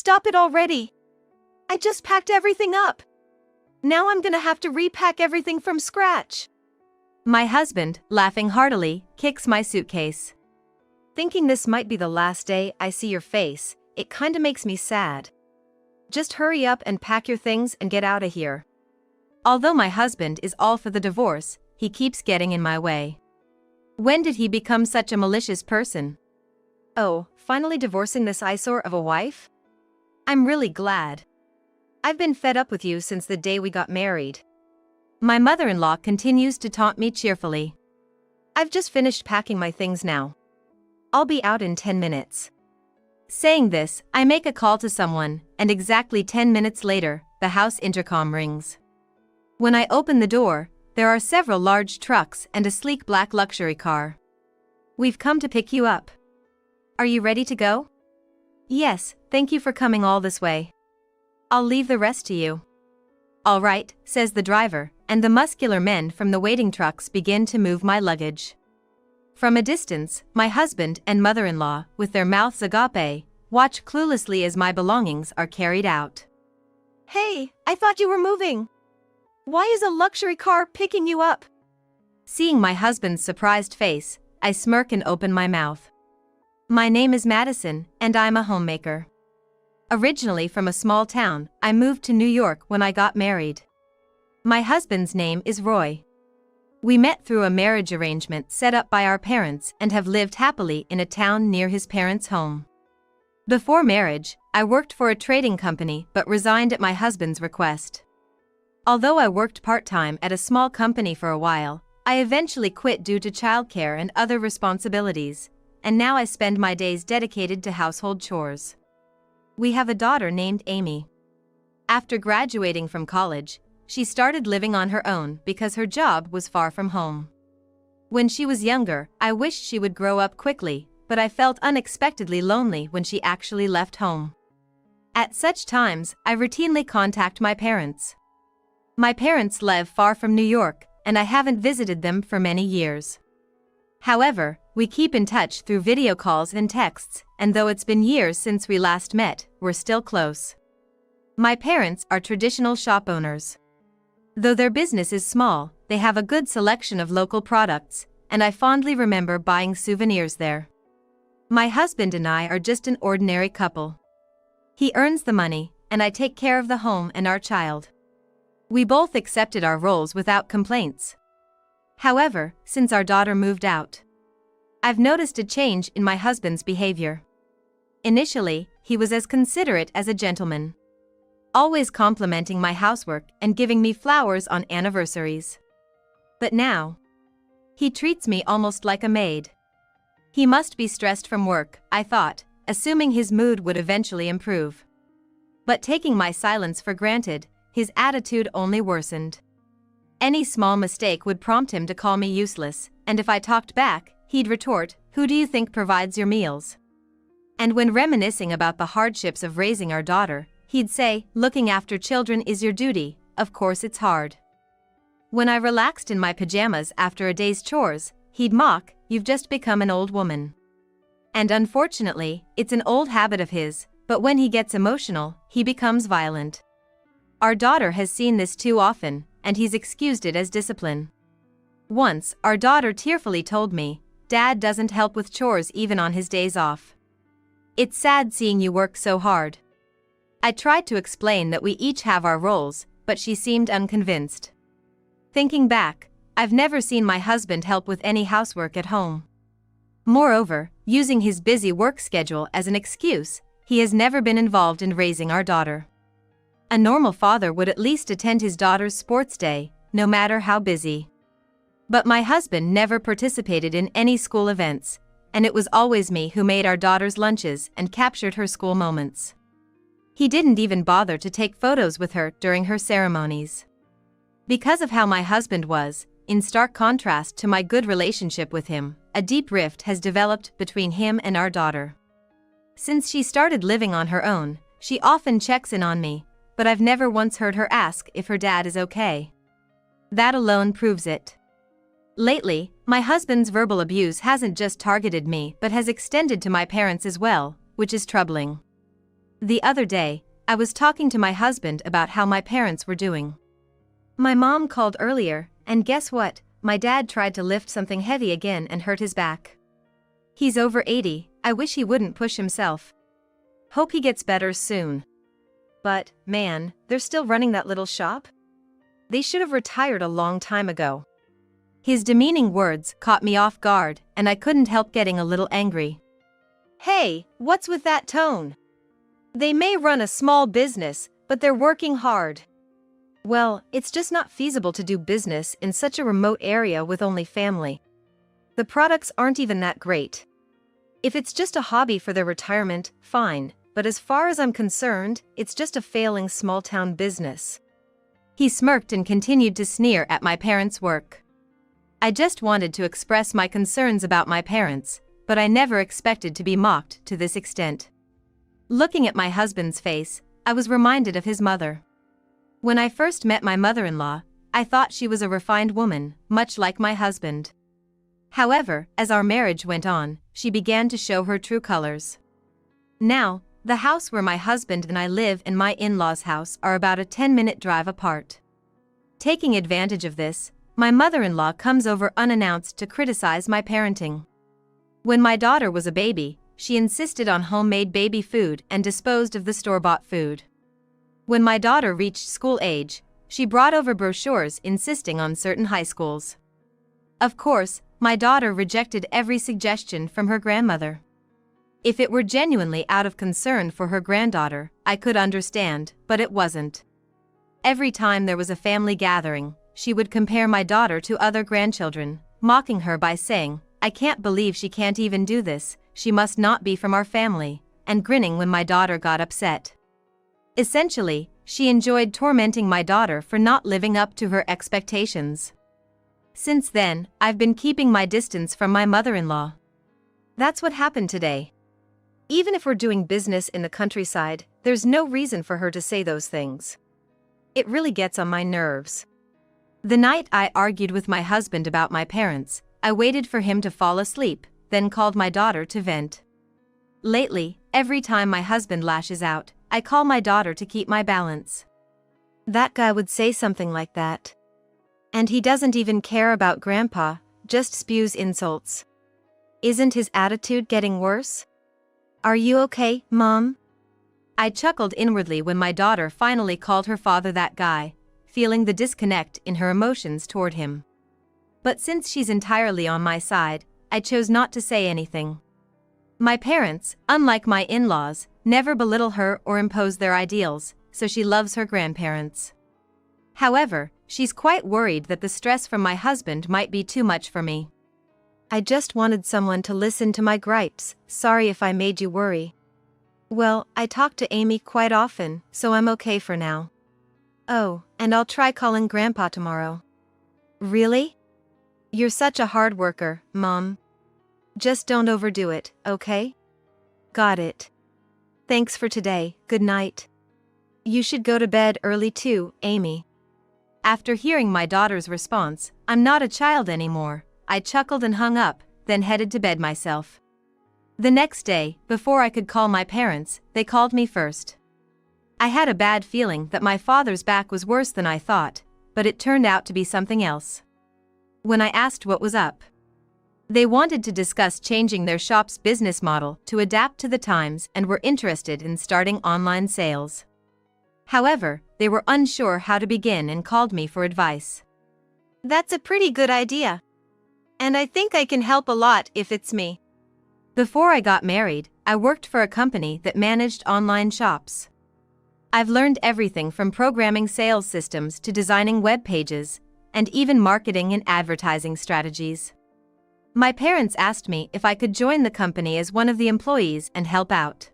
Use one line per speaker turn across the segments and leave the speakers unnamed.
stop it already. I just packed everything up. Now I'm gonna have to repack everything from scratch.
My husband, laughing heartily, kicks my suitcase.
Thinking this might be the last day I see your face, it kinda makes me sad. Just hurry up and pack your things and get out of here.
Although my husband is all for the divorce, he keeps getting in my way. When did he become such a malicious person?
Oh, finally divorcing this eyesore of a wife? I'm really glad. I've been fed up with you since the day we got married.
My mother-in-law continues to taunt me cheerfully.
I've just finished packing my things now. I'll be out in 10 minutes.
Saying this, I make a call to someone, and exactly 10 minutes later, the house intercom rings. When I open the door, there are several large trucks and a sleek black luxury car.
We've come to pick you up. Are you ready to go?
Yes, thank you for coming all this way.
I'll leave the rest to you.
All right, says the driver, and the muscular men from the waiting trucks begin to move my luggage. From a distance, my husband and mother-in-law, with their mouths agape, watch cluelessly as my belongings are carried out.
Hey, I thought you were moving. Why is a luxury car picking you up?
Seeing my husband's surprised face, I smirk and open my mouth. My name is Madison, and I'm a homemaker. Originally from a small town, I moved to New York when I got married. My husband's name is Roy. We met through a marriage arrangement set up by our parents and have lived happily in a town near his parents' home. Before marriage, I worked for a trading company but resigned at my husband's request. Although I worked part-time at a small company for a while, I eventually quit due to childcare and other responsibilities, and now I spend my days dedicated to household chores. We have a daughter named Amy. After graduating from college, she started living on her own because her job was far from home. When she was younger, I wished she would grow up quickly, but I felt unexpectedly lonely when she actually left home. At such times, I routinely contact my parents. My parents live far from New York, and I haven't visited them for many years. However, we keep in touch through video calls and texts, and though it's been years since we last met, we're still close. My parents are traditional shop owners. Though their business is small, they have a good selection of local products, and I fondly remember buying souvenirs there. My husband and I are just an ordinary couple. He earns the money, and I take care of the home and our child. We both accepted our roles without complaints. However, since our daughter moved out, I've noticed a change in my husband's behavior. Initially, he was as considerate as a gentleman, always complimenting my housework and giving me flowers on anniversaries. But now, he treats me almost like a maid. He must be stressed from work, I thought, assuming his mood would eventually improve. But taking my silence for granted, his attitude only worsened. Any small mistake would prompt him to call me useless, and if I talked back, he'd retort, "Who do you think provides your meals?" And when reminiscing about the hardships of raising our daughter, he'd say, "Looking after children is your duty, of course it's hard." When I relaxed in my pajamas after a day's chores, he'd mock, "You've just become an old woman." And unfortunately, it's an old habit of his, but when he gets emotional, he becomes violent. Our daughter has seen this too often, and he's excused it as discipline. Once, our daughter tearfully told me, "Dad doesn't help with chores even on his days off. It's sad seeing you work so hard." I tried to explain that we each have our roles, but she seemed unconvinced. Thinking back, I've never seen my husband help with any housework at home. Moreover, using his busy work schedule as an excuse, he has never been involved in raising our daughter. A normal father would at least attend his daughter's sports day, no matter how busy. But my husband never participated in any school events, and it was always me who made our daughter's lunches and captured her school moments. He didn't even bother to take photos with her during her ceremonies. Because of how my husband was, in stark contrast to my good relationship with him, a deep rift has developed between him and our daughter. Since she started living on her own, she often checks in on me, but I've never once heard her ask if her dad is okay. That alone proves it. Lately, my husband's verbal abuse hasn't just targeted me but has extended to my parents as well, which is troubling. The other day, I was talking to my husband about how my parents were doing. My mom called earlier, and guess what? My dad tried to lift something heavy again and hurt his back. He's over 80, I wish he wouldn't push himself. Hope he gets better soon. But, man, they're still running that little shop? They should have retired a long time ago. His demeaning words caught me off guard, and I couldn't help getting a little angry.
Hey, what's with that tone? They may run a small business, but they're working hard.
Well, it's just not feasible to do business in such a remote area with only family. The products aren't even that great. If it's just a hobby for their retirement, fine, but as far as I'm concerned, it's just a failing small-town business. He smirked and continued to sneer at my parents' work. I just wanted to express my concerns about my parents, but I never expected to be mocked to this extent. Looking at my husband's face, I was reminded of his mother. When I first met my mother-in-law, I thought she was a refined woman, much like my husband. However, as our marriage went on, she began to show her true colors. Now, the house where my husband and I live and my in-laws' house are about a 10-minute drive apart. Taking advantage of this, my mother-in-law comes over unannounced to criticize my parenting. When my daughter was a baby, she insisted on homemade baby food and disposed of the store-bought food. When my daughter reached school age, she brought over brochures insisting on certain high schools. Of course, my daughter rejected every suggestion from her grandmother. If it were genuinely out of concern for her granddaughter, I could understand, but it wasn't. Every time there was a family gathering, she would compare my daughter to other grandchildren, mocking her by saying, "I can't believe she can't even do this, she must not be from our family," and grinning when my daughter got upset. Essentially, she enjoyed tormenting my daughter for not living up to her expectations. Since then, I've been keeping my distance from my mother-in-law. That's what happened today. Even if we're doing business in the countryside, there's no reason for her to say those things. It really gets on my nerves. The night I argued with my husband about my parents, I waited for him to fall asleep, then called my daughter to vent. Lately, every time my husband lashes out, I call my daughter to keep my balance. That guy would say something like that. And he doesn't even care about Grandpa, just spews insults. Isn't his attitude getting worse? Are you okay, Mom? I chuckled inwardly when my daughter finally called her father that guy, feeling the disconnect in her emotions toward him. But since she's entirely on my side, I chose not to say anything. My parents, unlike my in-laws, never belittle her or impose their ideals, so she loves her grandparents. However, she's quite worried that the stress from my husband might be too much for me. I just wanted someone to listen to my gripes, sorry if I made you worry. Well, I talk to Amy quite often, so I'm okay for now. Oh, and I'll try calling Grandpa tomorrow. Really? You're such a hard worker, Mom. Just don't overdo it, okay? Got it. Thanks for today, good night. You should go to bed early too, Amy. After hearing my daughter's response, "I'm not a child anymore," I chuckled and hung up, then headed to bed myself. The next day, before I could call my parents, they called me first. I had a bad feeling that my father's back was worse than I thought, but it turned out to be something else. When I asked what was up, they wanted to discuss changing their shop's business model to adapt to the times and were interested in starting online sales. However, they were unsure how to begin and called me for advice.
That's a pretty good idea. And I think I can help a lot if it's me.
Before I got married, I worked for a company that managed online shops. I've learned everything from programming sales systems to designing web pages, and even marketing and advertising strategies. My parents asked me if I could join the company as one of the employees and help out.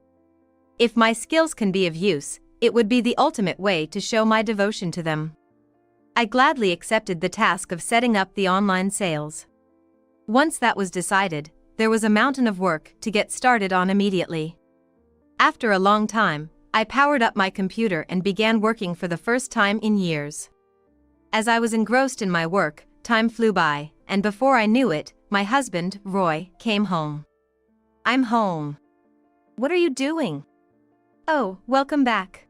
If my skills can be of use, it would be the ultimate way to show my devotion to them. I gladly accepted the task of setting up the online sales. Once that was decided, there was a mountain of work to get started on immediately. After a long time, I powered up my computer and began working for the first time in years. As I was engrossed in my work, time flew by, and before I knew it, my husband, Roy, came home. "I'm home." "What are you doing?" Oh, welcome back.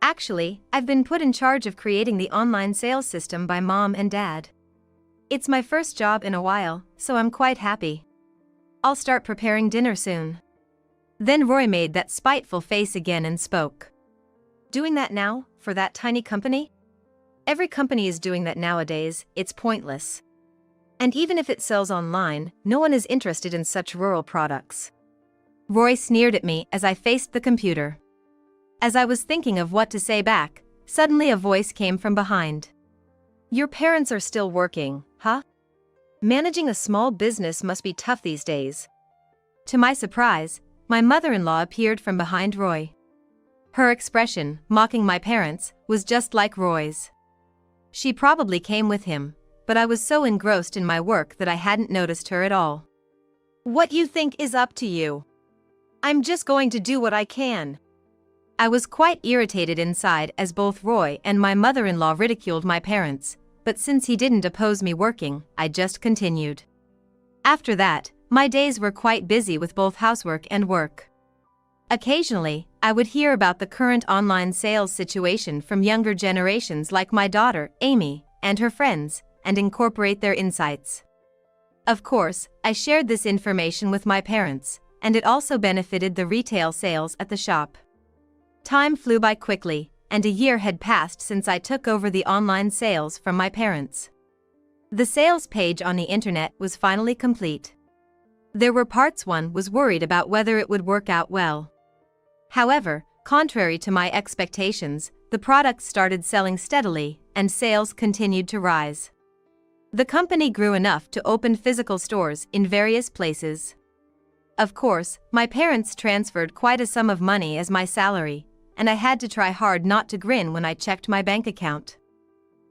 Actually, I've been put in charge of creating the online sales system by Mom and Dad. It's my first job in a while, so I'm quite happy. I'll start preparing dinner soon. Then Roy made that spiteful face again and spoke.
Doing that now, for that tiny company? Every company is doing that nowadays, it's pointless. And even if it sells online, no one is interested in such rural products.
Roy sneered at me as I faced the computer. As I was thinking of what to say back, suddenly a voice came from behind.
Your parents are still working, huh? Managing a small business must be tough these days.
To my surprise, my mother-in-law appeared from behind Roy. Her expression, mocking my parents, was just like Roy's. She probably came with him, but I was so engrossed in my work that I hadn't noticed her at all.
What you think is up to you. I'm just going to do what I can.
I was quite irritated inside as both Roy and my mother-in-law ridiculed my parents, but since he didn't oppose me working, I just continued. After that, my days were quite busy with both housework and work. Occasionally, I would hear about the current online sales situation from younger generations like my daughter, Amy, and her friends, and incorporate their insights. Of course, I shared this information with my parents, and it also benefited the retail sales at the shop. Time flew by quickly, and a year had passed since I took over the online sales from my parents. The sales page on the internet was finally complete. There were parts one was worried about whether it would work out well. However, contrary to my expectations, the products started selling steadily, and sales continued to rise. The company grew enough to open physical stores in various places. Of course, my parents transferred quite a sum of money as my salary, and I had to try hard not to grin when I checked my bank account.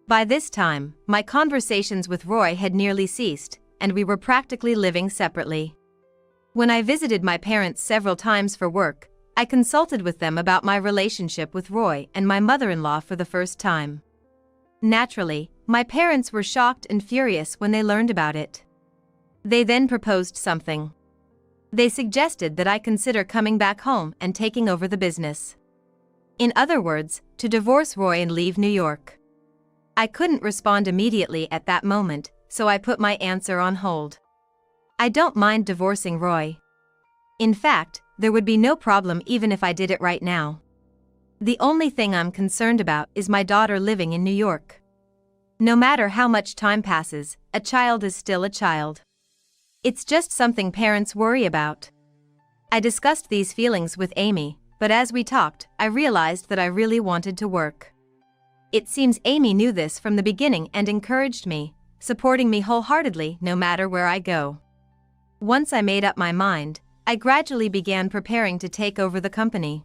By this time, my conversations with Roy had nearly ceased, and we were practically living separately. When I visited my parents several times for work, I consulted with them about my relationship with Roy and my mother-in-law for the first time. Naturally, my parents were shocked and furious when they learned about it. They then proposed something. They suggested that I consider coming back home and taking over the business. In other words, to divorce Roy and leave New York. I couldn't respond immediately at that moment, so I put my answer on hold. I don't mind divorcing Roy. In fact, there would be no problem even if I did it right now. The only thing I'm concerned about is my daughter living in New York. No matter how much time passes, a child is still a child. It's just something parents worry about. I discussed these feelings with Amy, but as we talked, I realized that I really wanted to work. It seems Amy knew this from the beginning and encouraged me, supporting me wholeheartedly no matter where I go. Once I made up my mind, I gradually began preparing to take over the company.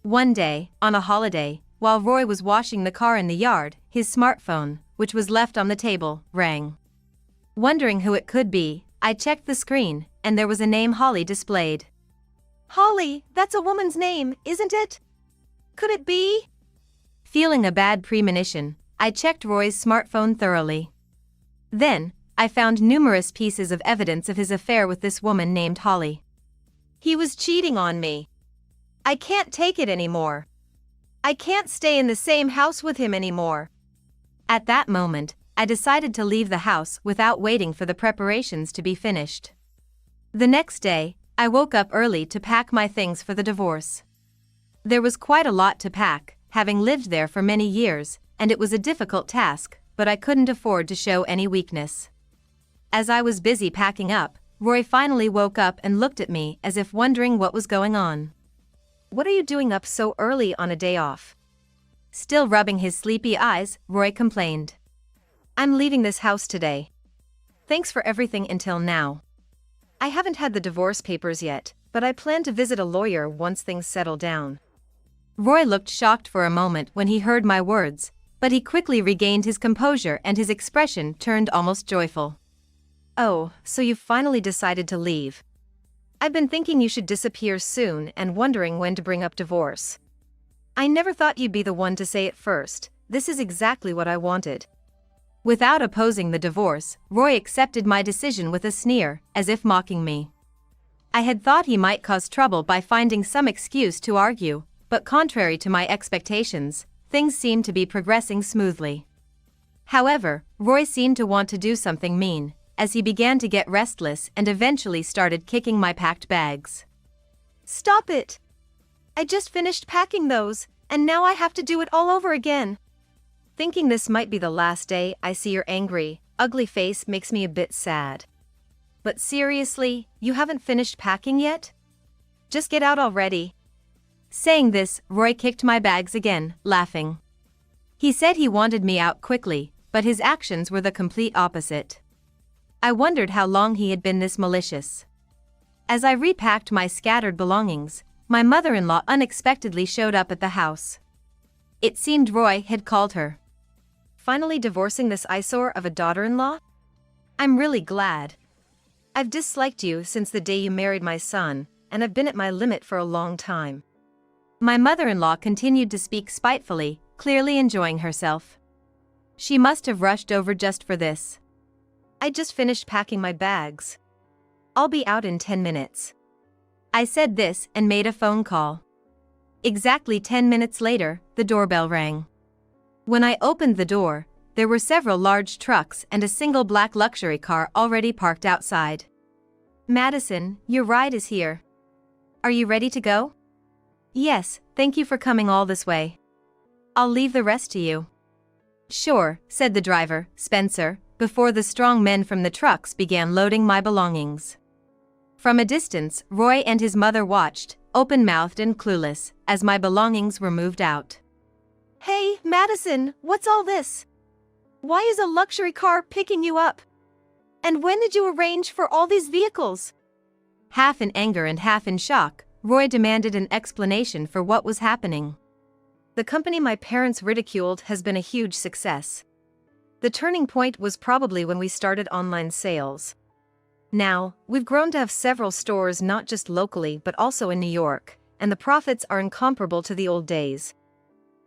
One day, on a holiday, while Roy was washing the car in the yard, his smartphone, which was left on the table, rang. Wondering who it could be, I checked the screen, and there was a name Holly displayed.
Holly, that's a woman's name, isn't it? Could it be?
Feeling a bad premonition, I checked Roy's smartphone thoroughly. Then, I found numerous pieces of evidence of his affair with this woman named Holly.
He was cheating on me. I can't take it anymore. I can't stay in the same house with him anymore.
At that moment, I decided to leave the house without waiting for the preparations to be finished. The next day, I woke up early to pack my things for the divorce. There was quite a lot to pack, having lived there for many years, and it was a difficult task, but I couldn't afford to show any weakness. As I was busy packing up, Roy finally woke up and looked at me as if wondering what was going on.
What are you doing up so early on a day off?
Still rubbing his sleepy eyes, Roy complained.
I'm leaving this house today. Thanks for everything until now. I haven't had the divorce papers yet, but I plan to visit a lawyer once things settle down.
Roy looked shocked for a moment when he heard my words, but he quickly regained his composure and his expression turned almost joyful.
Oh, so you've finally decided to leave. I've been thinking you should disappear soon and wondering when to bring up divorce. I never thought you'd be the one to say it first. This is exactly what I wanted.
Without opposing the divorce, Roy accepted my decision with a sneer, as if mocking me. I had thought he might cause trouble by finding some excuse to argue, but contrary to my expectations, things seemed to be progressing smoothly. However, Roy seemed to want to do something mean, as he began to get restless and eventually started kicking my packed bags.
Stop it! I just finished packing those, and now I have to do it all over again. Thinking this might be the last day I see your angry, ugly face makes me a bit sad. But seriously, you haven't finished packing yet? Just get out already.
Saying this, Roy kicked my bags again, laughing. He said he wanted me out quickly, but his actions were the complete opposite. I wondered how long he had been this malicious. As I repacked my scattered belongings, my mother-in-law unexpectedly showed up at the house. It seemed Roy had called her.
Finally divorcing this eyesore of a daughter-in-law? I'm really glad. I've disliked you since the day you married my son, and I've been at my limit for a long time.
My mother-in-law continued to speak spitefully, clearly enjoying herself. She must have rushed over just for this.
I just finished packing my bags. I'll be out in 10 minutes.
I said this and made a phone call. Exactly 10 minutes later, the doorbell rang. When I opened the door, there were several large trucks and a single black luxury car already parked outside.
Madison, your ride is here.
Are you ready to go?
Yes, thank you for coming all this way. I'll leave the rest to you.
Sure, said the driver, Spencer, before the strong men from the trucks began loading my belongings. From a distance, Roy and his mother watched, open-mouthed and clueless, as my belongings were moved out.
Hey, Madison, what's all this? Why is a luxury car picking you up? And when did you arrange for all these vehicles?
Half in anger and half in shock, Roy demanded an explanation for what was happening.
The company my parents ridiculed has been a huge success. The turning point was probably when we started online sales. Now, we've grown to have several stores not just locally but also in New York, and the profits are incomparable to the old days.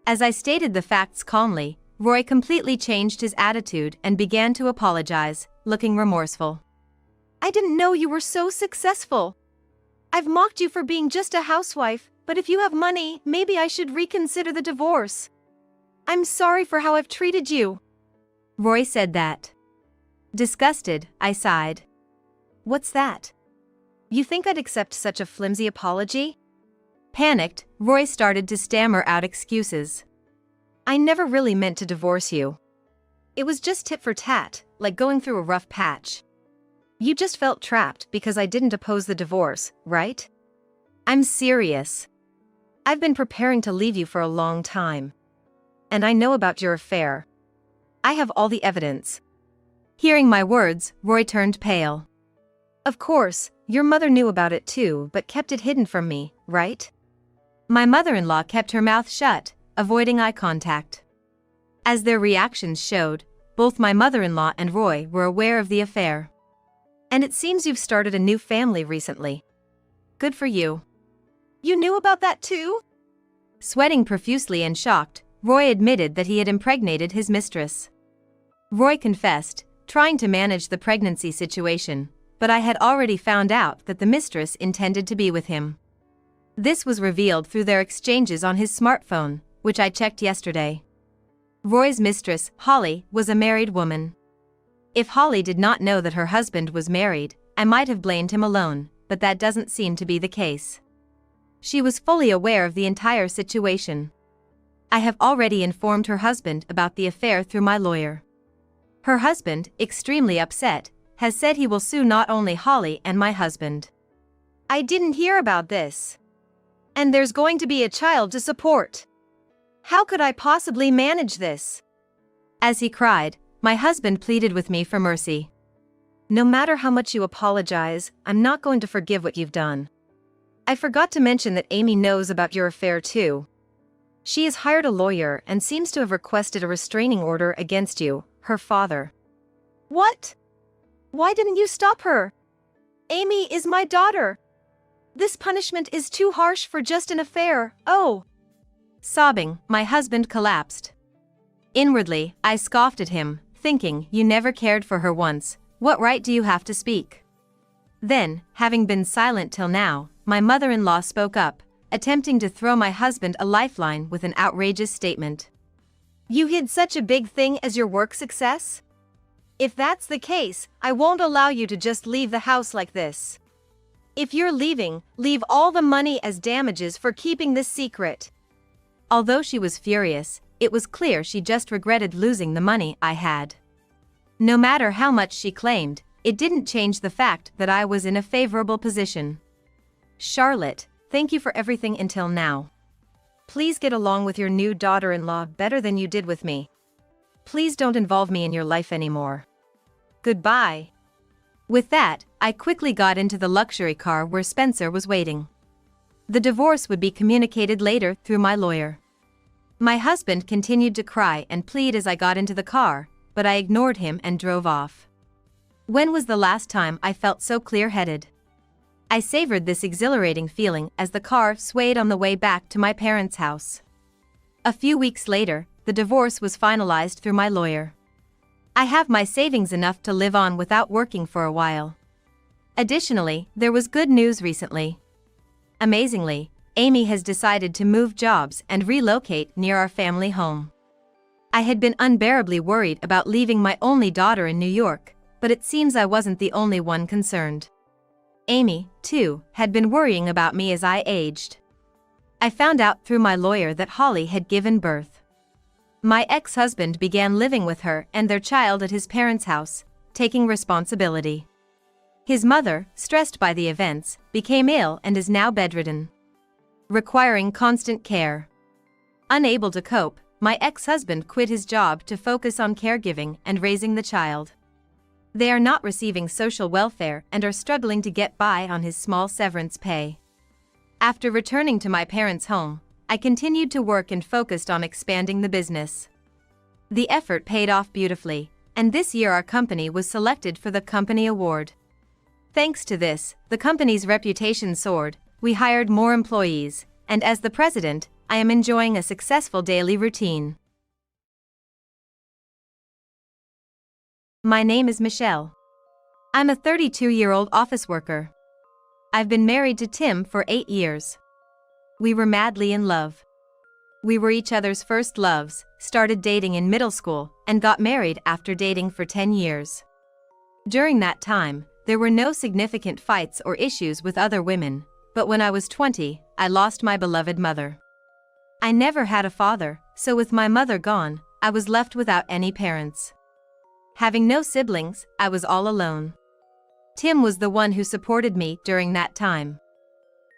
As I stated the facts calmly, Roy completely changed his attitude and began to apologize, looking remorseful.
I didn't know you were so successful. I've mocked you for being just a housewife, but if you have money, maybe I should reconsider the divorce. I'm sorry for how I've treated you.
Roy said that. Disgusted, I sighed.
What's that? You think I'd accept such a flimsy apology?
Panicked, Roy started to stammer out excuses.
I never really meant to divorce you. It was just tit for tat, like going through a rough patch. You just felt trapped because I didn't oppose the divorce, right?
I'm serious.
I've been preparing to leave you for a long time. And I know about your affair. I have all the evidence.
Hearing my words, Roy turned pale.
Of course, your mother knew about it too but kept it hidden from me, right?
My mother-in-law kept her mouth shut, avoiding eye contact. As their reactions showed, both my mother-in-law and Roy were aware of the affair.
And it seems you've started a new family recently.
Good for you.
You knew about that too?
Sweating profusely and shocked, Roy admitted that he had impregnated his mistress. Roy confessed, trying to manage the pregnancy situation, but I had already found out that the mistress intended to be with him. This was revealed through their exchanges on his smartphone, which I checked yesterday. Roy's mistress, Holly, was a married woman. If Holly did not know that her husband was married, I might have blamed him alone, but that doesn't seem to be the case. She was fully aware of the entire situation. I have already informed her husband about the affair through my lawyer. Her husband, extremely upset, has said he will sue not only Holly and my husband.
I didn't hear about this. And there's going to be a child to support. How could I possibly manage this?
As he cried, my husband pleaded with me for mercy.
No matter how much you apologize, I'm not going to forgive what you've done. I forgot to mention that Amy knows about your affair too. She has hired a lawyer and seems to have requested a restraining order against you, her father. What? Why didn't you stop her? Amy is my daughter. This punishment is too harsh for just an affair, oh.
Sobbing, my husband collapsed. Inwardly, I scoffed at him, thinking, you never cared for her once, what right do you have to speak? Then, having been silent till now, my mother-in-law spoke up, attempting to throw my husband a lifeline with an outrageous statement.
You hid such a big thing as your work success? If that's the case, I won't allow you to just leave the house like this. If you're leaving, leave all the money as damages for keeping this secret.
Although she was furious, it was clear she just regretted losing the money I had. No matter how much she claimed, it didn't change the fact that I was in a favorable position.
Charlotte, thank you for everything until now. Please get along with your new daughter-in-law better than you did with me. Please don't involve me in your life anymore. Goodbye.
With that, I quickly got into the luxury car where Spencer was waiting. The divorce would be communicated later through my lawyer. My husband continued to cry and plead as I got into the car, but I ignored him and drove off. When was the last time I felt so clear-headed? I savored this exhilarating feeling as the car swayed on the way back to my parents' house. A few weeks later, the divorce was finalized through my lawyer. I have my savings enough to live on without working for a while. Additionally, there was good news recently. Amazingly, Amy has decided to move jobs and relocate near our family home. I had been unbearably worried about leaving my only daughter in New York, but it seems I wasn't the only one concerned. Amy, too, had been worrying about me as I aged. I found out through my lawyer that Holly had given birth. My ex-husband began living with her and their child at his parents' house, taking responsibility. His mother, stressed by the events, became ill and is now bedridden, requiring constant care. Unable to cope, my ex-husband quit his job to focus on caregiving and raising the child. They are not receiving social welfare and are struggling to get by on his small severance pay. After returning to my parents' home, I continued to work and focused on expanding the business. The effort paid off beautifully, and this year our company was selected for the company award. Thanks to this, the company's reputation soared, we hired more employees, and as the president, I am enjoying a successful daily routine. My name is Michelle. I'm a 32-year-old office worker. I've been married to Tim for 8 years. We were madly in love. We were each other's first loves, started dating in middle school, and got married after dating for 10 years. During that time, there were no significant fights or issues with other women, but when I was 20, I lost my beloved mother. I never had a father, so with my mother gone, I was left without any parents. Having no siblings, I was all alone. Tim was the one who supported me during that time.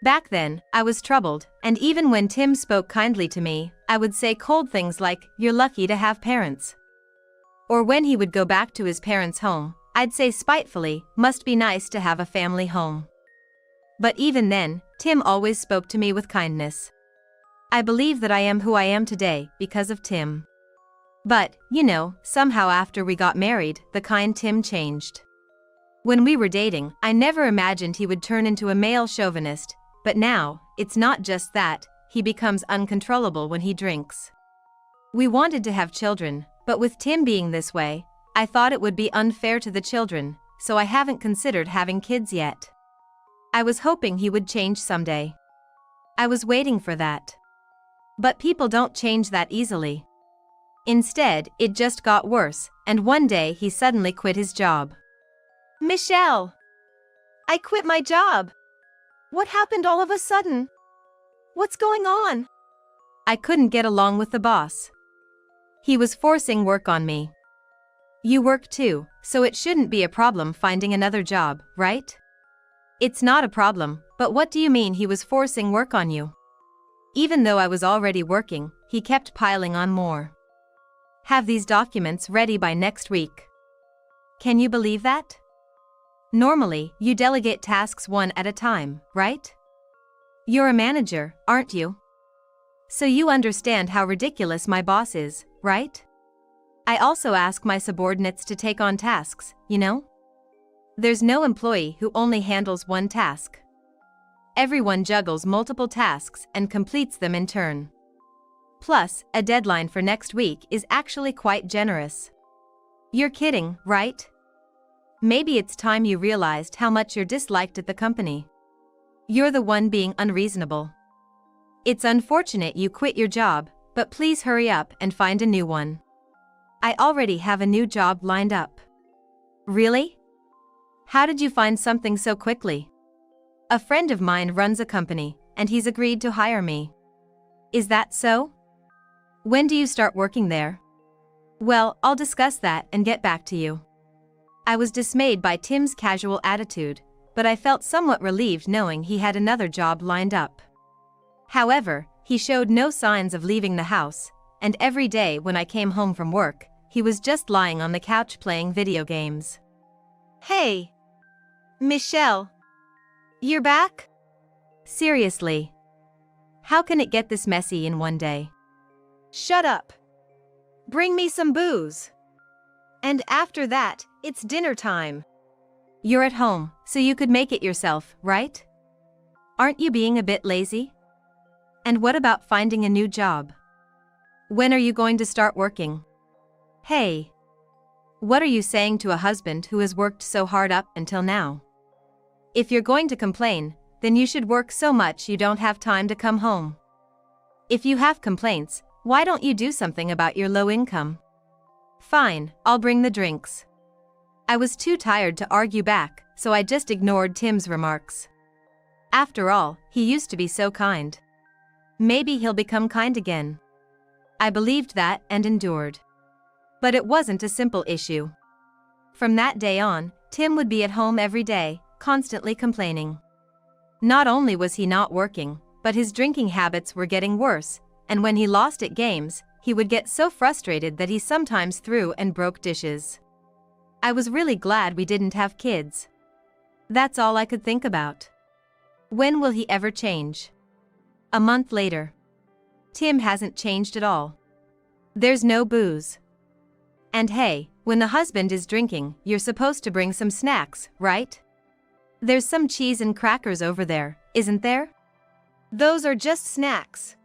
Back then, I was troubled, and even when Tim spoke kindly to me, I would say cold things like, "You're lucky to have parents." Or when he would go back to his parents' home, I'd say spitefully, "Must be nice to have a family home." But even then, Tim always spoke to me with kindness. I believe that I am who I am today because of Tim. But, somehow after we got married, the kind Tim changed. When we were dating, I never imagined he would turn into a male chauvinist, but now, it's not just that, he becomes uncontrollable when he drinks. We wanted to have children, but with Tim being this way, I thought it would be unfair to the children, so I haven't considered having kids yet. I was hoping he would change someday. I was waiting for that. But people don't change that easily. Instead, it just got worse, and one day he suddenly quit his job.
Michelle! I quit my job. What happened all of a sudden? What's going on?
I couldn't get along with the boss. He was forcing work on me. You work too, so it shouldn't be a problem finding another job, right? It's not a problem, but what do you mean he was forcing work on you? Even though I was already working, he kept piling on more. Have these documents ready by next week. Can you believe that? Normally, you delegate tasks one at a time, right? You're a manager, aren't you? So you understand how ridiculous my boss is, right? I also ask my subordinates to take on tasks, There's no employee who only handles one task. Everyone juggles multiple tasks and completes them in turn. Plus, a deadline for next week is actually quite generous. You're kidding, right? Maybe it's time you realized how much you're disliked at the company. You're the one being unreasonable. It's unfortunate you quit your job, but please hurry up and find a new one. I already have a new job lined up. Really? How did you find something so quickly? A friend of mine runs a company, and he's agreed to hire me. Is that so? When do you start working there? Well, I'll discuss that and get back to you. I was dismayed by Tim's casual attitude, but I felt somewhat relieved knowing he had another job lined up. However, he showed no signs of leaving the house, and every day when I came home from work, he was just lying on the couch playing video games.
Hey, Michelle. You're back?
Seriously. How can it get this messy in one day?
Shut up. Bring me some booze. And after that, it's dinner time.
You're at home, so you could make it yourself, right? Aren't you being a bit lazy? And what about finding a new job? When are you going to start working? Hey. What are you saying to a husband who has worked so hard up until now? If you're going to complain, then you should work so much you don't have time to come home. If you have complaints, why don't you do something about your low income? Fine, I'll bring the drinks. I was too tired to argue back, so I just ignored Tim's remarks. After all, he used to be so kind. Maybe he'll become kind again. I believed that and endured. But it wasn't a simple issue. From that day on, Tim would be at home every day, constantly complaining. Not only was he not working, but his drinking habits were getting worse, and when he lost at games, he would get so frustrated that he sometimes threw and broke dishes. I was really glad we didn't have kids. That's all I could think about. When will he ever change? A month later. Tim hasn't changed at all. There's no booze. And hey, when the husband is drinking, you're supposed to bring some snacks, right? There's some cheese and crackers over there, isn't there?
Those are just snacks.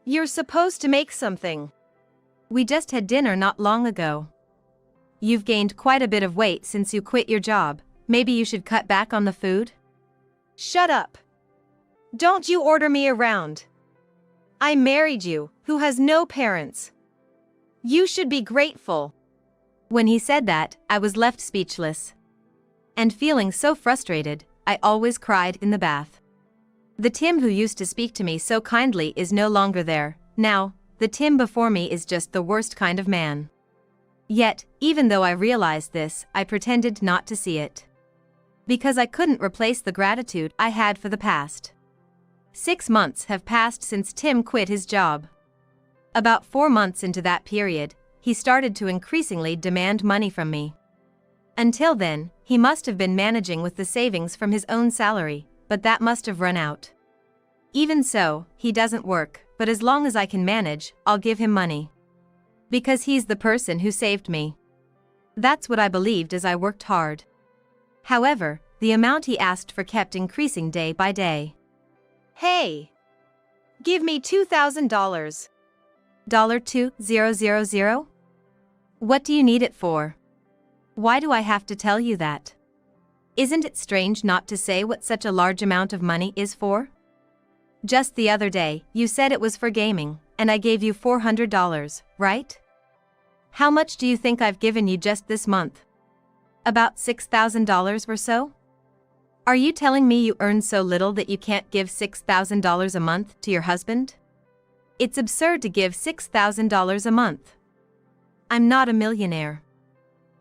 You're supposed to make something.
We just had dinner not long ago. You've gained quite a bit of weight since you quit your job. Maybe you should cut back on the food?
Shut up. Don't you order me around. I married you, who has no parents. You should be grateful.
When he said that, I was left speechless. And feeling so frustrated, I always cried in the bath. The Tim who used to speak to me so kindly is no longer there. Now, the Tim before me is just the worst kind of man. Yet, even though I realized this, I pretended not to see it. Because I couldn't replace the gratitude I had for the past. 6 months have passed since Tim quit his job. About 4 months into that period, he started to increasingly demand money from me. Until then, he must have been managing with the savings from his own salary, but that must have run out. Even so, he doesn't work, but as long as I can manage, I'll give him money. Because he's the person who saved me. That's what I believed as I worked hard. However, the amount he asked for kept increasing day by day.
Hey! Give me $2,000.
$2,000? What do you need it for? Why do I have to tell you that? Isn't it strange not to say what such a large amount of money is for? Just the other day, you said it was for gaming, and I gave you $400, right? How much do you think I've given you just this month? About $6,000 or so? Are you telling me you earn so little that you can't give $6,000 a month to your husband? It's absurd to give $6,000 a month. I'm not a millionaire.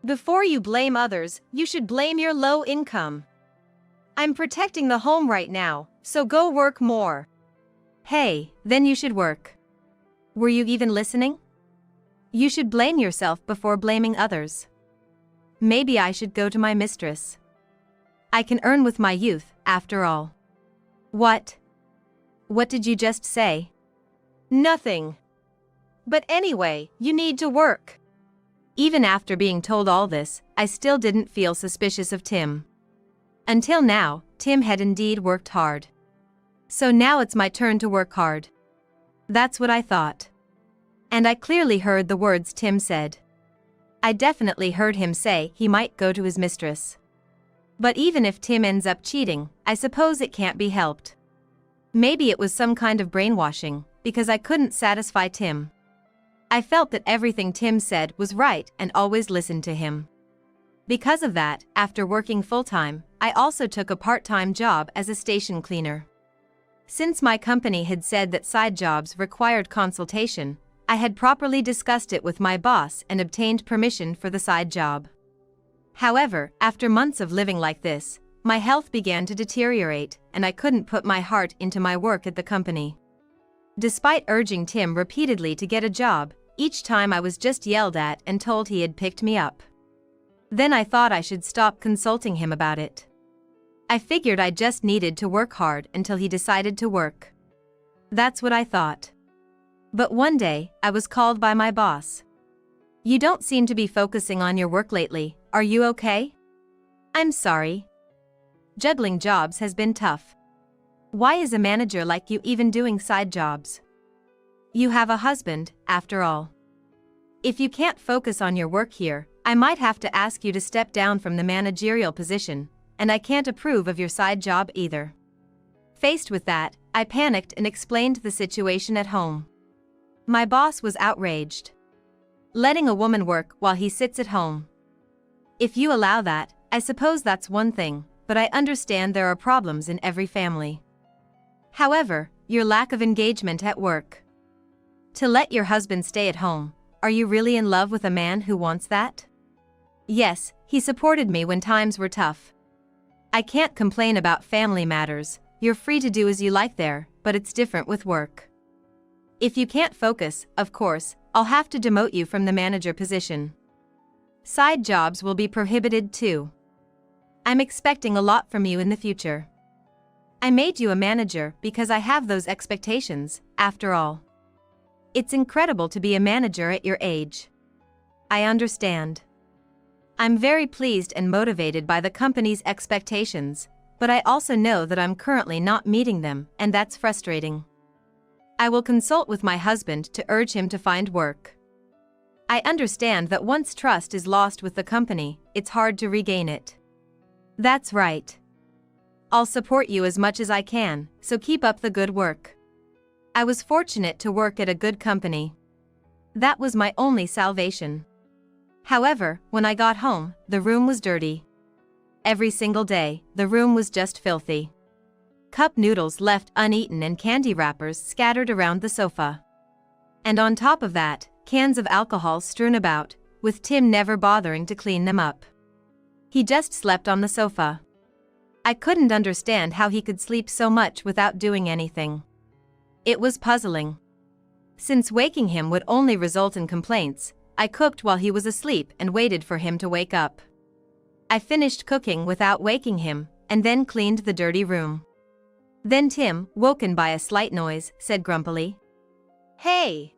Before you blame others, you should blame your low income. I'm protecting the home right now, so go work more.
Hey, then you should work. Were you even listening? You should blame yourself before blaming others. Maybe I should go to my mistress. I can earn with my youth, after all. What? What did you just say?
Nothing. But anyway, you need to work.
Even after being told all this, I still didn't feel suspicious of Tim. Until now, Tim had indeed worked hard. So now it's my turn to work hard. That's what I thought. And I clearly heard the words Tim said. I definitely heard him say he might go to his mistress. But even if Tim ends up cheating, I suppose it can't be helped. Maybe it was some kind of brainwashing, because I couldn't satisfy Tim. I felt that everything Tim said was right and always listened to him. Because of that, after working full-time, I also took a part-time job as a station cleaner. Since my company had said that side jobs required consultation, I had properly discussed it with my boss and obtained permission for the side job. However, after months of living like this, my health began to deteriorate and I couldn't put my heart into my work at the company. Despite urging Tim repeatedly to get a job, each time I was just yelled at and told he had picked me up. Then I thought I should stop consulting him about it. I figured I just needed to work hard until he decided to work. That's what I thought. But one day, I was called by my boss. "You don't seem to be focusing on your work lately, are you okay?" "I'm sorry. Juggling jobs has been tough. Why is a manager like you even doing side jobs? You have a husband, after all. If you can't focus on your work here, I might have to ask you to step down from the managerial position, and I can't approve of your side job either." Faced with that, I panicked and explained the situation at home. My boss was outraged. Letting a woman work while he sits at home. If you allow that, I suppose that's one thing, but I understand there are problems in every family. However, your lack of engagement at work. To let your husband stay at home, are you really in love with a man who wants that? Yes, he supported me when times were tough. I can't complain about family matters, you're free to do as you like there, but it's different with work. If you can't focus, of course, I'll have to demote you from the manager position. Side jobs will be prohibited too. I'm expecting a lot from you in the future. I made you a manager because I have those expectations, after all. It's incredible to be a manager at your age. I understand. I'm very pleased and motivated by the company's expectations, but I also know that I'm currently not meeting them, and that's frustrating. I will consult with my husband to urge him to find work. I understand that once trust is lost with the company, it's hard to regain it. That's right. I'll support you as much as I can, so keep up the good work. I was fortunate to work at a good company. That was my only salvation. However, when I got home, the room was dirty. Every single day, the room was just filthy. Cup noodles left uneaten and candy wrappers scattered around the sofa. And on top of that, cans of alcohol strewn about, with Tim never bothering to clean them up. He just slept on the sofa. I couldn't understand how he could sleep so much without doing anything. It was puzzling. Since waking him would only result in complaints, I cooked while he was asleep and waited for him to wake up. I finished cooking without waking him, and then cleaned the dirty room. Then Tim, woken by a slight noise, said grumpily,
"Hey!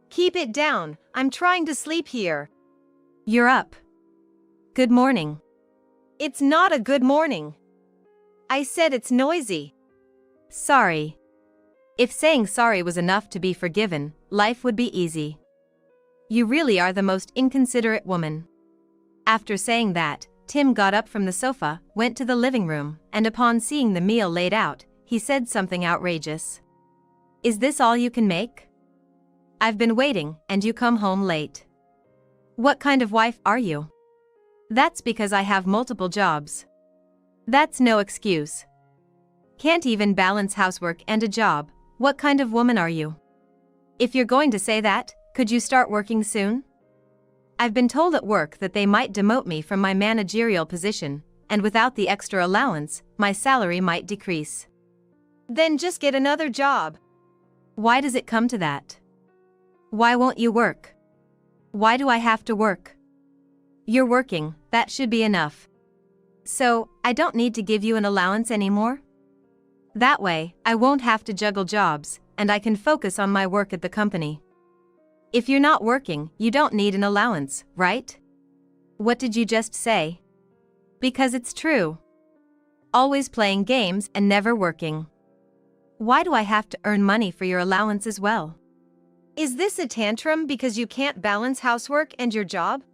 Keep it down, I'm trying to sleep here."
"You're up. Good morning."
"It's not a good morning. I said it's noisy."
"Sorry." If saying sorry was enough to be forgiven, life would be easy. You really are the most inconsiderate woman. After saying that, Tim got up from the sofa, went to the living room, and upon seeing the meal laid out, he said something outrageous. "Is this all you can make? I've been waiting, and you come home late. What kind of wife are you?" "That's because I have multiple jobs." "That's no excuse. Can't even balance housework and a job. What kind of woman are you? If you're going to say that, could you start working soon? I've been told at work that they might demote me from my managerial position, and without the extra allowance, my salary might decrease."
"Then just get another job."
"Why does it come to that? Why won't you work? Why do I have to work? You're working, that should be enough. So, I don't need to give you an allowance anymore? That way, I won't have to juggle jobs, and I can focus on my work at the company. If you're not working, you don't need an allowance, right?" "What did you just say?" "Because it's true. Always playing games and never working. Why do I have to earn money for your allowance as well?"
"Is this a tantrum because you can't balance housework and your job?"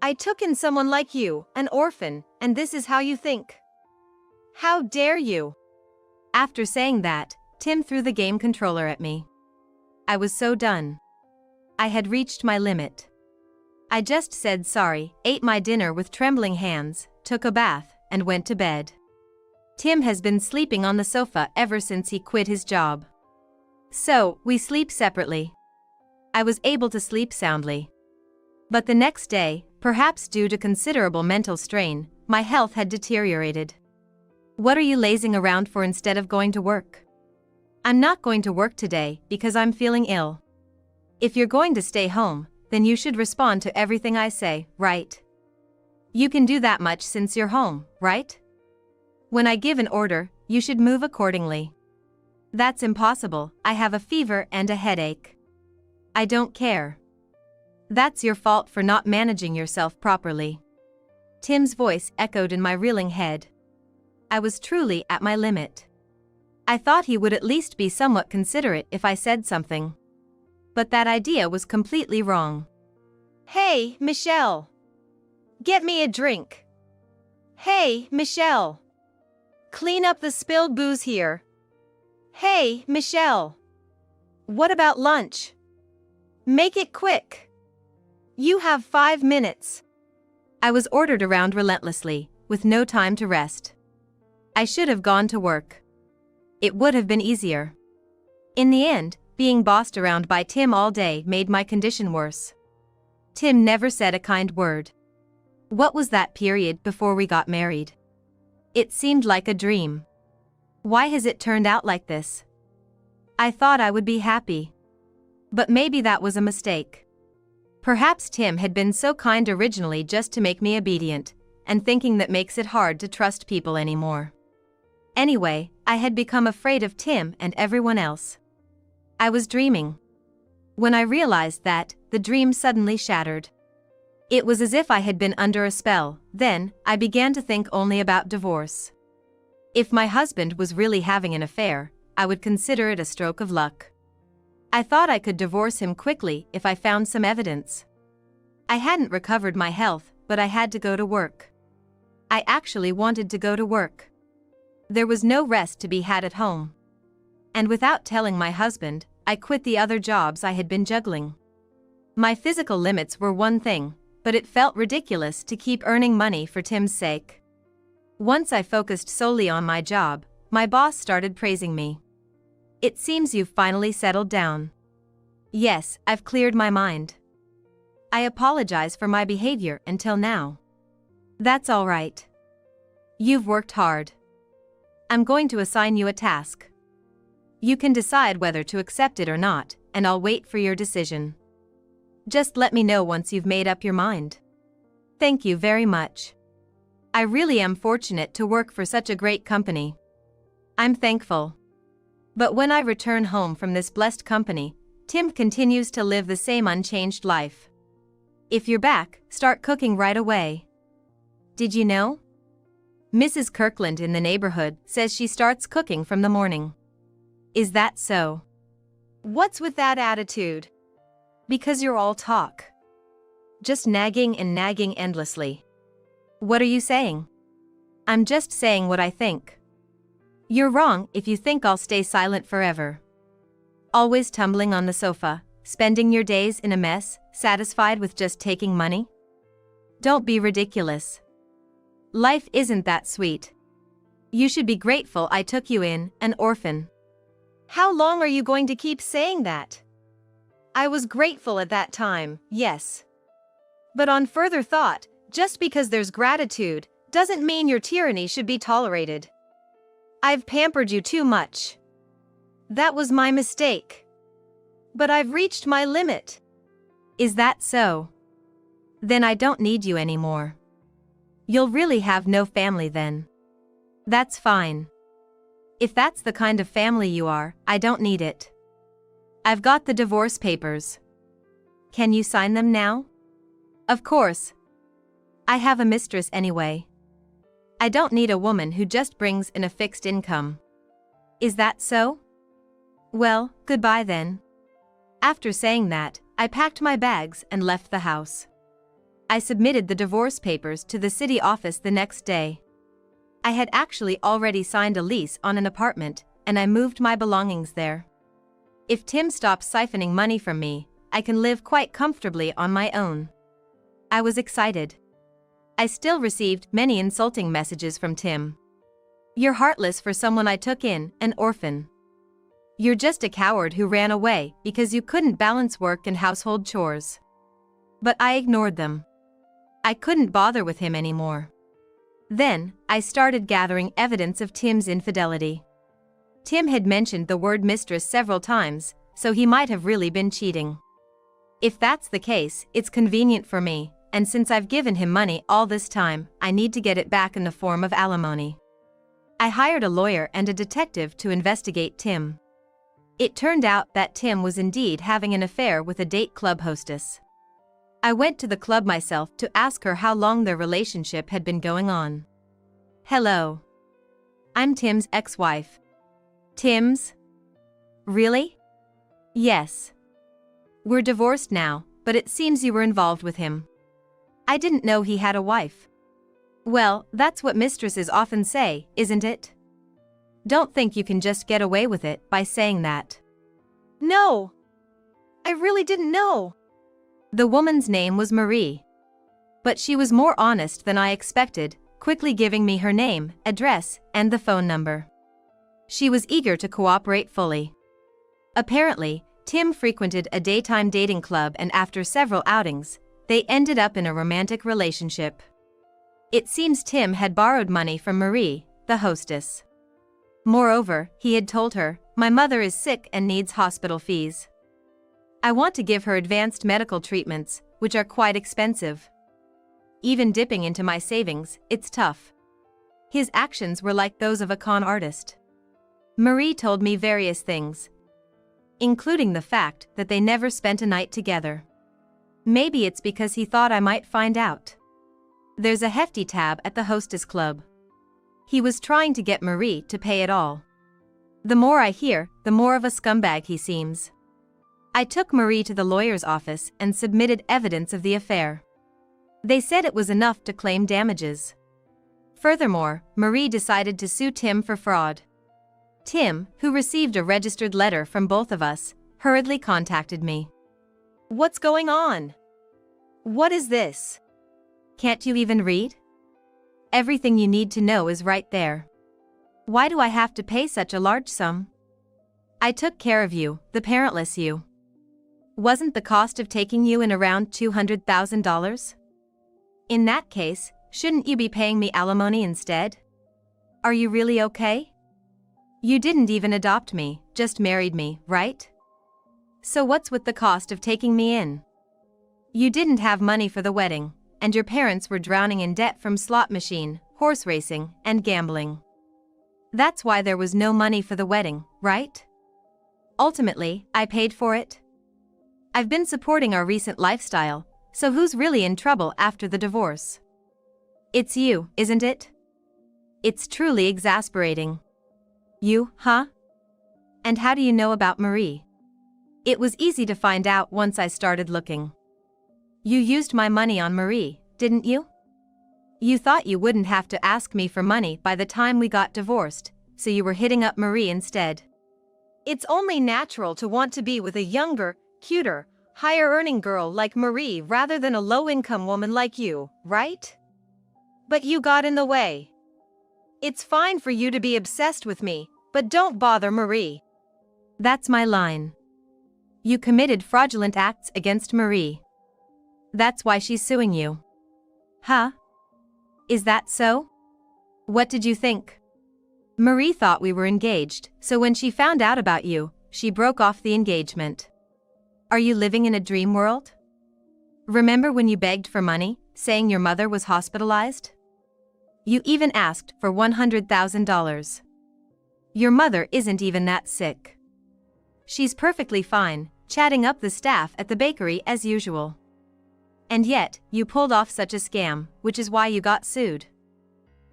I took in someone like you, an orphan, and this is how you think? How dare you?
After saying that, Tim threw the game controller at me. I was so done. I had reached my limit. I just said sorry, ate my dinner with trembling hands, took a bath, and went to bed. Tim has been sleeping on the sofa ever since he quit his job. So, we sleep separately. I was able to sleep soundly. But the next day, perhaps due to considerable mental strain, my health had deteriorated. What are you lazing around for instead of going to work? I'm not going to work today because I'm feeling ill. If you're going to stay home, then you should respond to everything I say, right? You can do that much since you're home, right? When I give an order, you should move accordingly. That's impossible, I have a fever and a headache. I don't care. That's your fault for not managing yourself properly. Tim's voice echoed in my reeling head. I was truly at my limit. I thought he would at least be somewhat considerate if I said something. But that idea was completely wrong.
Hey, Michelle. Get me a drink. Hey, Michelle. Clean up the spilled booze here. Hey, Michelle. What about lunch? Make it quick. You have 5 minutes.
I was ordered around relentlessly, with no time to rest. I should have gone to work. It would have been easier. In the end, being bossed around by Tim all day made my condition worse. Tim never said a kind word. What was that period before we got married? It seemed like a dream. Why has it turned out like this? I thought I would be happy. But maybe that was a mistake. Perhaps Tim had been so kind originally just to make me obedient, and thinking that makes it hard to trust people anymore. Anyway, I had become afraid of Tim and everyone else. I was dreaming. When I realized that, the dream suddenly shattered. It was as if I had been under a spell. Then, I began to think only about divorce. If my husband was really having an affair, I would consider it a stroke of luck. I thought I could divorce him quickly if I found some evidence. I hadn't recovered my health, but I had to go to work. I actually wanted to go to work. There was no rest to be had at home. And without telling my husband, I quit the other jobs I had been juggling. My physical limits were one thing, but it felt ridiculous to keep earning money for Tim's sake. Once I focused solely on my job, my boss started praising me. It seems you've finally settled down. Yes, I've cleared my mind. I apologize for my behavior until now. That's all right. You've worked hard. I'm going to assign you a task. You can decide whether to accept it or not, and I'll wait for your decision. Just let me know once you've made up your mind. Thank you very much. I really am fortunate to work for such a great company. I'm thankful. But when I return home from this blessed company, Tim continues to live the same unchanged life. If you're back, start cooking right away. Did you know? Mrs. Kirkland in the neighborhood says she starts cooking from the morning. Is that so?
What's with that attitude?
Because you're all talk. Just nagging and nagging endlessly. What are you saying? I'm just saying what I think. You're wrong if you think I'll stay silent forever. Always tumbling on the sofa, spending your days in a mess, satisfied with just taking money? Don't be ridiculous. Life isn't that sweet. You should be grateful I took you in, an orphan.
How long are you going to keep saying that? I was grateful at that time, yes. But on further thought, just because there's gratitude, doesn't mean your tyranny should be tolerated. I've pampered you too much. That was my mistake. But I've reached my limit.
Is that so? Then I don't need you anymore. You'll really have no family then. That's fine. If that's the kind of family you are, I don't need it. I've got the divorce papers. Can you sign them now? Of course. I have a mistress anyway. I don't need a woman who just brings in a fixed income. Is that so? Well, goodbye then. After saying that, I packed my bags and left the house. I submitted the divorce papers to the city office the next day. I had actually already signed a lease on an apartment, and I moved my belongings there. If Tim stops siphoning money from me, I can live quite comfortably on my own. I was excited. I still received many insulting messages from Tim. "You're heartless for someone I took in, an orphan. You're just a coward who ran away because you couldn't balance work and household chores." But I ignored them. I couldn't bother with him anymore. Then, I started gathering evidence of Tim's infidelity. Tim had mentioned the word mistress several times, so he might have really been cheating. If that's the case, it's convenient for me, and since I've given him money all this time, I need to get it back in the form of alimony. I hired a lawyer and a detective to investigate Tim. It turned out that Tim was indeed having an affair with a date club hostess. I went to the club myself to ask her how long their relationship had been going on. "Hello. I'm Tim's ex-wife." "Tim's? Really?" "Yes. We're divorced now, but it seems you were involved with him." "I didn't know he had a wife." "Well, that's what mistresses often say, isn't it? Don't think you can just get away with it by saying that."
No! I really didn't know.
The woman's name was Marie. But she was more honest than I expected, quickly giving me her name, address, and the phone number. She was eager to cooperate fully. Apparently, Tim frequented a daytime dating club, and after several outings, they ended up in a romantic relationship. It seems Tim had borrowed money from Marie, the hostess. Moreover, he had told her, "My mother is sick and needs hospital fees. I want to give her advanced medical treatments, which are quite expensive. Even dipping into my savings, it's tough." His actions were like those of a con artist. Marie told me various things, including the fact that they never spent a night together. Maybe it's because he thought I might find out. There's a hefty tab at the hostess club. He was trying to get Marie to pay it all. The more I hear, the more of a scumbag he seems. I took Marie to the lawyer's office and submitted evidence of the affair. They said it was enough to claim damages. Furthermore, Marie decided to sue Tim for fraud. Tim, who received a registered letter from both of us, hurriedly contacted me.
What's going on? What is this?
Can't you even read? Everything you need to know is right there. Why do I have to pay such a large sum? I took care of you, the parentless you. Wasn't the cost of taking you in around $200,000? In that case, shouldn't you be paying me alimony instead? Are you really okay? You didn't even adopt me, just married me, right? So what's with the cost of taking me in? You didn't have money for the wedding, and your parents were drowning in debt from slot machine, horse racing, and gambling. That's why there was no money for the wedding, right? Ultimately, I paid for it. I've been supporting our recent lifestyle, so who's really in trouble after the divorce? It's you, isn't it? It's truly exasperating. You, huh? And how do you know about Marie? It was easy to find out once I started looking. You used my money on Marie, didn't you? You thought you wouldn't have to ask me for money by the time we got divorced, so you were hitting up Marie instead.
It's only natural to want to be with a younger, cuter, higher-earning girl like Marie rather than a low-income woman like you, right? But you got in the way. It's fine for you to be obsessed with me, but don't bother Marie.
That's my line. You committed fraudulent acts against Marie. That's why she's suing you. Huh? Is that so? What did you think? Marie thought we were engaged, so when she found out about you, she broke off the engagement. Are you living in a dream world? Remember when you begged for money, saying your mother was hospitalized? You even asked for $100,000. Your mother isn't even that sick. She's perfectly fine, chatting up the staff at the bakery as usual. And yet, you pulled off such a scam, which is why you got sued.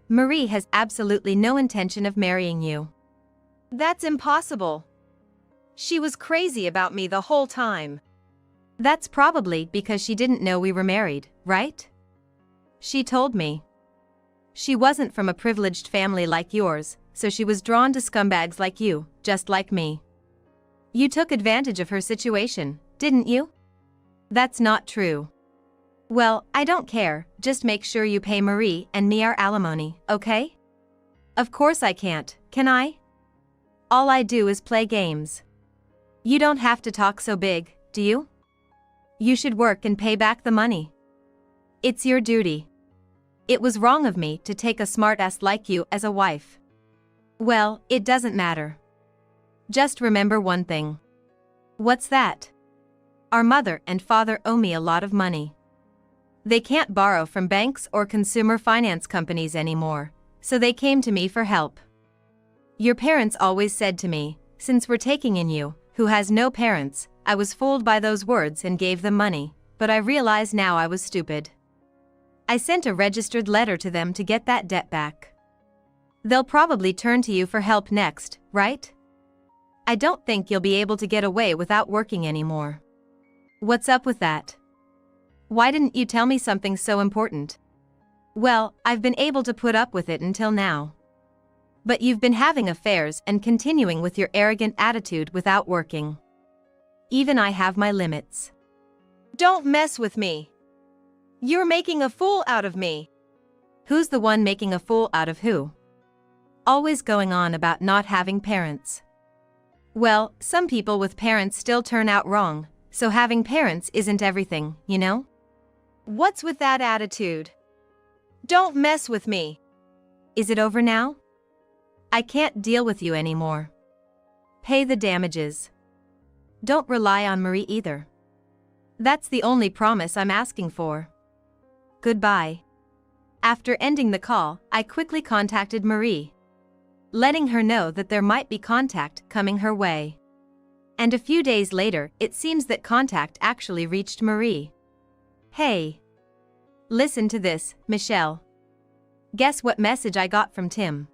Marie has absolutely no intention of marrying you.
That's impossible. She was crazy about me the whole time.
That's probably because she didn't know we were married, right? She told me. She wasn't from a privileged family like yours, so she was drawn to scumbags like you, just like me. You took advantage of her situation, didn't you? That's not true. Well, I don't care, just make sure you pay Marie and me our alimony, okay? Of course I can't, can I? All I do is play games. You don't have to talk so big, do you? You should work and pay back the money. It's your duty. It was wrong of me to take a smartass like you as a wife. Well, it doesn't matter. Just remember one thing. What's that? Our mother and father owe me a lot of money. They can't borrow from banks or consumer finance companies anymore, so they came to me for help. Your parents always said to me, since we're taking in you, who has no parents. I was fooled by those words and gave them money, but I realize now I was stupid. I sent a registered letter to them to get that debt back. They'll probably turn to you for help next, right? I don't think you'll be able to get away without working anymore. What's up with that? Why didn't you tell me something so important? Well, I've been able to put up with it until now. But you've been having affairs and continuing with your arrogant attitude without working. Even I have my limits.
Don't mess with me. You're making a fool out of me.
Who's the one making a fool out of who? Always going on about not having parents. Well, some people with parents still turn out wrong, so having parents isn't everything, you know?
What's with that attitude? Don't mess with me.
Is it over now? I can't deal with you anymore. Pay the damages. Don't rely on Marie either. That's the only promise I'm asking for. Goodbye. After ending the call, I quickly contacted Marie, letting her know that there might be contact coming her way. And a few days later, it seems that contact actually reached Marie. Hey. Listen to this, Michelle. Guess what message I got from Tim?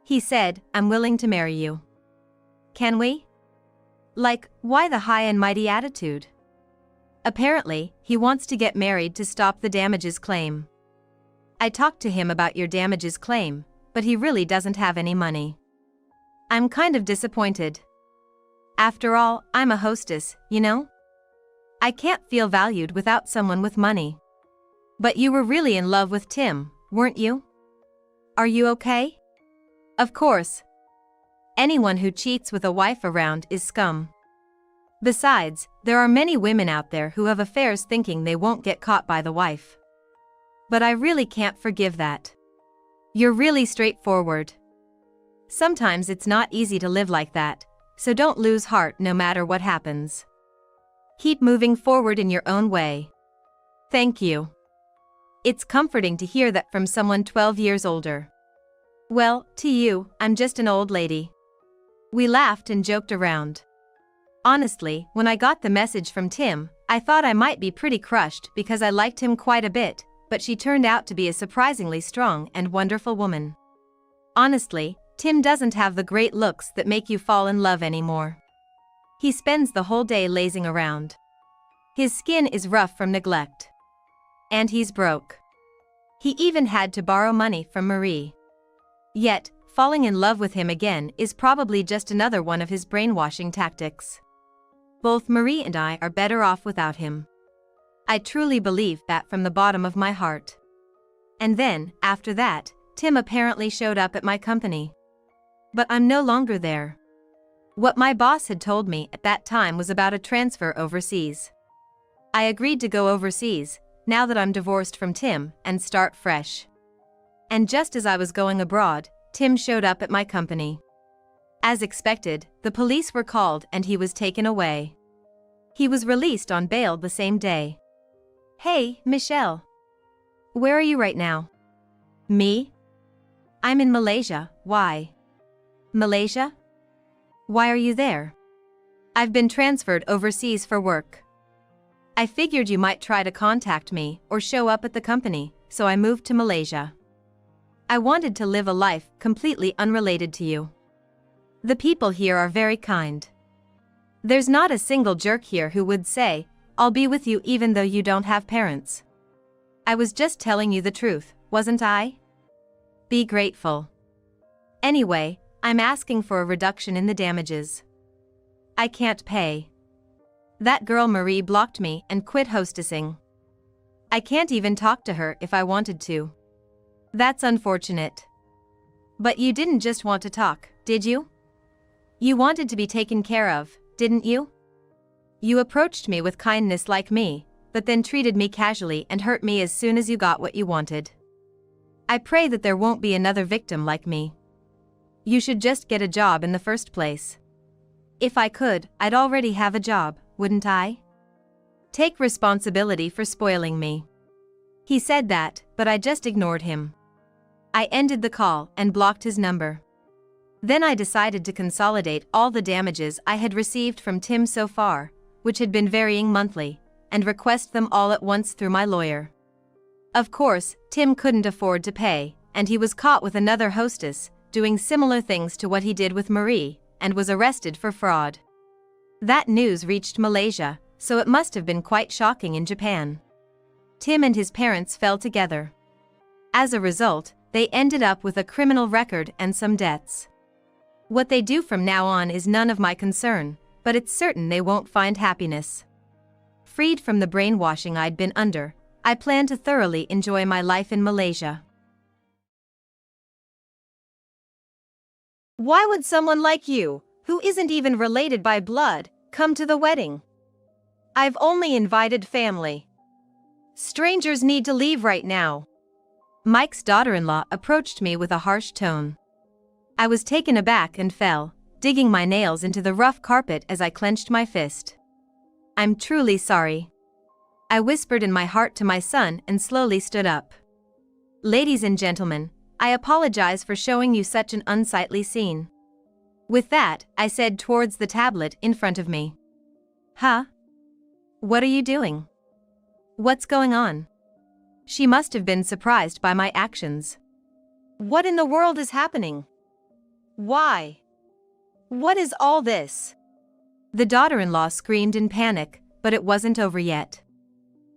He said, I'm willing to marry you. Can we? Like, why the high and mighty attitude? Apparently, he wants to get married to stop the damages claim. I talked to him about your damages claim, but he really doesn't have any money. I'm kind of disappointed. After all, I'm a hostess, you know? I can't feel valued without someone with money. But you were really in love with Tim, weren't you? Are you okay? Of course. Anyone who cheats with a wife around is scum. Besides, there are many women out there who have affairs thinking they won't get caught by the wife. But I really can't forgive that. You're really straightforward. Sometimes it's not easy to live like that, so don't lose heart no matter what happens. Keep moving forward in your own way. Thank you. It's comforting to hear that from someone 12 years older. Well, to you, I'm just an old lady. We laughed and joked around. Honestly, when I got the message from Tim, I thought I might be pretty crushed because I liked him quite a bit, but she turned out to be a surprisingly strong and wonderful woman. Honestly, Tim doesn't have the great looks that make you fall in love anymore. He spends the whole day lazing around. His skin is rough from neglect. And he's broke. He even had to borrow money from Marie. Yet, falling in love with him again is probably just another one of his brainwashing tactics. Both Marie and I are better off without him. I truly believe that from the bottom of my heart. And then, after that, Tim apparently showed up at my company. But I'm no longer there. What my boss had told me at that time was about a transfer overseas. I agreed to go overseas, now that I'm divorced from Tim, and start fresh. And just as I was going abroad, Tim showed up at my company. As expected, the police were called and he was taken away. He was released on bail the same day. Hey, Michelle. Where are you right now? Me? I'm in Malaysia, why? Malaysia? Why are you there? I've been transferred overseas for work. I figured you might try to contact me or show up at the company, so I moved to Malaysia. I wanted to live a life completely unrelated to you. The people here are very kind. There's not a single jerk here who would say, I'll be with you even though you don't have parents. I was just telling you the truth, wasn't I? Be grateful. Anyway, I'm asking for a reduction in the damages. I can't pay. That girl Marie blocked me and quit hostessing. I can't even talk to her if I wanted to. That's unfortunate. But you didn't just want to talk, did you? You wanted to be taken care of, didn't you? You approached me with kindness like me, but then treated me casually and hurt me as soon as you got what you wanted. I pray that there won't be another victim like me. You should just get a job in the first place. If I could, I'd already have a job, wouldn't I? Take responsibility for spoiling me. He said that, but I just ignored him. I ended the call and blocked his number. Then I decided to consolidate all the damages I had received from Tim so far, which had been varying monthly, and request them all at once through my lawyer. Of course, Tim couldn't afford to pay, and he was caught with another hostess, doing similar things to what he did with Marie, and was arrested for fraud. That news reached Malaysia, so it must have been quite shocking in Japan. Tim and his parents fell together. As a result, they ended up with a criminal record and some debts. What they do from now on is none of my concern, but it's certain they won't find happiness. Freed from the brainwashing I'd been under, I plan to thoroughly enjoy my life in Malaysia.
Why would someone like you, who isn't even related by blood, come to the wedding? I've only invited family. Strangers need to leave right now.
Mike's daughter-in-law approached me with a harsh tone. I was taken aback and fell, digging my nails into the rough carpet as I clenched my fist. I'm truly sorry. I whispered in my heart to my son and slowly stood up. Ladies and gentlemen, I apologize for showing you such an unsightly scene. With that, I said towards the tablet in front of me. Huh? What are you doing? What's going on? She must have been surprised by my actions.
What in the world is happening? Why? What is all this?
The daughter-in-law screamed in panic, but it wasn't over yet.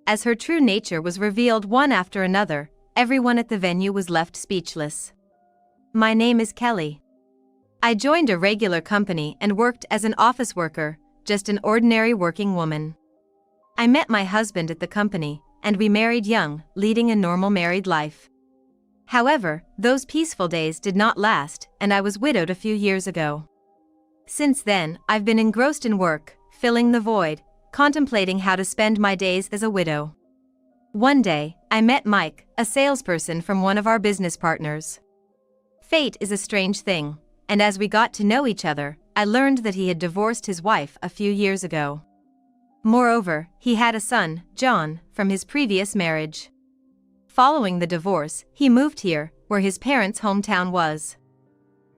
As her true nature was revealed one after another, everyone at the venue was left speechless. My name is Kelly. I joined a regular company and worked as an office worker, just an ordinary working woman. I met my husband at the company, and we married young, leading a normal married life. However, those peaceful days did not last, and I was widowed a few years ago. Since then, I've been engrossed in work, filling the void, contemplating how to spend my days as a widow. One day, I met Mike, a salesperson from one of our business partners. Fate is a strange thing, and as we got to know each other, I learned that he had divorced his wife a few years ago. Moreover, he had a son, John, from his previous marriage. Following the divorce, he moved here, where his parents' hometown was.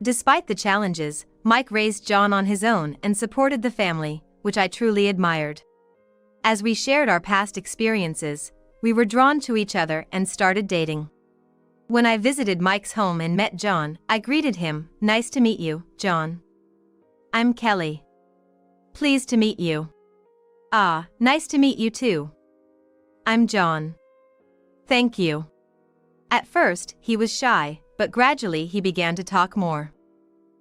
Despite the challenges, Mike raised John on his own and supported the family, which I truly admired. As we shared our past experiences, we were drawn to each other and started dating. When I visited Mike's home and met John, I greeted him. Nice to meet you, John. I'm Kelly. Pleased to meet you. Ah, nice to meet you too. I'm John. Thank you. At first, he was shy, but gradually he began to talk more.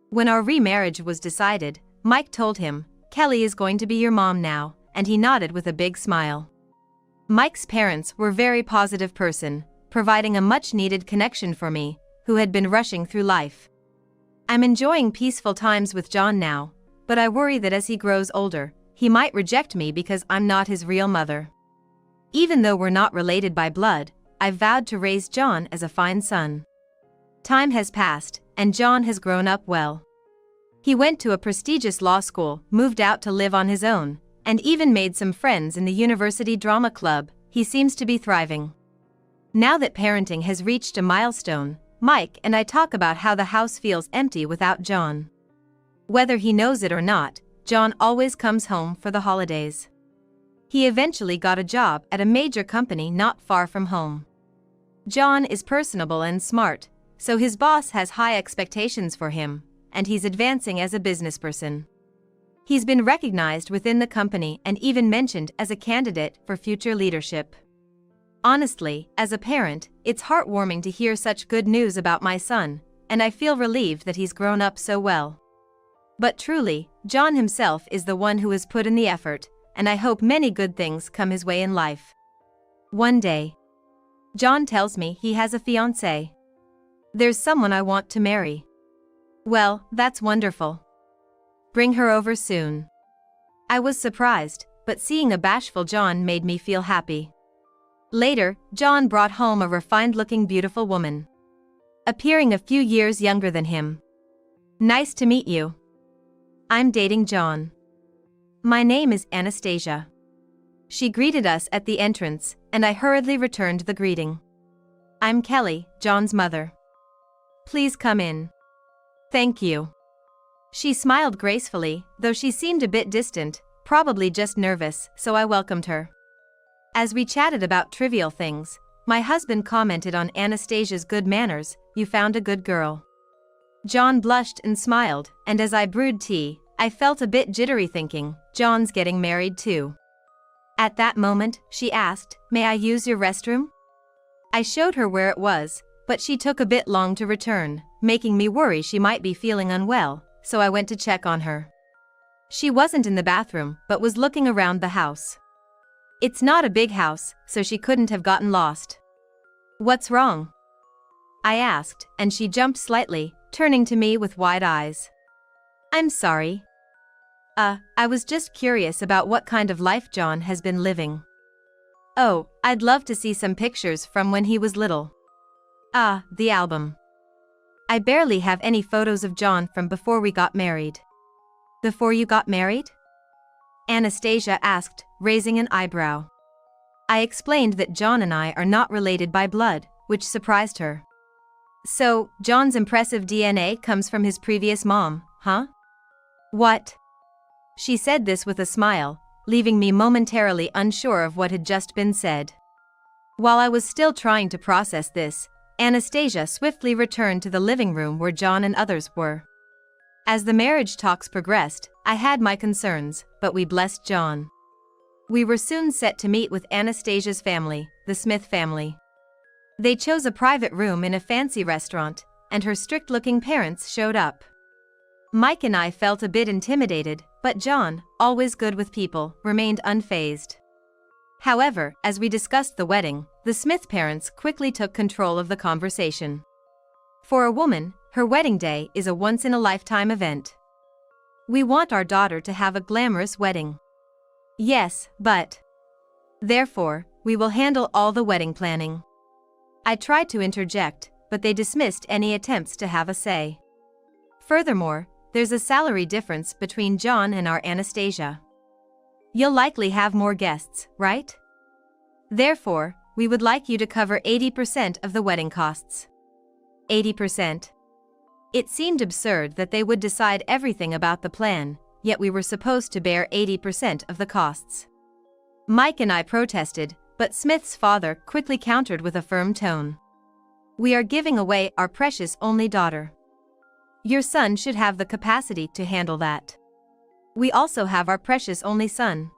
When our remarriage was decided, Mike told him, Kelly is going to be your mom now, and he nodded with a big smile. Mike's parents were a very positive person, providing a much-needed connection for me, who had been rushing through life. I'm enjoying peaceful times with John now, but I worry that as he grows older, he might reject me because I'm not his real mother. Even though we're not related by blood, I've vowed to raise John as a fine son. Time has passed, and John has grown up well. He went to a prestigious law school, moved out to live on his own, and even made some friends in the university drama club. He seems to be thriving. Now that parenting has reached a milestone, Mike and I talk about how the house feels empty without John. Whether he knows it or not, John always comes home for the holidays. He eventually got a job at a major company not far from home. John is personable and smart, so his boss has high expectations for him, and he's advancing as a businessperson. He's been recognized within the company and even mentioned as a candidate for future leadership. Honestly, as a parent, it's heartwarming to hear such good news about my son, and I feel relieved that he's grown up so well. But truly, John himself is the one who has put in the effort, and I hope many good things come his way in life. One day, John tells me he has a fiancée. There's someone I want to marry. Well, that's wonderful. Bring her over soon. I was surprised, but seeing a bashful John made me feel happy. Later, John brought home a refined-looking beautiful woman, appearing a few years younger than him. Nice to meet you. I'm dating John. My name is Anastasia. She greeted us at the entrance, and I hurriedly returned the greeting. I'm Kelly, John's mother. Please come in. Thank you. She smiled gracefully, though she seemed a bit distant, probably just nervous, so I welcomed her. As we chatted about trivial things, my husband commented on Anastasia's good manners. You found a good girl. John blushed and smiled, and as I brewed tea, I felt a bit jittery thinking, John's getting married too. At that moment, she asked, may I use your restroom? I showed her where it was, but she took a bit long to return, making me worry she might be feeling unwell, so I went to check on her. She wasn't in the bathroom, but was looking around the house. It's not a big house, so she couldn't have gotten lost. What's wrong? I asked, and she jumped slightly, turning to me with wide eyes. I'm sorry. I was just curious about what kind of life John has been living. Oh, I'd love to see some pictures from when he was little. The album. I barely have any photos of John from before we got married. Before you got married? Anastasia asked, raising an eyebrow. I explained that John and I are not related by blood, which surprised her. So, John's impressive DNA comes from his previous mom, huh? What? She said this with a smile, leaving me momentarily unsure of what had just been said. While I was still trying to process this, Anastasia swiftly returned to the living room where John and others were. As the marriage talks progressed, I had my concerns, but we blessed John. We were soon set to meet with Anastasia's family, the Smith family. They chose a private room in a fancy restaurant, and her strict-looking parents showed up. Mike and I felt a bit intimidated, but John, always good with people, remained unfazed. However, as we discussed the wedding, the Smith parents quickly took control of the conversation. For a woman, her wedding day is a once-in-a-lifetime event. We want our daughter to have a glamorous wedding. Yes, but... Therefore, we will handle all the wedding planning. I tried to interject, but they dismissed any attempts to have a say. Furthermore, there's a salary difference between John and our Anastasia. You'll likely have more guests, right? Therefore, we would like you to cover 80% of the wedding costs. 80%. It seemed absurd that they would decide everything about the plan, yet we were supposed to bear 80% of the costs. Mike and I protested, but Smith's father quickly countered with a firm tone. We are giving away our precious only daughter. Your son should have the capacity to handle that. We also have our precious only son.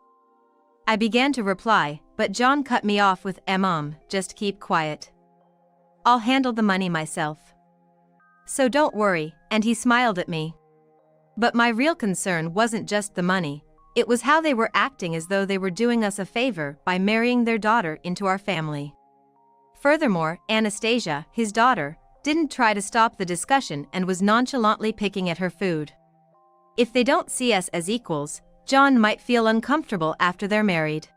I began to reply, but John cut me off with, just keep quiet. I'll handle the money myself. So don't worry, and he smiled at me. But my real concern wasn't just the money, it was how they were acting as though they were doing us a favor by marrying their daughter into our family. Furthermore, Anastasia, his daughter, didn't try to stop the discussion and was nonchalantly picking at her food. If they don't see us as equals, John might feel uncomfortable after they're married.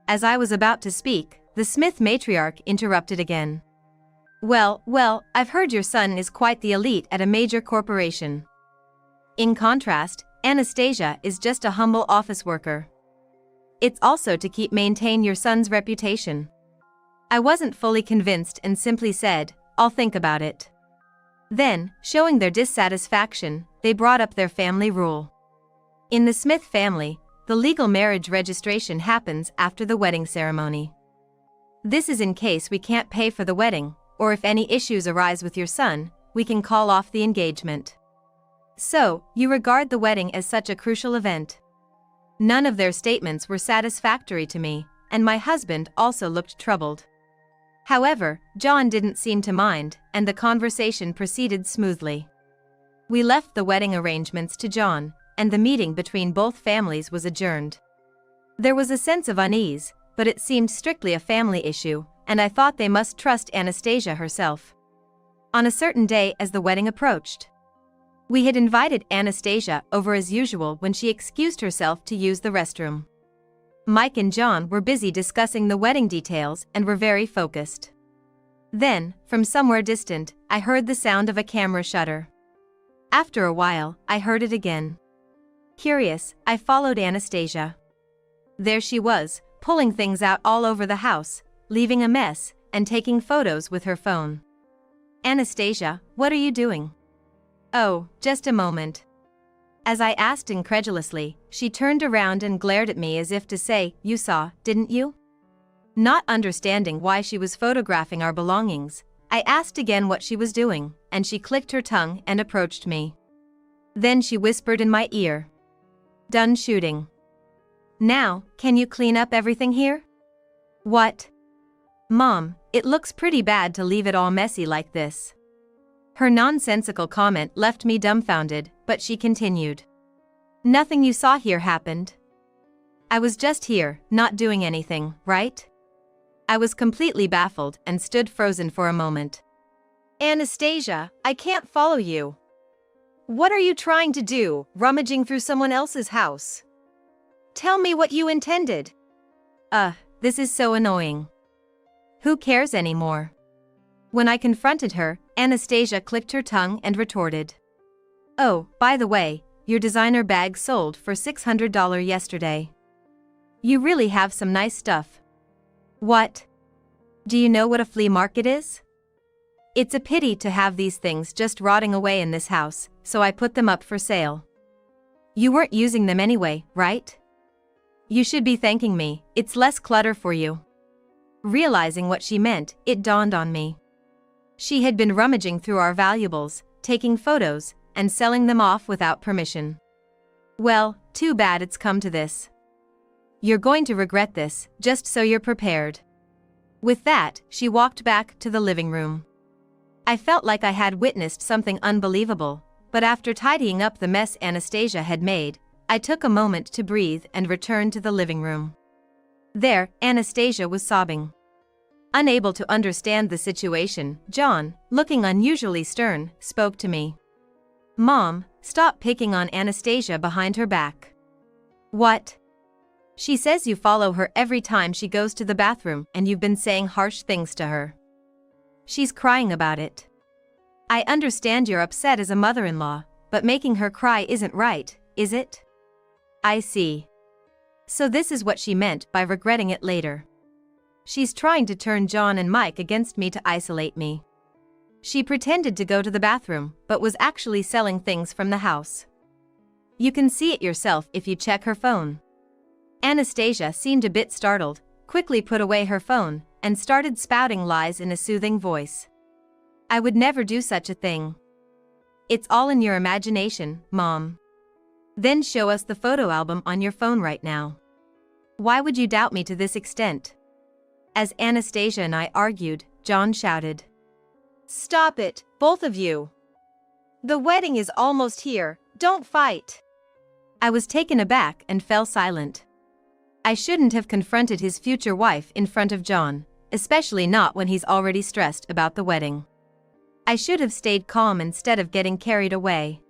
As I was about to speak, the Smith matriarch interrupted again. Well, I've heard your son is quite the elite at a major corporation. In contrast, Anastasia is just a humble office worker. It's also to maintain your son's reputation. I wasn't fully convinced and simply said, I'll think about it. Then, showing their dissatisfaction, they brought up their family rule. In the Smith family, the legal marriage registration happens after the wedding ceremony. This is in case we can't pay for the wedding, or if any issues arise with your son, we can call off the engagement. So, you regard the wedding as such a crucial event? None of their statements were satisfactory to me, and my husband also looked troubled. However, John didn't seem to mind, and the conversation proceeded smoothly. We left the wedding arrangements to John, and the meeting between both families was adjourned. There was a sense of unease, but it seemed strictly a family issue, and I thought they must trust Anastasia herself. On a certain day as the wedding approached, we had invited Anastasia over as usual when she excused herself to use the restroom. Mike and John were busy discussing the wedding details and were very focused. Then, from somewhere distant, I heard the sound of a camera shutter. After a while, I heard it again. Curious, I followed Anastasia. There she was, pulling things out all over the house, leaving a mess, and taking photos with her phone. Anastasia, what are you doing? Oh, just a moment. As I asked incredulously, she turned around and glared at me as if to say, "You saw, didn't you?" Not understanding why she was photographing our belongings, I asked again what she was doing, and she clicked her tongue and approached me. Then she whispered in my ear, "Done shooting. Now, can you clean up everything here?" What? Mom, it looks pretty bad to leave it all messy like this. Her nonsensical comment left me dumbfounded, but she continued. Nothing you saw here happened. I was just here, not doing anything, right? I was completely baffled and stood frozen for a moment.
Anastasia, I can't follow you. What are you trying to do, rummaging through someone else's house? Tell me what you intended.
This is so annoying. Who cares anymore? When I confronted her, Anastasia clicked her tongue and retorted. Oh, by the way, your designer bag sold for $600 yesterday. You really have some nice stuff. What? Do you know what a flea market is? It's a pity to have these things just rotting away in this house, so I put them up for sale. You weren't using them anyway, right? You should be thanking me, it's less clutter for you. Realizing what she meant, it dawned on me. She had been rummaging through our valuables, taking photos, and selling them off without permission. Well, too bad it's come to this. You're going to regret this, just so you're prepared. With that, she walked back to the living room. I felt like I had witnessed something unbelievable, but after tidying up the mess Anastasia had made, I took a moment to breathe and returned to the living room. There, Anastasia was sobbing. Unable to understand the situation, John, looking unusually stern, spoke to me. Mom, stop picking on Anastasia behind her back. What? She says you follow her every time she goes to the bathroom and you've been saying harsh things to her. She's crying about it. I understand you're upset as a mother-in-law, but making her cry isn't right, is it? I see. So this is what she meant by regretting it later. She's trying to turn John and Mike against me to isolate me. She pretended to go to the bathroom, but was actually selling things from the house. You can see it yourself if you check her phone. Anastasia seemed a bit startled, quickly put away her phone, and started spouting lies in a soothing voice. I would never do such a thing. It's all in your imagination, Mom. Then show us the photo album on your phone right now. Why would you doubt me to this extent? As Anastasia and I argued, John shouted.
Stop it, both of you. The wedding is almost here, don't fight.
I was taken aback and fell silent. I shouldn't have confronted his future wife in front of John, especially not when he's already stressed about the wedding. I should have stayed calm instead of getting carried away.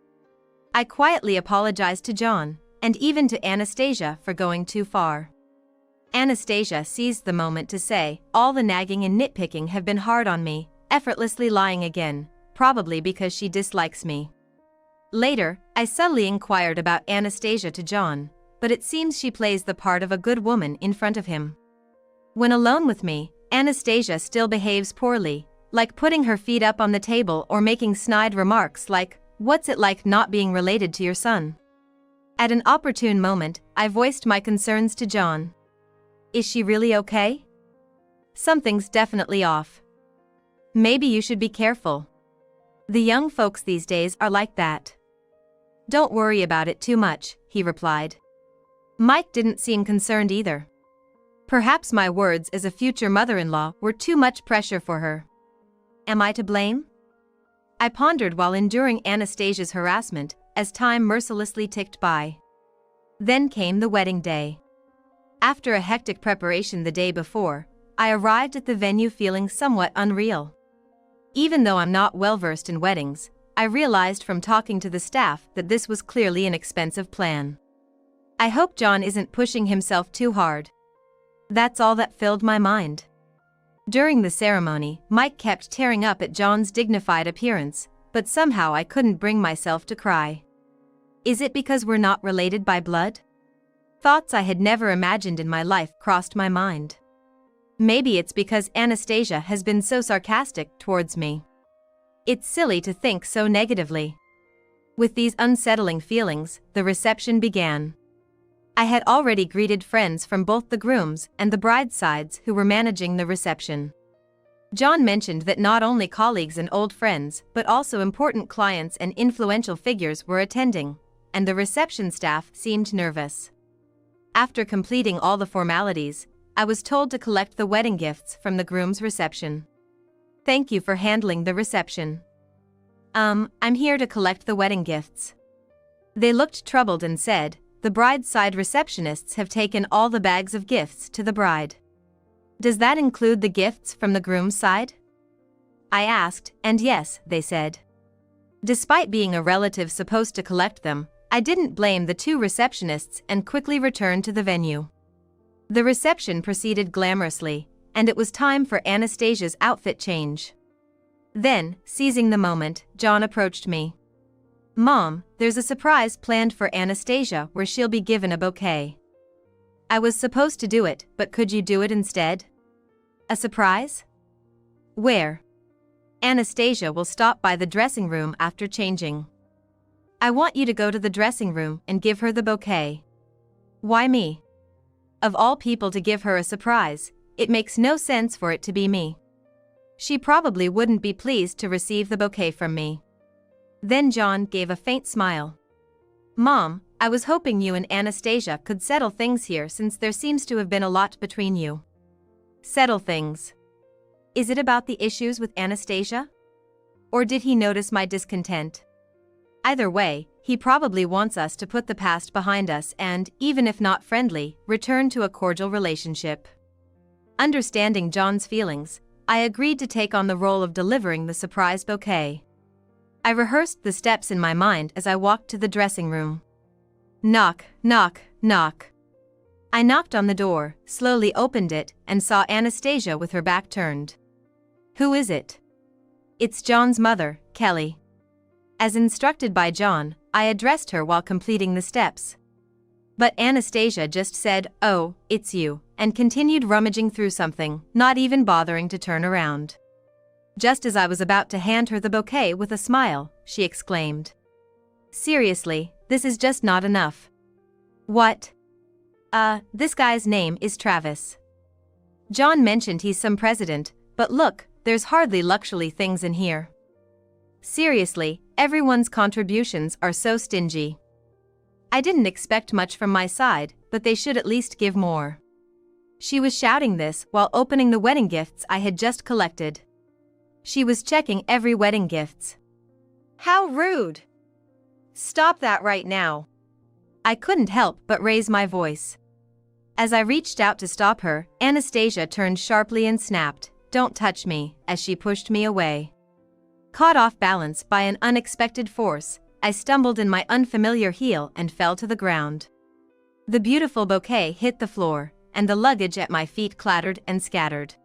I quietly apologized to John, and even to Anastasia for going too far. Anastasia seized the moment to say, all the nagging and nitpicking have been hard on me, effortlessly lying again, probably because she dislikes me. Later, I subtly inquired about Anastasia to John, but it seems she plays the part of a good woman in front of him. When alone with me, Anastasia still behaves poorly, like putting her feet up on the table or making snide remarks like, "What's it like not being related to your son?" At an opportune moment, I voiced my concerns to John. Is she really okay? Something's definitely off. Maybe you should be careful. The young folks these days are like that. Don't worry about it too much, he replied. Mike didn't seem concerned either. Perhaps my words as a future mother-in-law were too much pressure for her. Am I to blame? I pondered while enduring Anastasia's harassment as time mercilessly ticked by. Then came the wedding day. After a hectic preparation the day before, I arrived at the venue feeling somewhat unreal. Even though I'm not well-versed in weddings, I realized from talking to the staff that this was clearly an expensive plan. I hope John isn't pushing himself too hard. That's all that filled my mind. During the ceremony, Mike kept tearing up at John's dignified appearance, but somehow I couldn't bring myself to cry. Is it because we're not related by blood? Thoughts I had never imagined in my life crossed my mind. Maybe it's because Anastasia has been so sarcastic towards me. It's silly to think so negatively. With these unsettling feelings, the reception began. I had already greeted friends from both the groom's and the bride's sides who were managing the reception. John mentioned that not only colleagues and old friends, but also important clients and influential figures were attending, and the reception staff seemed nervous. After completing all the formalities, I was told to collect the wedding gifts from the groom's reception. Thank you for handling the reception. I'm here to collect the wedding gifts. They looked troubled and said, the bride's side receptionists have taken all the bags of gifts to the bride. Does that include the gifts from the groom's side? I asked, and yes, they said. Despite being a relative supposed to collect them, I didn't blame the two receptionists and quickly returned to the venue. The reception proceeded glamorously, and it was time for Anastasia's outfit change. Then, seizing the moment, John approached me. Mom, there's a surprise planned for Anastasia where she'll be given a bouquet. I was supposed to do it, but could you do it instead? A surprise? Where? Anastasia will stop by the dressing room after changing. I want you to go to the dressing room and give her the bouquet. Why me? Of all people to give her a surprise, it makes no sense for it to be me. She probably wouldn't be pleased to receive the bouquet from me. Then John gave a faint smile. Mom, I was hoping you and Anastasia could settle things here since there seems to have been a lot between you. Settle things. Is it about the issues with Anastasia? Or did he notice my discontent? Either way, he probably wants us to put the past behind us and, even if not friendly, return to a cordial relationship. Understanding John's feelings, I agreed to take on the role of delivering the surprise bouquet. I rehearsed the steps in my mind as I walked to the dressing room. Knock, knock, knock. I knocked on the door, slowly opened it, and saw Anastasia with her back turned. Who is it? It's John's mother, Kelly. As instructed by John, I addressed her while completing the steps. But Anastasia just said, "Oh, it's you," and continued rummaging through something, not even bothering to turn around. Just as I was about to hand her the bouquet with a smile, she exclaimed. Seriously, this is just not enough. What? This guy's name is Travis. John mentioned he's some president, but look, there's hardly luxury things in here. Seriously, everyone's contributions are so stingy. I didn't expect much from my side, but they should at least give more. She was shouting this while opening the wedding gifts I had just collected. She was checking every wedding gifts. How rude! Stop that right now. I couldn't help but raise my voice. As I reached out to stop her, Anastasia turned sharply and snapped, "Don't touch me," as she pushed me away. Caught off balance by an unexpected force, I stumbled in my unfamiliar heel and fell to the ground. The beautiful bouquet hit the floor, and the luggage at my feet clattered and scattered.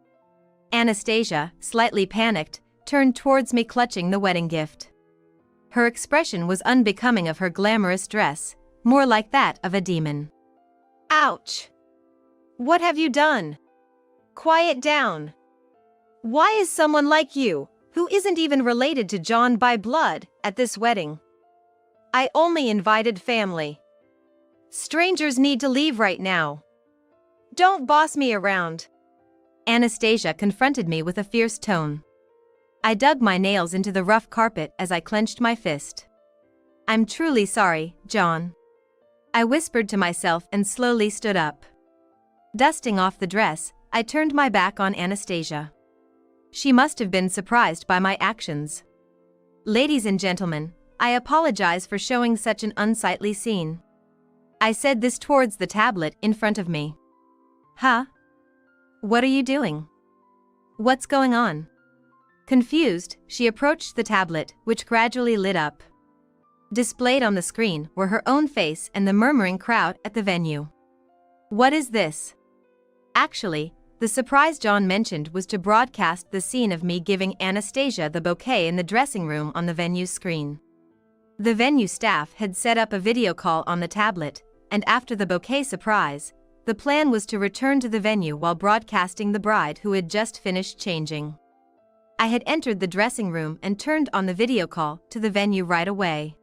Anastasia, slightly panicked, turned towards me clutching the wedding gift. Her expression was unbecoming of her glamorous dress, more like that of a demon. Ouch! What have you done? Quiet down. Why is someone like you, who isn't even related to John by blood, at this wedding? I only invited family. Strangers need to leave right now. Don't boss me around. Anastasia confronted me with a fierce tone. I dug my nails into the rough carpet as I clenched my fist. I'm truly sorry, John. I whispered to myself and slowly stood up. Dusting off the dress, I turned my back on Anastasia. She must have been surprised by my actions. Ladies and gentlemen, I apologize for showing such an unsightly scene. I said this towards the tablet in front of me. Huh? What are you doing? What's going on? Confused, she approached the tablet, which gradually lit up. Displayed on the screen were her own face and the murmuring crowd at the venue. What is this? Actually, the surprise John mentioned was to broadcast the scene of me giving Anastasia the bouquet in the dressing room on the venue's screen. The venue staff had set up a video call on the tablet, and after the bouquet surprise, the plan was to return to the venue while broadcasting the bride who had just finished changing. I had entered the dressing room and turned on the video call to the venue right away.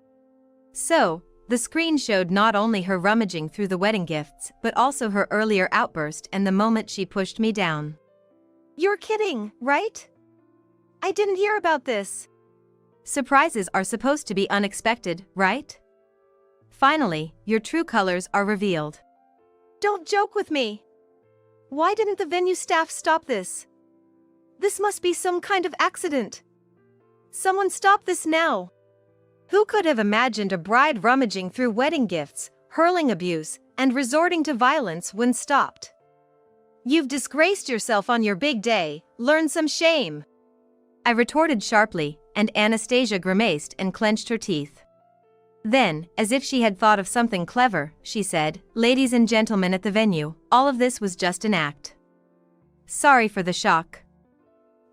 So, the screen showed not only her rummaging through the wedding gifts but also her earlier outburst and the moment she pushed me down.
You're kidding, right? I didn't hear about this.
Surprises are supposed to be unexpected, right? Finally, your true colors are revealed.
Don't joke with me. Why didn't the venue staff stop this? This must be some kind of accident. Someone stop this now. Who could have imagined a bride rummaging through wedding gifts, hurling abuse, and resorting to violence when stopped? You've disgraced yourself on your big day, learn some shame.
I retorted sharply, and Anastasia grimaced and clenched her teeth. Then, as if she had thought of something clever, she said, "Ladies and gentlemen at the venue, all of this was just an act. Sorry for the shock.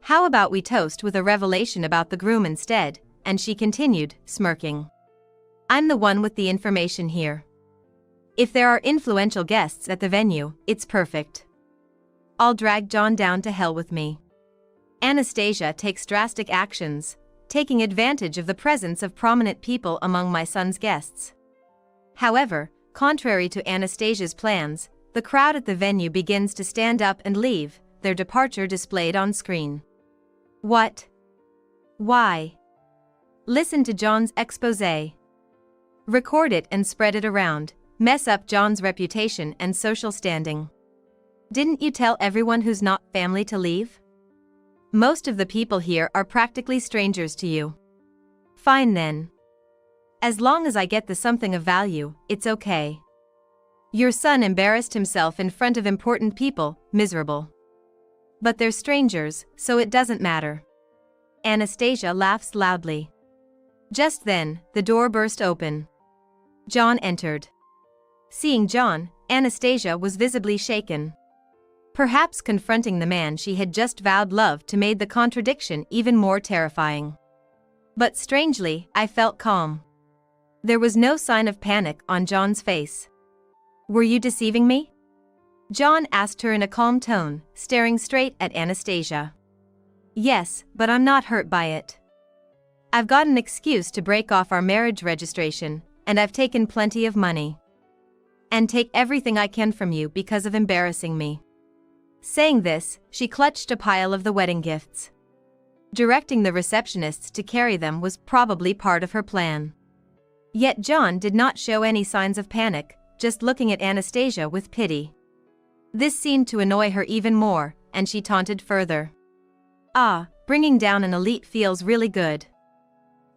How about we toast with a revelation about the groom instead?" And she continued, smirking. "I'm the one with the information here. If there are influential guests at the venue, it's perfect. I'll drag John down to hell with me." Anastasia takes drastic actions, taking advantage of the presence of prominent people among my son's guests. However, contrary to Anastasia's plans, the crowd at the venue begins to stand up and leave, their departure displayed on screen. What? Why? Listen to John's exposé. Record it and spread it around, mess up John's reputation and social standing. Didn't you tell everyone who's not family to leave? Most of the people here are practically strangers to you. Fine then. As long as I get the something of value, it's okay. Your son embarrassed himself in front of important people, miserable. But they're strangers, so it doesn't matter. Anastasia laughs loudly. Just then, the door burst open. John entered. Seeing John, Anastasia was visibly shaken. Perhaps confronting the man she had just vowed love to made the contradiction even more terrifying. But strangely, I felt calm. There was no sign of panic on John's face. "Were you deceiving me?" John asked her in a calm tone, staring straight at Anastasia. "Yes, but I'm not hurt by it. I've got an excuse to break off our marriage registration, and I've taken plenty of money. And take everything I can from you because of embarrassing me." Saying this, she clutched a pile of the wedding gifts. Directing the receptionists to carry them was probably part of her plan. Yet John did not show any signs of panic, just looking at Anastasia with pity. This seemed to annoy her even more, and she taunted further. "Ah, bringing down an elite feels really good.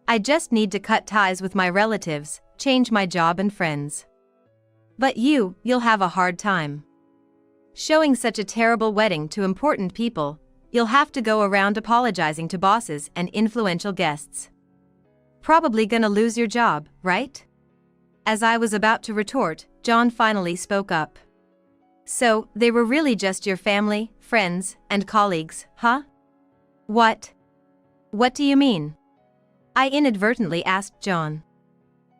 I just need to cut ties with my relatives, change my job and friends. But you'll have a hard time. Showing such a terrible wedding to important people, you'll have to go around apologizing to bosses and influential guests. Probably gonna lose your job, right?" As I was about to retort, John finally spoke up. "So, they were really just your family, friends, and colleagues, huh?" "What? What do you mean?" I inadvertently asked John.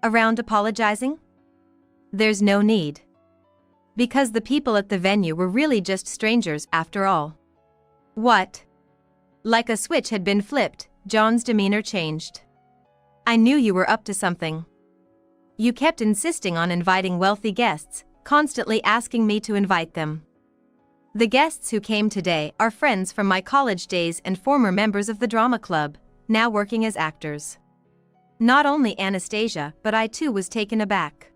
"Around apologizing? There's no need. Because the people at the venue were really just strangers after all." "What?" Like a switch had been flipped, John's demeanor changed. "I knew you were up to something. You kept insisting on inviting wealthy guests, constantly asking me to invite them. The guests who came today are friends from my college days and former members of the drama club, now working as actors. Not only Anastasia, but I too was taken aback.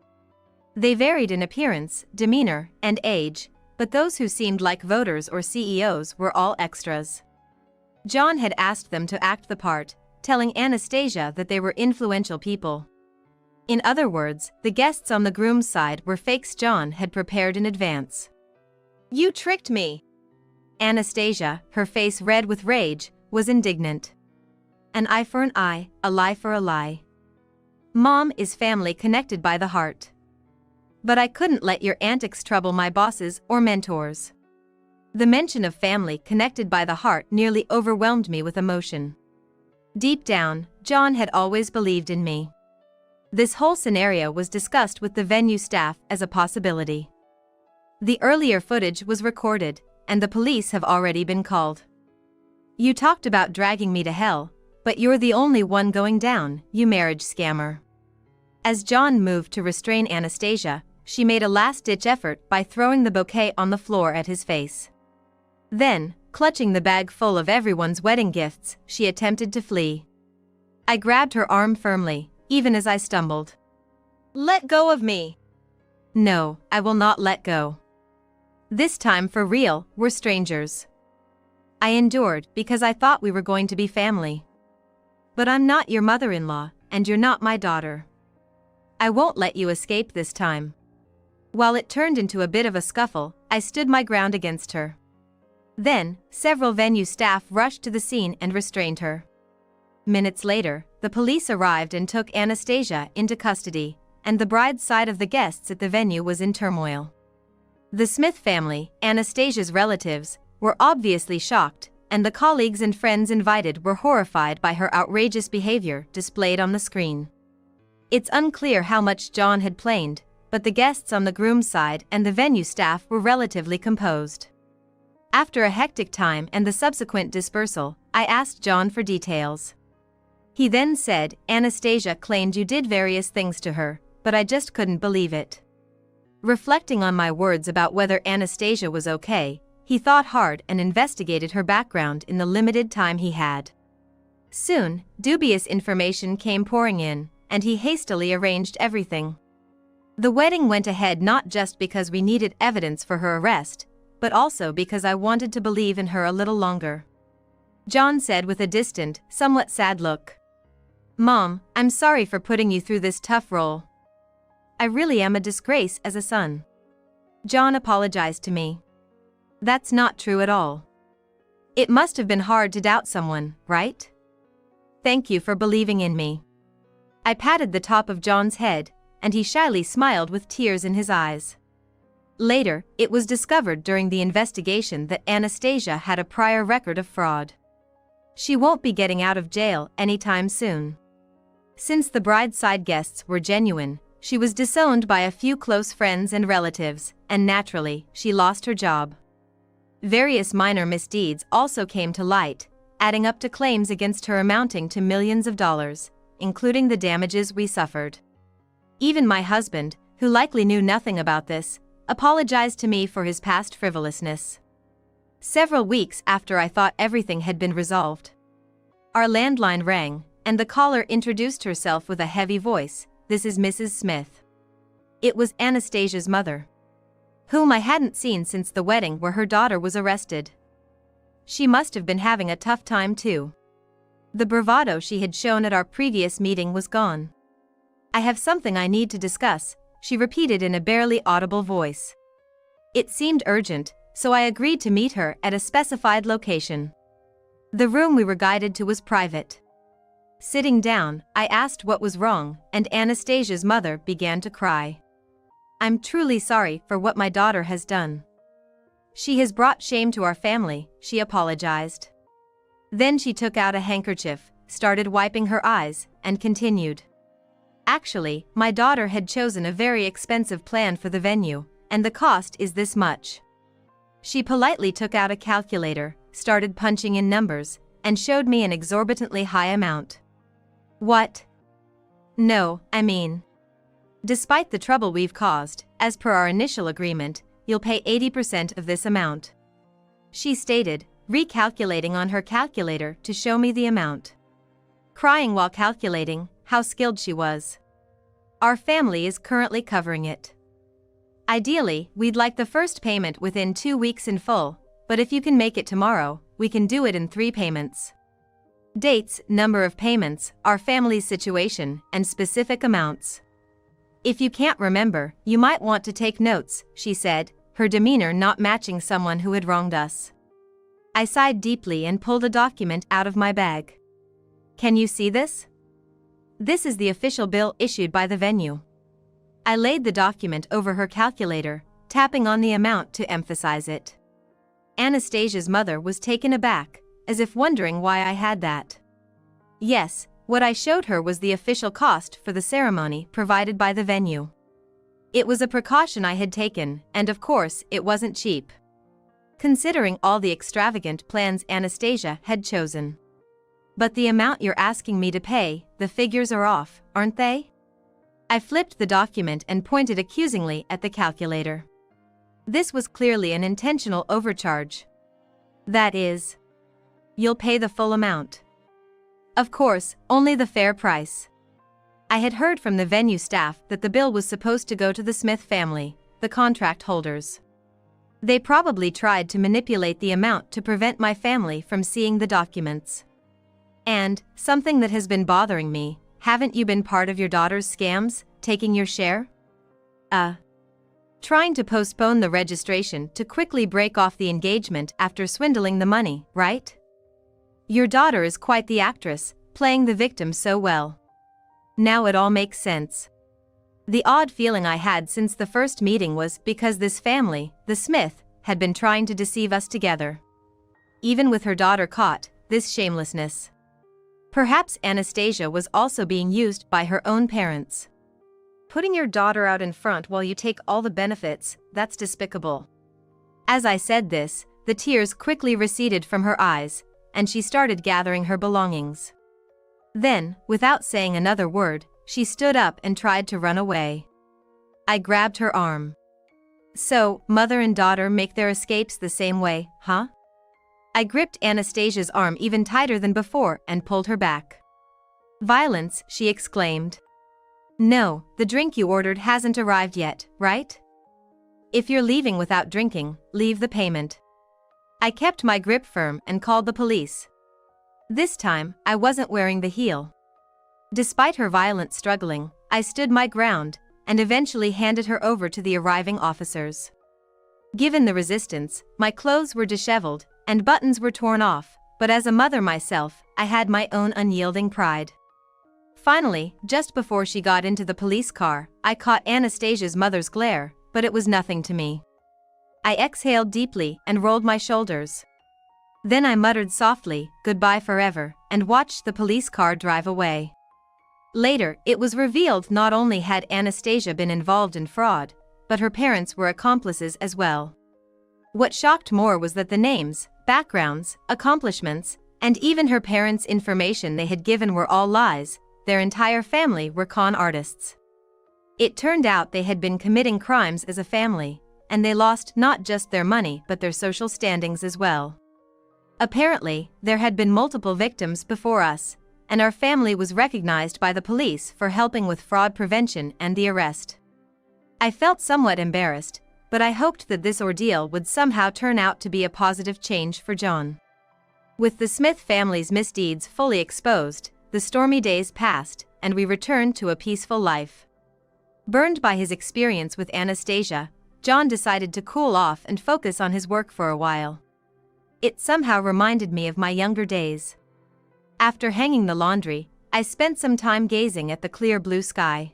They varied in appearance, demeanor, and age, but those who seemed like voters or CEOs were all extras. John had asked them to act the part, telling Anastasia that they were influential people. In other words, the guests on the groom's side were fakes John had prepared in advance.
You tricked me!
Anastasia, her face red with rage, was indignant. An eye for an eye, a lie for a lie. Mom is family connected by the heart. But I couldn't let your antics trouble my bosses or mentors. The mention of family connected by the heart nearly overwhelmed me with emotion. Deep down, John had always believed in me. This whole scenario was discussed with the venue staff as a possibility. The earlier footage was recorded, and the police have already been called. You talked about dragging me to hell, but you're the only one going down, you marriage scammer. As John moved to restrain Anastasia, she made a last-ditch effort by throwing the bouquet on the floor at his face. Then, clutching the bag full of everyone's wedding gifts, she attempted to flee. I grabbed her arm firmly, even as I stumbled.
Let go of me!
No, I will not let go. This time for real, we're strangers. I endured because I thought we were going to be family. But I'm not your mother-in-law, and you're not my daughter. I won't let you escape this time. While it turned into a bit of a scuffle, I stood my ground against her. Then, several venue staff rushed to the scene and restrained her. Minutes later, the police arrived and took Anastasia into custody, and the bride's side of the guests at the venue was in turmoil. The Smith family, Anastasia's relatives, were obviously shocked, and the colleagues and friends invited were horrified by her outrageous behavior displayed on the screen. It's unclear how much John had planned, but the guests on the groom's side and the venue staff were relatively composed. After a hectic time and the subsequent dispersal, I asked John for details. He then said, Anastasia claimed you did various things to her, but I just couldn't believe it. Reflecting on my words about whether Anastasia was okay, he thought hard and investigated her background in the limited time he had. Soon, dubious information came pouring in, and he hastily arranged everything. The wedding went ahead not just because we needed evidence for her arrest, but also because I wanted to believe in her a little longer. John said with a distant, somewhat sad look. Mom, I'm sorry for putting you through this tough role. I really am a disgrace as a son. John apologized to me. That's not true at all. It must have been hard to doubt someone, right? Thank you for believing in me. I patted the top of John's head, and he shyly smiled with tears in his eyes. Later, it was discovered during the investigation that Anastasia had a prior record of fraud. She won't be getting out of jail anytime soon. Since the bride's side guests were genuine, she was disowned by a few close friends and relatives, and naturally, she lost her job. Various minor misdeeds also came to light, adding up to claims against her amounting to millions of dollars, including the damages we suffered. Even my husband, who likely knew nothing about this, apologized to me for his past frivolousness. Several weeks after I thought everything had been resolved, our landline rang, and the caller introduced herself with a heavy voice. This is Mrs. Smith. It was Anastasia's mother, whom I hadn't seen since the wedding where her daughter was arrested. She must have been having a tough time too. The bravado she had shown at our previous meeting was gone. I have something I need to discuss, she repeated in a barely audible voice. It seemed urgent, so I agreed to meet her at a specified location. The room we were guided to was private. Sitting down, I asked what was wrong, and Anastasia's mother began to cry. I'm truly sorry for what my daughter has done. She has brought shame to our family, she apologized. Then she took out a handkerchief, started wiping her eyes, and continued. Actually, my daughter had chosen a very expensive plan for the venue, and the cost is this much. She politely took out a calculator, started punching in numbers, and showed me an exorbitantly high amount. What? No, I mean. Despite the trouble we've caused, as per our initial agreement, you'll pay 80% of this amount. She stated, recalculating on her calculator to show me the amount. Crying while calculating, how skilled she was. Our family is currently covering it. Ideally, we'd like the first payment within 2 weeks in full, but if you can make it tomorrow, we can do it in 3 payments. Dates, number of payments, our family's situation, and specific amounts. If you can't remember, you might want to take notes, she said, her demeanor not matching someone who had wronged us. I sighed deeply and pulled a document out of my bag. Can you see this? This is the official bill issued by the venue. I laid the document over her calculator, tapping on the amount to emphasize it. Anastasia's mother was taken aback, as if wondering why I had that. Yes, what I showed her was the official cost for the ceremony provided by the venue. It was a precaution I had taken, and of course, it wasn't cheap. Considering all the extravagant plans Anastasia had chosen. But the amount you're asking me to pay, the figures are off, aren't they? I flipped the document and pointed accusingly at the calculator. This was clearly an intentional overcharge. That is, you'll pay the full amount. Of course, only the fair price. I had heard from the venue staff that the bill was supposed to go to the Smith family, the contract holders. They probably tried to manipulate the amount to prevent my family from seeing the documents. And, something that has been bothering me, haven't you been part of your daughter's scams, taking your share? Trying to postpone the registration to quickly break off the engagement after swindling the money, right? Your daughter is quite the actress, playing the victim so well. Now it all makes sense. The odd feeling I had since the first meeting was because this family, the Smith, had been trying to deceive us together. Even with her daughter caught, this shamelessness. Perhaps Anastasia was also being used by her own parents. Putting your daughter out in front while you take all the benefits, that's despicable. As I said this, the tears quickly receded from her eyes, and she started gathering her belongings. Then, without saying another word, she stood up and tried to run away. I grabbed her arm. So, mother and daughter make their escapes the same way, huh? I gripped Anastasia's arm even tighter than before and pulled her back. Violence, she exclaimed. No, the drink you ordered hasn't arrived yet, right? If you're leaving without drinking, leave the payment. I kept my grip firm and called the police. This time, I wasn't wearing the heel. Despite her violent struggling, I stood my ground and eventually handed her over to the arriving officers. Given the resistance, my clothes were disheveled and buttons were torn off, but as a mother myself, I had my own unyielding pride. Finally, just before she got into the police car, I caught Anastasia's mother's glare, but it was nothing to me. I exhaled deeply and rolled my shoulders. Then I muttered softly, "Goodbye forever," and watched the police car drive away. Later, it was revealed not only had Anastasia been involved in fraud, but her parents were accomplices as well. What shocked more was that the names, backgrounds, accomplishments, and even her parents' information they had given were all lies. Their entire family were con artists. It turned out they had been committing crimes as a family, and they lost not just their money but their social standings as well. Apparently, there had been multiple victims before us, and our family was recognized by the police for helping with fraud prevention and the arrest. I felt somewhat embarrassed, but I hoped that this ordeal would somehow turn out to be a positive change for John. With the Smith family's misdeeds fully exposed, the stormy days passed, and we returned to a peaceful life. Burned by his experience with Anastasia, John decided to cool off and focus on his work for a while. It somehow reminded me of my younger days. After hanging the laundry, I spent some time gazing at the clear blue sky.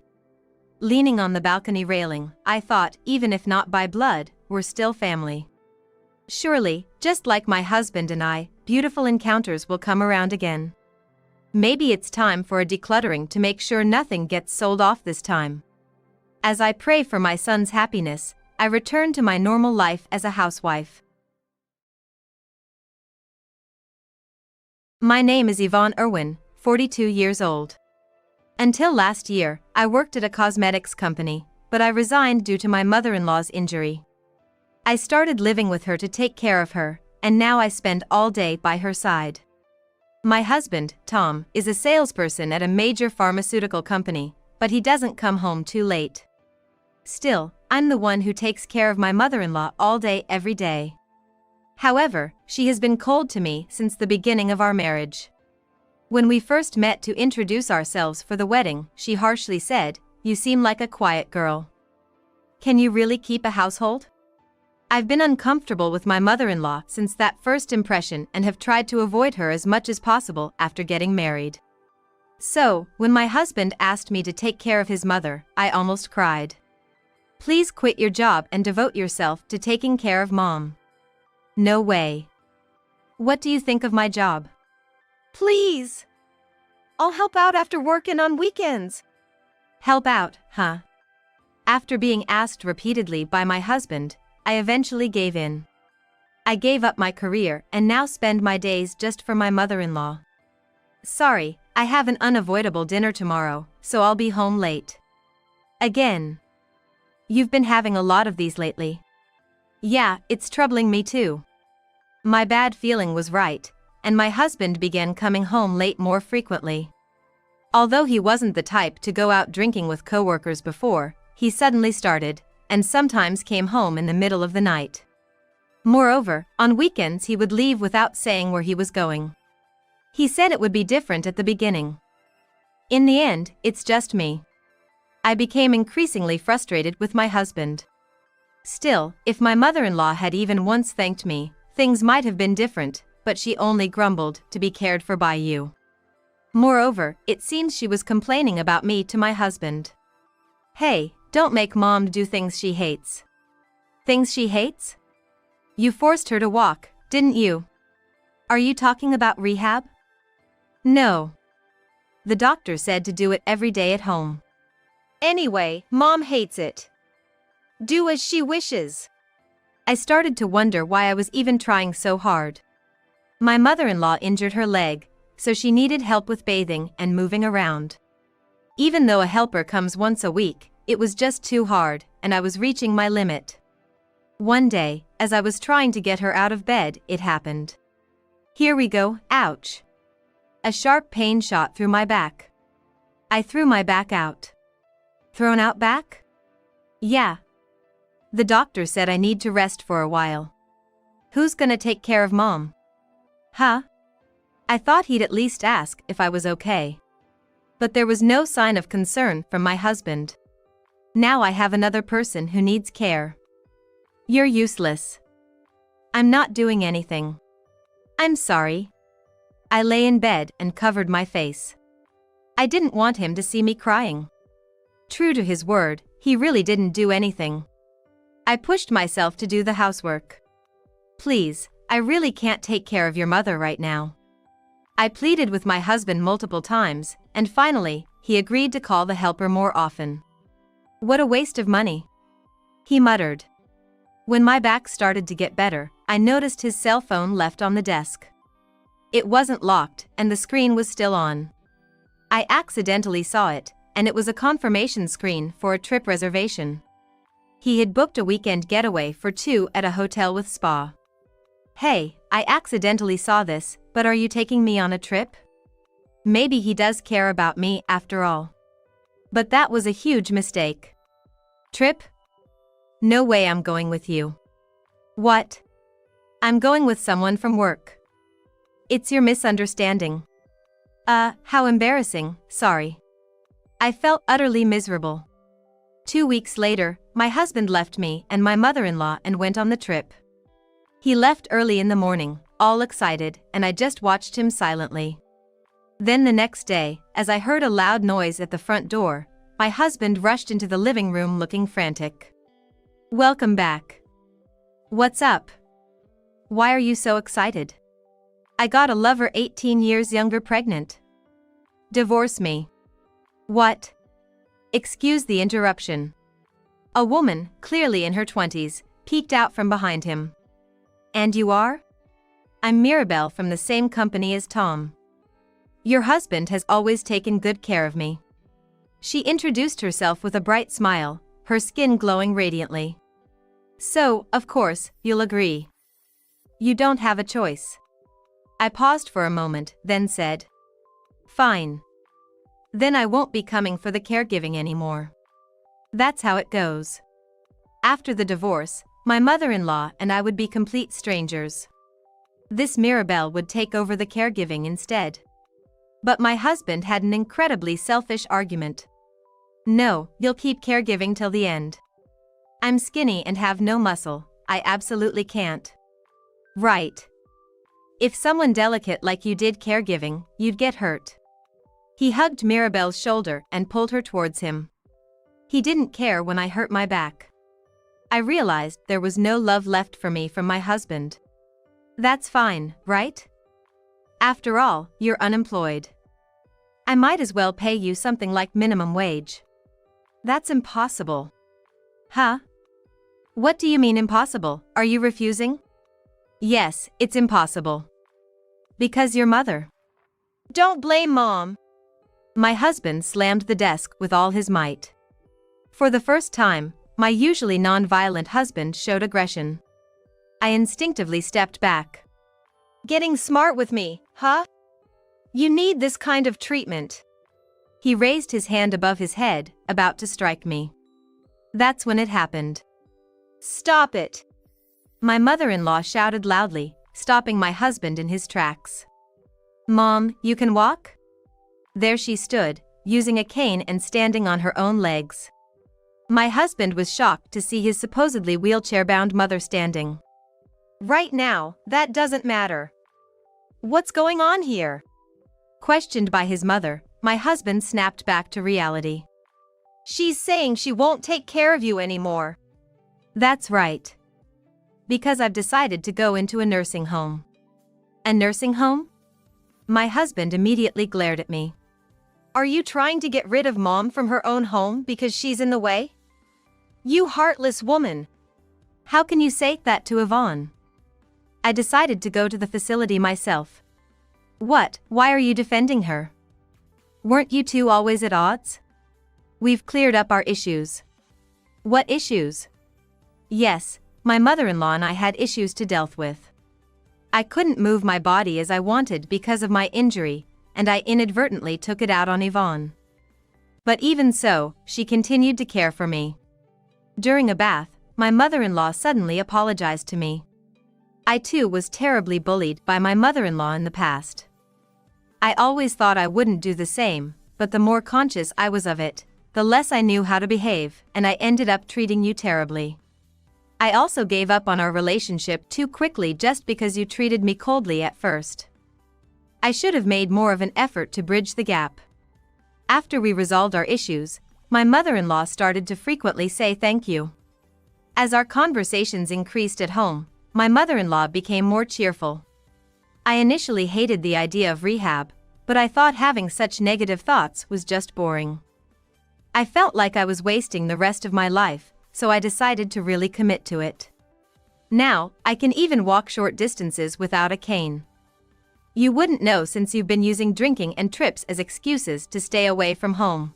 Leaning on the balcony railing, I thought, even if not by blood, we're still family. Surely, just like my husband and I, beautiful encounters will come around again. Maybe it's time for a decluttering to make sure nothing gets sold off this time. As I pray for my son's happiness, I return to my normal life as a housewife. My name is Yvonne Irwin, 42 years old. Until last year, I worked at a cosmetics company, but I resigned due to my mother-in-law's injury. I started living with her to take care of her, and now I spend all day by her side. My husband, Tom, is a salesperson at a major pharmaceutical company, but he doesn't come home too late. Still, I'm the one who takes care of my mother-in-law all day every day. However, she has been cold to me since the beginning of our marriage. When we first met to introduce ourselves for the wedding, she harshly said, "You seem like a quiet girl. Can you really keep a household?" I've been uncomfortable with my mother-in-law since that first impression and have tried to avoid her as much as possible after getting married. So, when my husband asked me to take care of his mother, I almost cried. Please quit your job and devote yourself to taking care of Mom. No way. What do you think of my job?
Please. I'll help out after work and on weekends.
Help out, huh? After being asked repeatedly by my husband, I eventually gave in. I gave up my career and now spend my days just for my mother-in-law. Sorry, I have an unavoidable dinner tomorrow, so I'll be home late. Again. You've been having a lot of these lately. Yeah, it's troubling me too. My bad feeling was right, and my husband began coming home late more frequently. Although he wasn't the type to go out drinking with coworkers before, he suddenly started, and sometimes came home in the middle of the night. Moreover, on weekends he would leave without saying where he was going. He said it would be different at the beginning. In the end, it's just me. I became increasingly frustrated with my husband. Still, if my mother-in-law had even once thanked me, things might have been different, but she only grumbled to be cared for by you. Moreover, it seems she was complaining about me to my husband. Hey, don't make Mom do things she hates. Things she hates? You forced her to walk, didn't you? Are you talking about rehab? No. The doctor said to do it every day at home.
Anyway, Mom hates it. Do as she wishes.
I started to wonder why I was even trying so hard. My mother-in-law injured her leg, so she needed help with bathing and moving around. Even though a helper comes once a week, it was just too hard, and I was reaching my limit. One day, as I was trying to get her out of bed, it happened. Here we go, ouch. A sharp pain shot through my back. I threw my back out. Thrown out back? Yeah. The doctor said I need to rest for a while. Who's gonna take care of Mom? Huh? I thought he'd at least ask if I was okay. But there was no sign of concern from my husband. Now I have another person who needs care. You're useless. I'm not doing anything. I'm sorry. I lay in bed and covered my face. I didn't want him to see me crying. True to his word, he really didn't do anything. I pushed myself to do the housework. Please, I really can't take care of your mother right now. I pleaded with my husband multiple times, and finally, he agreed to call the helper more often. What a waste of money, he muttered. When my back started to get better, I noticed his cell phone left on the desk. It wasn't locked, and the screen was still on. I accidentally saw it, and it was a confirmation screen for a trip reservation. He had booked a weekend getaway for two at a hotel with spa. Hey, I accidentally saw this, but are you taking me on a trip? Maybe he does care about me after all. But that was a huge mistake. Trip? No way I'm going with you. What? I'm going with someone from work. It's your misunderstanding. How embarrassing, sorry. I felt utterly miserable. 2 weeks later, my husband left me and my mother-in-law and went on the trip. He left early in the morning, all excited, and I just watched him silently. Then the next day, as I heard a loud noise at the front door, my husband rushed into the living room looking frantic. Welcome back. What's up? Why are you so excited? I got a lover 18 years younger pregnant. Divorce me. What? Excuse the interruption. A woman, clearly in her 20s, peeked out from behind him. And you are? I'm Mirabelle from the same company as Tom. Your husband has always taken good care of me. She introduced herself with a bright smile, her skin glowing radiantly. So, of course, you'll agree. You don't have a choice. I paused for a moment, then said, "Fine. Then I won't be coming for the caregiving anymore." That's how it goes. After the divorce, my mother-in-law and I would be complete strangers. This Mirabelle would take over the caregiving instead. But my husband had an incredibly selfish argument. "No, you'll keep caregiving till the end. I'm skinny and have no muscle, I absolutely can't." "Right. If someone delicate like you did caregiving, you'd get hurt." He hugged Mirabelle's shoulder and pulled her towards him. He didn't care when I hurt my back. I realized there was no love left for me from my husband. "That's fine, right? After all, you're unemployed. I might as well pay you something like minimum wage." "That's impossible." "Huh? What do you mean impossible? Are you refusing?" "Yes, it's impossible. Because your mother."
"Don't blame Mom."
My husband slammed the desk with all his might. For the first time, my usually non-violent husband showed aggression. I instinctively stepped back.
"Getting smart with me, huh? You need this kind of treatment."
He raised his hand above his head, about to strike me. That's when it happened.
"Stop it."
My mother-in-law shouted loudly, stopping my husband in his tracks. "Mom, you can walk?" There she stood, using a cane and standing on her own legs. My husband was shocked to see his supposedly wheelchair-bound mother standing.
"Right now, that doesn't matter. What's going on here?"
Questioned by his mother, my husband snapped back to reality.
"She's saying she won't take care of you anymore."
"That's right. Because I've decided to go into a nursing home." "A nursing home?" My husband immediately glared at me.
"Are you trying to get rid of Mom from her own home because she's in the way? You heartless woman."
"How can you say that to Yvonne?" "I decided to go to the facility myself." "What? Why are you defending her? Weren't you two always at odds?" "We've cleared up our issues." "What issues?" "Yes, my mother-in-law and I had issues to deal with. I couldn't move my body as I wanted because of my injury, and I inadvertently took it out on Yvonne. But even so, she continued to care for me. During a bath, my mother-in-law suddenly apologized to me. I too was terribly bullied by my mother-in-law in the past. I always thought I wouldn't do the same, but the more conscious I was of it, the less I knew how to behave, and I ended up treating you terribly. I also gave up on our relationship too quickly just because you treated me coldly at first. I should have made more of an effort to bridge the gap. After we resolved our issues, my mother-in-law started to frequently say thank you. As our conversations increased at home, my mother-in-law became more cheerful. I initially hated the idea of rehab, but I thought having such negative thoughts was just boring. I felt like I was wasting the rest of my life, so I decided to really commit to it. Now, I can even walk short distances without a cane. You wouldn't know since you've been using drinking and trips as excuses to stay away from home.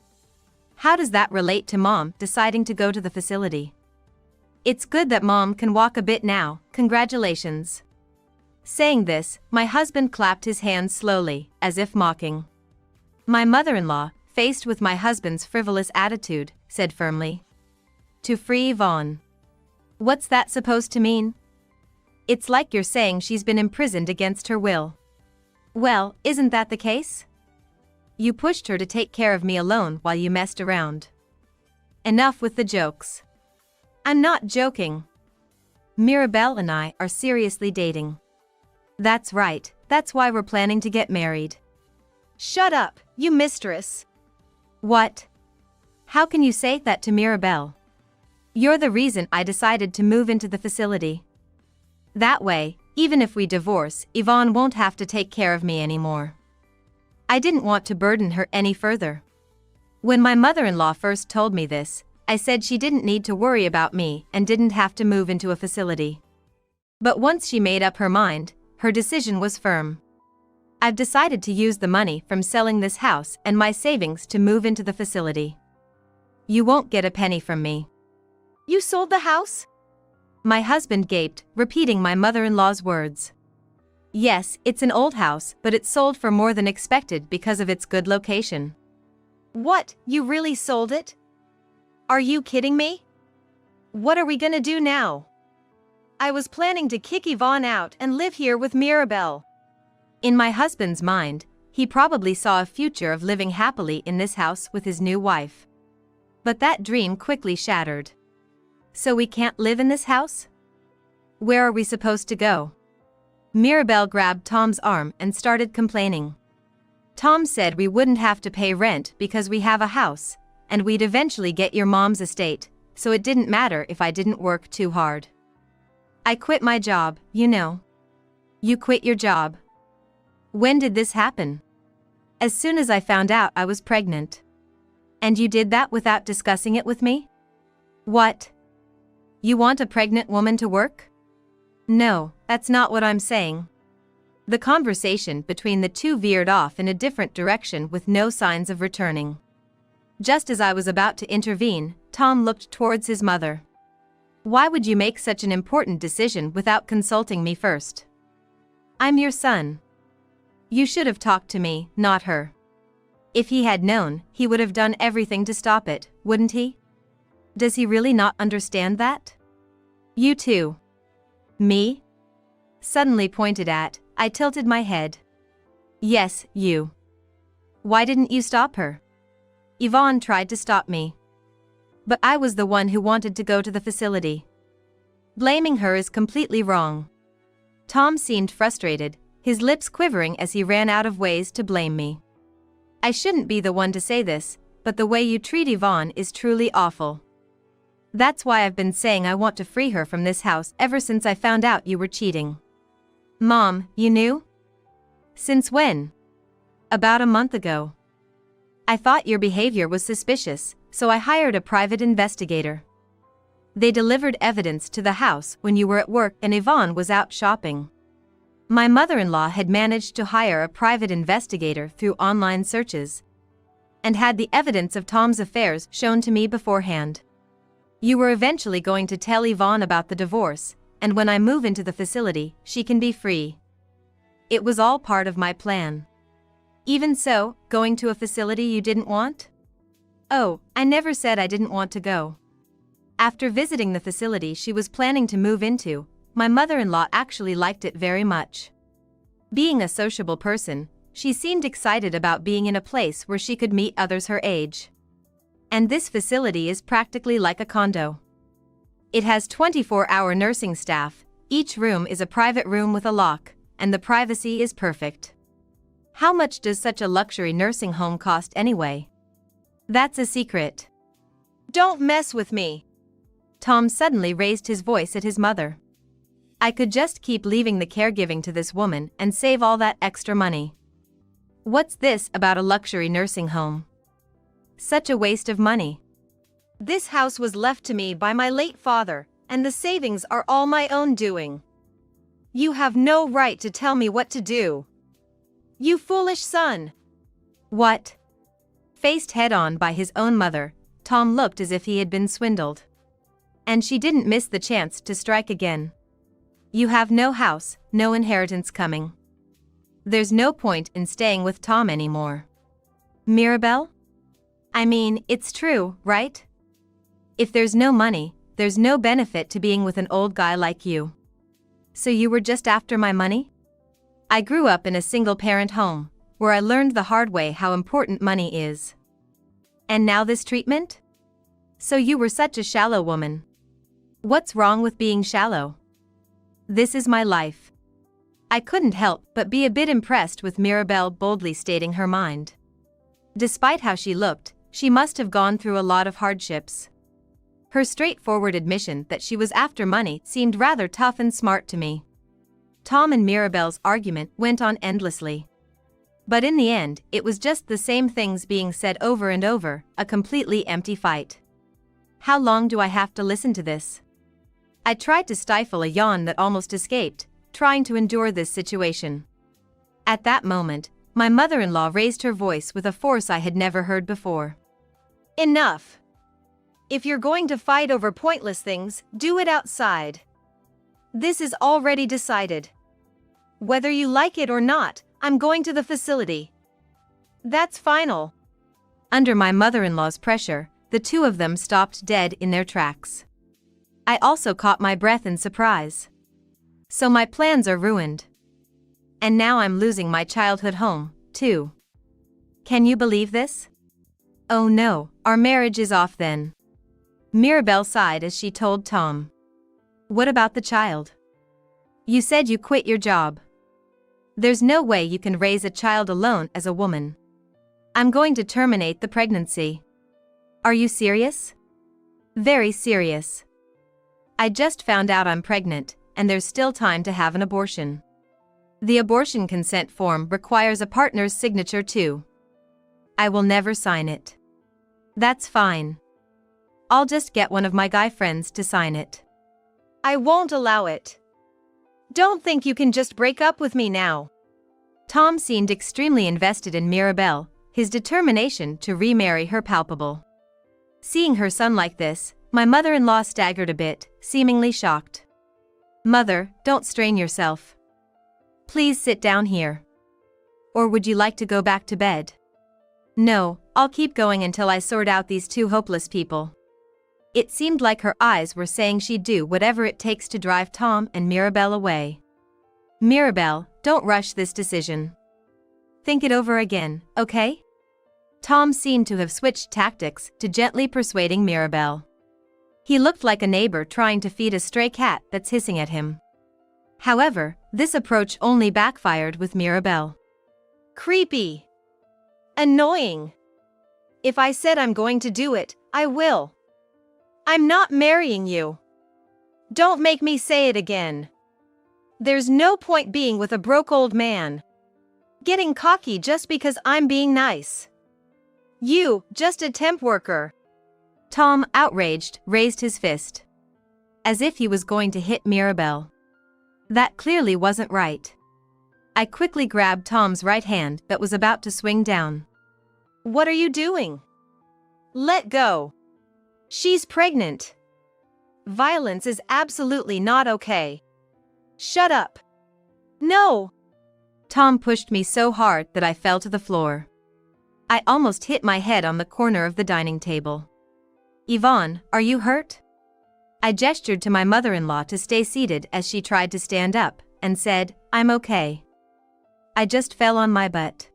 How does that relate to Mom deciding to go to the facility? It's good that Mom can walk a bit now, congratulations. Saying this, my husband clapped his hands slowly, as if mocking. My mother-in-law, faced with my husband's frivolous attitude, said firmly, "To free Yvonne." "What's that supposed to mean?" "It's like you're saying she's been imprisoned against her will." "Well, isn't that the case? You pushed her to take care of me alone while you messed around." "Enough with the jokes." "I'm not joking. Mirabelle and I are seriously dating." "That's right, that's why we're planning to get married."
"Shut up, you mistress."
"What? How can you say that to Mirabelle? You're the reason I decided to move into the facility. That way, even if we divorce, Yvonne won't have to take care of me anymore." I didn't want to burden her any further. When my mother-in-law first told me this, I said she didn't need to worry about me and didn't have to move into a facility. But once she made up her mind, her decision was firm. I've decided to use the money from selling this house and my savings to move into the facility. You won't get a penny from me.
"You sold the house?"
My husband gaped, repeating my mother-in-law's words. Yes, it's an old house, but it sold for more than expected because of its good location.
What, you really sold it? Are you kidding me? What are we gonna do now? I was planning to kick Yvonne out and live here with Mirabelle.
In my husband's mind, he probably saw a future of living happily in this house with his new wife. But that dream quickly shattered. So we can't live in this house? Where are we supposed to go? Mirabelle grabbed Tom's arm and started complaining. Tom said we wouldn't have to pay rent because we have a house, and we'd eventually get your mom's estate, so it didn't matter if I didn't work too hard. I quit my job, you know. You quit your job? When did this happen? As soon as I found out I was pregnant. And you did that without discussing it with me? What? You want a pregnant woman to work? No, that's not what I'm saying. The conversation between the two veered off in a different direction with no signs of returning. Just as I was about to intervene, Tom looked towards his mother. Why would you make such an important decision without consulting me first? I'm your son. You should have talked to me, not her. If he had known, he would have done everything to stop it, wouldn't he? Does he really not understand that? You too. Me? Suddenly pointed at, I tilted my head. Yes, you. Why didn't you stop her? Yvonne tried to stop me. But I was the one who wanted to go to the facility. Blaming her is completely wrong. Tom seemed frustrated, his lips quivering as he ran out of ways to blame me. I shouldn't be the one to say this, but the way you treat Yvonne is truly awful. That's why I've been saying I want to free her from this house ever since I found out you were cheating. Mom, you knew? Since when? About a month ago. I thought your behavior was suspicious, so I hired a private investigator. They delivered evidence to the house when you were at work and Yvonne was out shopping. My mother-in-law had managed to hire a private investigator through online searches and had the evidence of Tom's affairs shown to me beforehand. You were eventually going to tell Yvonne about the divorce, and when I move into the facility, she can be free. It was all part of my plan. Even so, going to a facility you didn't want? Oh, I never said I didn't want to go. After visiting the facility she was planning to move into, my mother-in-law actually liked it very much. Being a sociable person, she seemed excited about being in a place where she could meet others her age. And this facility is practically like a condo. It has 24-hour nursing staff, each room is a private room with a lock, and the privacy is perfect. How much does such a luxury nursing home cost anyway? That's a secret.
Don't mess with me.
Tom suddenly raised his voice at his mother. I could just keep leaving the caregiving to this woman and save all that extra money. What's this about a luxury nursing home? Such a waste of money.
This house was left to me by my late father, and the savings are all my own doing. You have no right to tell me what to do. You foolish son.
What? Faced head-on by his own mother, Tom looked as if he had been swindled. And she didn't miss the chance to strike again. You have no house, no inheritance coming. There's no point in staying with Tom anymore. Mirabelle? I mean, it's true, right? If there's no money, there's no benefit to being with an old guy like you. So you were just after my money? I grew up in a single-parent home, where I learned the hard way how important money is. And now this treatment? So you were such a shallow woman. What's wrong with being shallow? This is my life. I couldn't help but be a bit impressed with Mirabelle boldly stating her mind. Despite how she looked, she must have gone through a lot of hardships. Her straightforward admission that she was after money seemed rather tough and smart to me. Tom and Mirabelle's argument went on endlessly. But in the end, it was just the same things being said over and over, a completely empty fight. How long do I have to listen to this? I tried to stifle a yawn that almost escaped, trying to endure this situation. At that moment, my mother-in-law raised her voice with a force I had never heard before.
Enough. If you're going to fight over pointless things, do it outside. This is already decided. Whether you like it or not, I'm going to the facility. That's final.
Under my mother-in-law's pressure, the two of them stopped dead in their tracks. I also caught my breath in surprise. So my plans are ruined. And now I'm losing my childhood home, too. Can you believe this? Oh no, our marriage is off then. Mirabelle sighed as she told Tom. What about the child? You said you quit your job. There's no way you can raise a child alone as a woman. I'm going to terminate the pregnancy. Are you serious? Very serious. I just found out I'm pregnant, and there's still time to have an abortion. The abortion consent form requires a partner's signature too. I will never sign it. That's fine. I'll just get one of my guy friends to sign it.
I won't allow it. Don't think you can just break up with me now.
Tom seemed extremely invested in Mirabelle, his determination to remarry her palpable. Seeing her son like this, my mother-in-law staggered a bit, seemingly shocked. Mother, don't strain yourself. Please sit down here. Or would you like to go back to bed? No, I'll keep going until I sort out these two hopeless people. It seemed like her eyes were saying she'd do whatever it takes to drive Tom and Mirabelle away. Mirabelle, don't rush this decision. Think it over again, okay? Tom seemed to have switched tactics to gently persuading Mirabelle. He looked like a neighbor trying to feed a stray cat that's hissing at him. However, this approach only backfired with Mirabelle.
Creepy. Annoying. If I said I'm going to do it, I will. I'm not marrying you. Don't make me say it again. There's no point being with a broke old man. Getting cocky just because I'm being nice. You, just a temp worker.
Tom, outraged, raised his fist. As if he was going to hit Mirabelle. That clearly wasn't right. I quickly grabbed Tom's right hand that was about to swing down.
What are you doing? Let go. She's pregnant. Violence is absolutely not okay. Shut up. No.
Tom pushed me so hard that I fell to the floor. I almost hit my head on the corner of the dining table. Yvonne, are you hurt? I gestured to my mother-in-law to stay seated as she tried to stand up, and said, I'm okay. I just fell on my butt.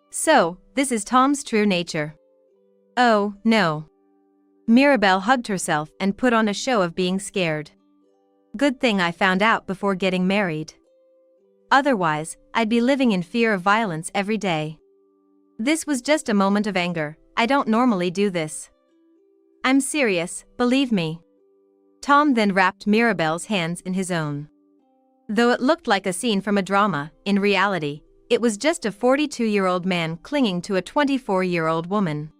So, this is Tom's true nature. Oh, no. Mirabelle hugged herself and put on a show of being scared. Good thing I found out before getting married. Otherwise, I'd be living in fear of violence every day. This was just a moment of anger. I don't normally do this. I'm serious, believe me. Tom then wrapped Mirabelle's hands in his own. Though it looked like a scene from a drama, in reality, it was just a 42-year-old man clinging to a 24-year-old woman.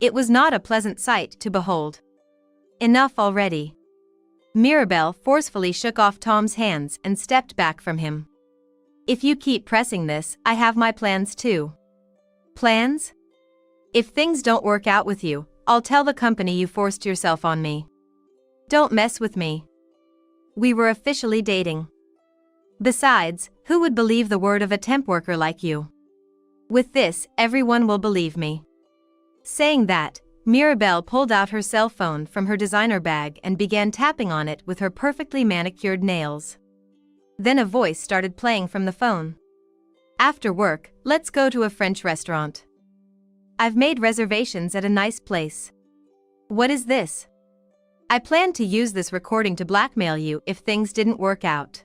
It was not a pleasant sight to behold. Enough already. Mirabelle forcefully shook off Tom's hands and stepped back from him. If you keep pressing this, I have my plans too. Plans? If things don't work out with you, I'll tell the company you forced yourself on me. Don't mess with me. We were officially dating. Besides, who would believe the word of a temp worker like you? With this, everyone will believe me. Saying that, Mirabelle pulled out her cell phone from her designer bag and began tapping on it with her perfectly manicured nails. Then a voice started playing from the phone. After work, let's go to a French restaurant. I've made reservations at a nice place. What is this? I planned to use this recording to blackmail you if things didn't work out.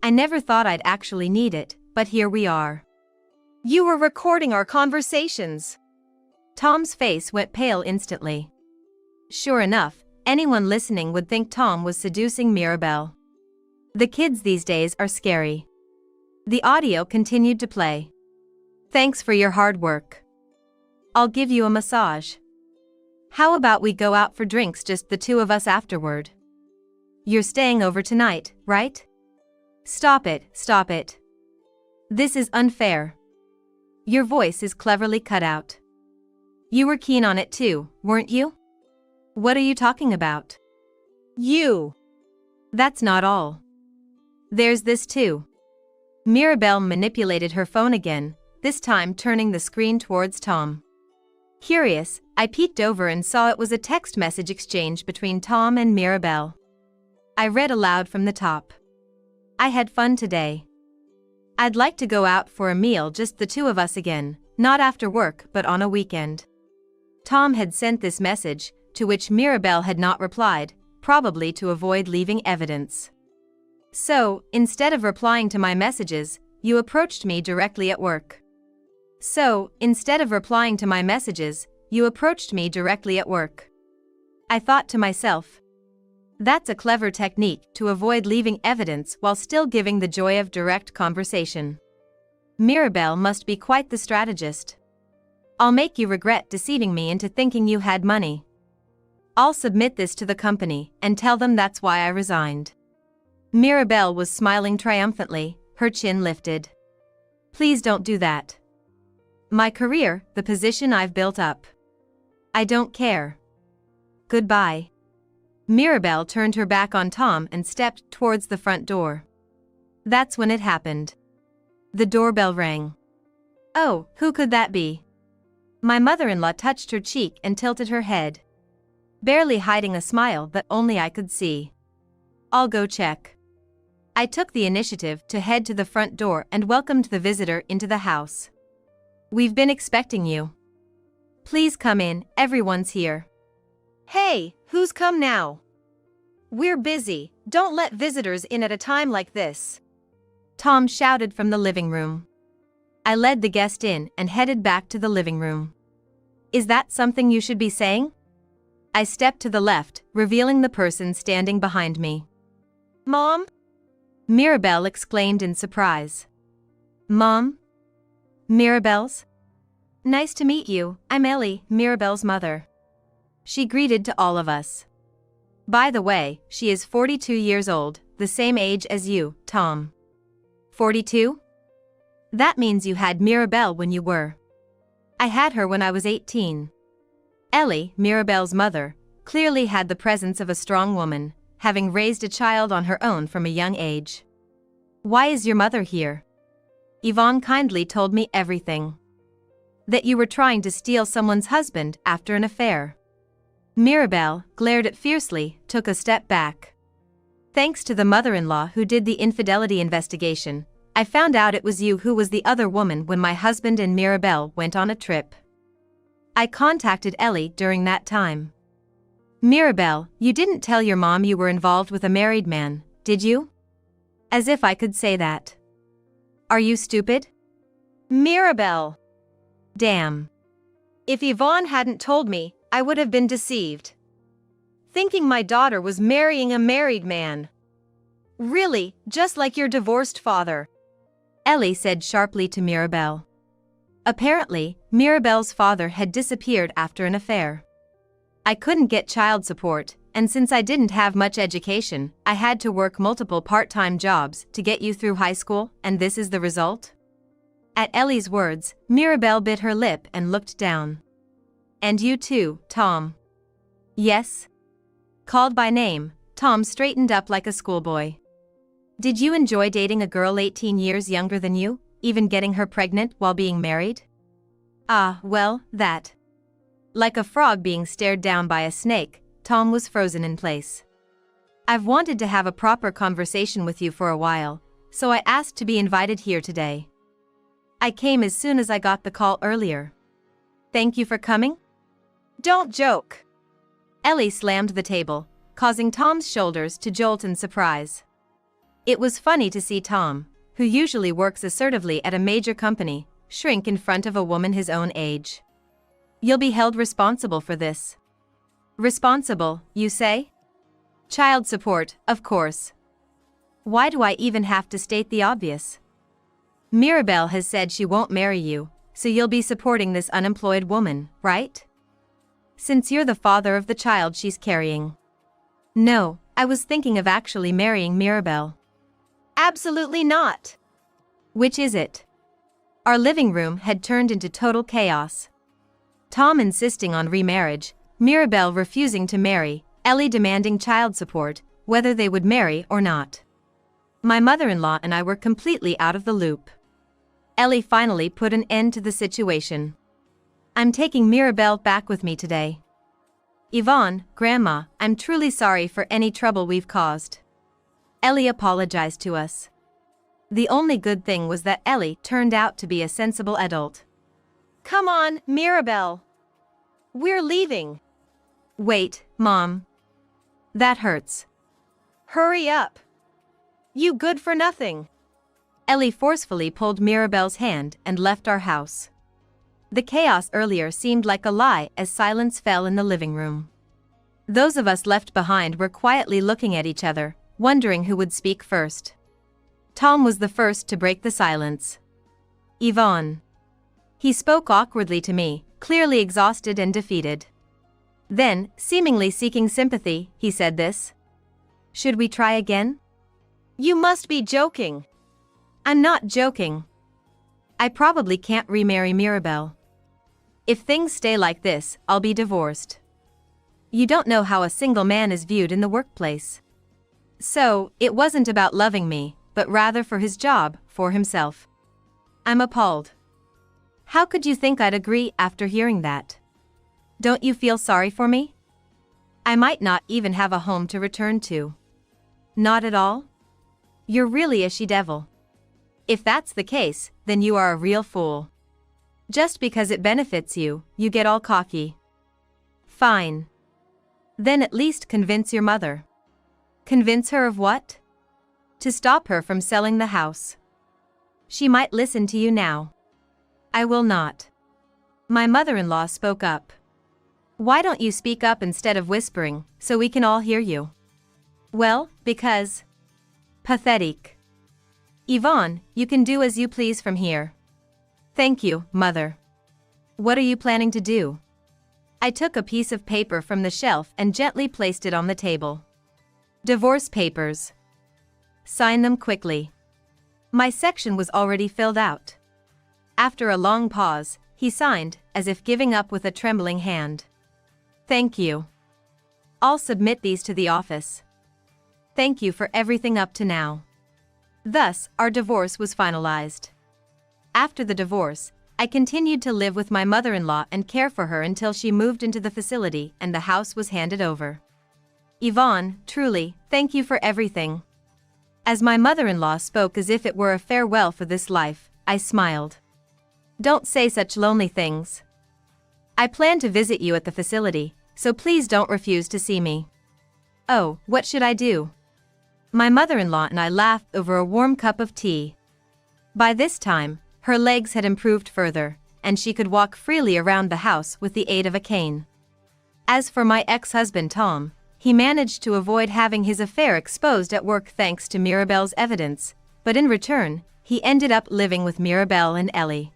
I never thought I'd actually need it, but here we are.
You were recording our conversations.
Tom's face went pale instantly. Sure enough, anyone listening would think Tom was seducing Mirabelle. The kids these days are scary. The audio continued to play. Thanks for your hard work. I'll give you a massage. How about we go out for drinks, just the two of us afterward? You're staying over tonight, right? Stop it, stop it. This is unfair. Your voice is cleverly cut out. You were keen on it too, weren't you? What are you talking about?
You.
That's not all. There's this too. Mirabelle manipulated her phone again, this time turning the screen towards Tom. Curious, I peeked over and saw it was a text message exchange between Tom and Mirabelle. I read aloud from the top. I had fun today. I'd like to go out for a meal, just the two of us again, not after work but on a weekend. Tom had sent this message, to which Mirabelle had not replied, probably to avoid leaving evidence. So, instead of replying to my messages, you approached me directly at work. I thought to myself. That's a clever technique to avoid leaving evidence while still giving the joy of direct conversation. Mirabelle must be quite the strategist. I'll make you regret deceiving me into thinking you had money. I'll submit this to the company and tell them that's why I resigned. Mirabelle was smiling triumphantly, her chin lifted. Please don't do that. My career, the position I've built up. I don't care. Goodbye. Mirabelle turned her back on Tom and stepped towards the front door. That's when it happened. The doorbell rang. Oh, who could that be? My mother-in-law touched her cheek and tilted her head, barely hiding a smile that only I could see. I'll go check. I took the initiative to head to the front door and welcomed the visitor into the house. We've been expecting you. Please come in, everyone's here.
Hey, who's come now? We're busy, don't let visitors in at a time like this.
Tom shouted from the living room. I led the guest in and headed back to the living room. Is that something you should be saying? I stepped to the left, revealing the person standing behind me.
Mom?
Mirabelle exclaimed in surprise. Mom? Mirabelle's? Nice to meet you, I'm Ellie, Mirabelle's mother. She greeted to all of us. By the way, she is 42 years old, the same age as you, Tom. 42? That means you had Mirabelle when you were. I had her when I was 18. Ellie, Mirabelle's mother, clearly had the presence of a strong woman, having raised a child on her own from a young age. Why is your mother here? Yvonne kindly told me everything. That you were trying to steal someone's husband after an affair. Mirabelle glared at fiercely, took a step back. Thanks to the mother-in-law who did the infidelity investigation, I found out it was you who was the other woman when my husband and Mirabelle went on a trip. I contacted Ellie during that time. Mirabelle, you didn't tell your mom you were involved with a married man, did you? As if I could say that. Are you stupid?
Mirabelle.
Damn.
If Yvonne hadn't told me, I would have been deceived. Thinking my daughter was marrying a married man. Really, just like your divorced father.
Ellie said sharply to Mirabelle. Apparently, Mirabelle's father had disappeared after an affair. I couldn't get child support, and since I didn't have much education, I had to work multiple part-time jobs to get you through high school, and this is the result? At Ellie's words, Mirabelle bit her lip and looked down. And you too, Tom. Yes? Called by name, Tom straightened up like a schoolboy. Did you enjoy dating a girl 18 years younger than you, even getting her pregnant while being married? Ah, well, that. Like a frog being stared down by a snake, Tom was frozen in place. I've wanted to have a proper conversation with you for a while, so I asked to be invited here today. I came as soon as I got the call earlier. Thank you for coming?
Don't joke.
Ellie slammed the table, causing Tom's shoulders to jolt in surprise. It was funny to see Tom, who usually works assertively at a major company, shrink in front of a woman his own age. You'll be held responsible for this. Responsible, you say? Child support, of course. Why do I even have to state the obvious? Mirabelle has said she won't marry you, so you'll be supporting this unemployed woman, right? Since you're the father of the child she's carrying. No, I was thinking of actually marrying Mirabelle.
Absolutely not.
Which is it? Our living room had turned into total chaos. Tom insisting on remarriage, Mirabelle refusing to marry, Ellie demanding child support, whether they would marry or not. My mother-in-law and I were completely out of the loop. Ellie finally put an end to the situation. I'm taking Mirabelle back with me today. Yvonne, Grandma, I'm truly sorry for any trouble we've caused. Ellie apologized to us. The only good thing was that Ellie turned out to be a sensible adult.
Come on, Mirabelle. We're leaving.
Wait, Mom. That hurts.
Hurry up. You good for nothing.
Ellie forcefully pulled Mirabelle's hand and left our house. The chaos earlier seemed like a lie as silence fell in the living room. Those of us left behind were quietly looking at each other, wondering who would speak first. Tom was the first to break the silence. Yvonne. He spoke awkwardly to me, clearly exhausted and defeated. Then, seemingly seeking sympathy, he said this. Should we try again?
You must be joking.
I'm not joking. I probably can't remarry Mirabelle. If things stay like this, I'll be divorced. You don't know how a single man is viewed in the workplace. So, it wasn't about loving me, but rather for his job, for himself. I'm appalled. How could you think I'd agree after hearing that? Don't you feel sorry for me? I might not even have a home to return to. Not at all? You're really a she-devil. If that's the case, then you are a real fool. Just because it benefits you, you get all cocky. Fine. Then at least convince your mother. Convince her of what? To stop her from selling the house. She might listen to you now. I will not. My mother-in-law spoke up. Why don't you speak up instead of whispering, so we can all hear you? Well, because... Pathetic. Yvonne, you can do as you please from here. Thank you, Mother. What are you planning to do? I took a piece of paper from the shelf and gently placed it on the table. Divorce papers. Sign them quickly. My section was already filled out. After a long pause, he signed, as if giving up with a trembling hand. Thank you. I'll submit these to the office. Thank you for everything up to now. Thus, our divorce was finalized. After the divorce, I continued to live with my mother-in-law and care for her until she moved into the facility and the house was handed over. Yvonne, truly, thank you for everything. As my mother-in-law spoke as if it were a farewell for this life, I smiled. Don't say such lonely things. I plan to visit you at the facility, so please don't refuse to see me. Oh, what should I do? My mother-in-law and I laughed over a warm cup of tea. By this time, her legs had improved further, and she could walk freely around the house with the aid of a cane. As for my ex-husband Tom, he managed to avoid having his affair exposed at work thanks to Mirabelle's evidence, but in return, he ended up living with Mirabelle and Ellie.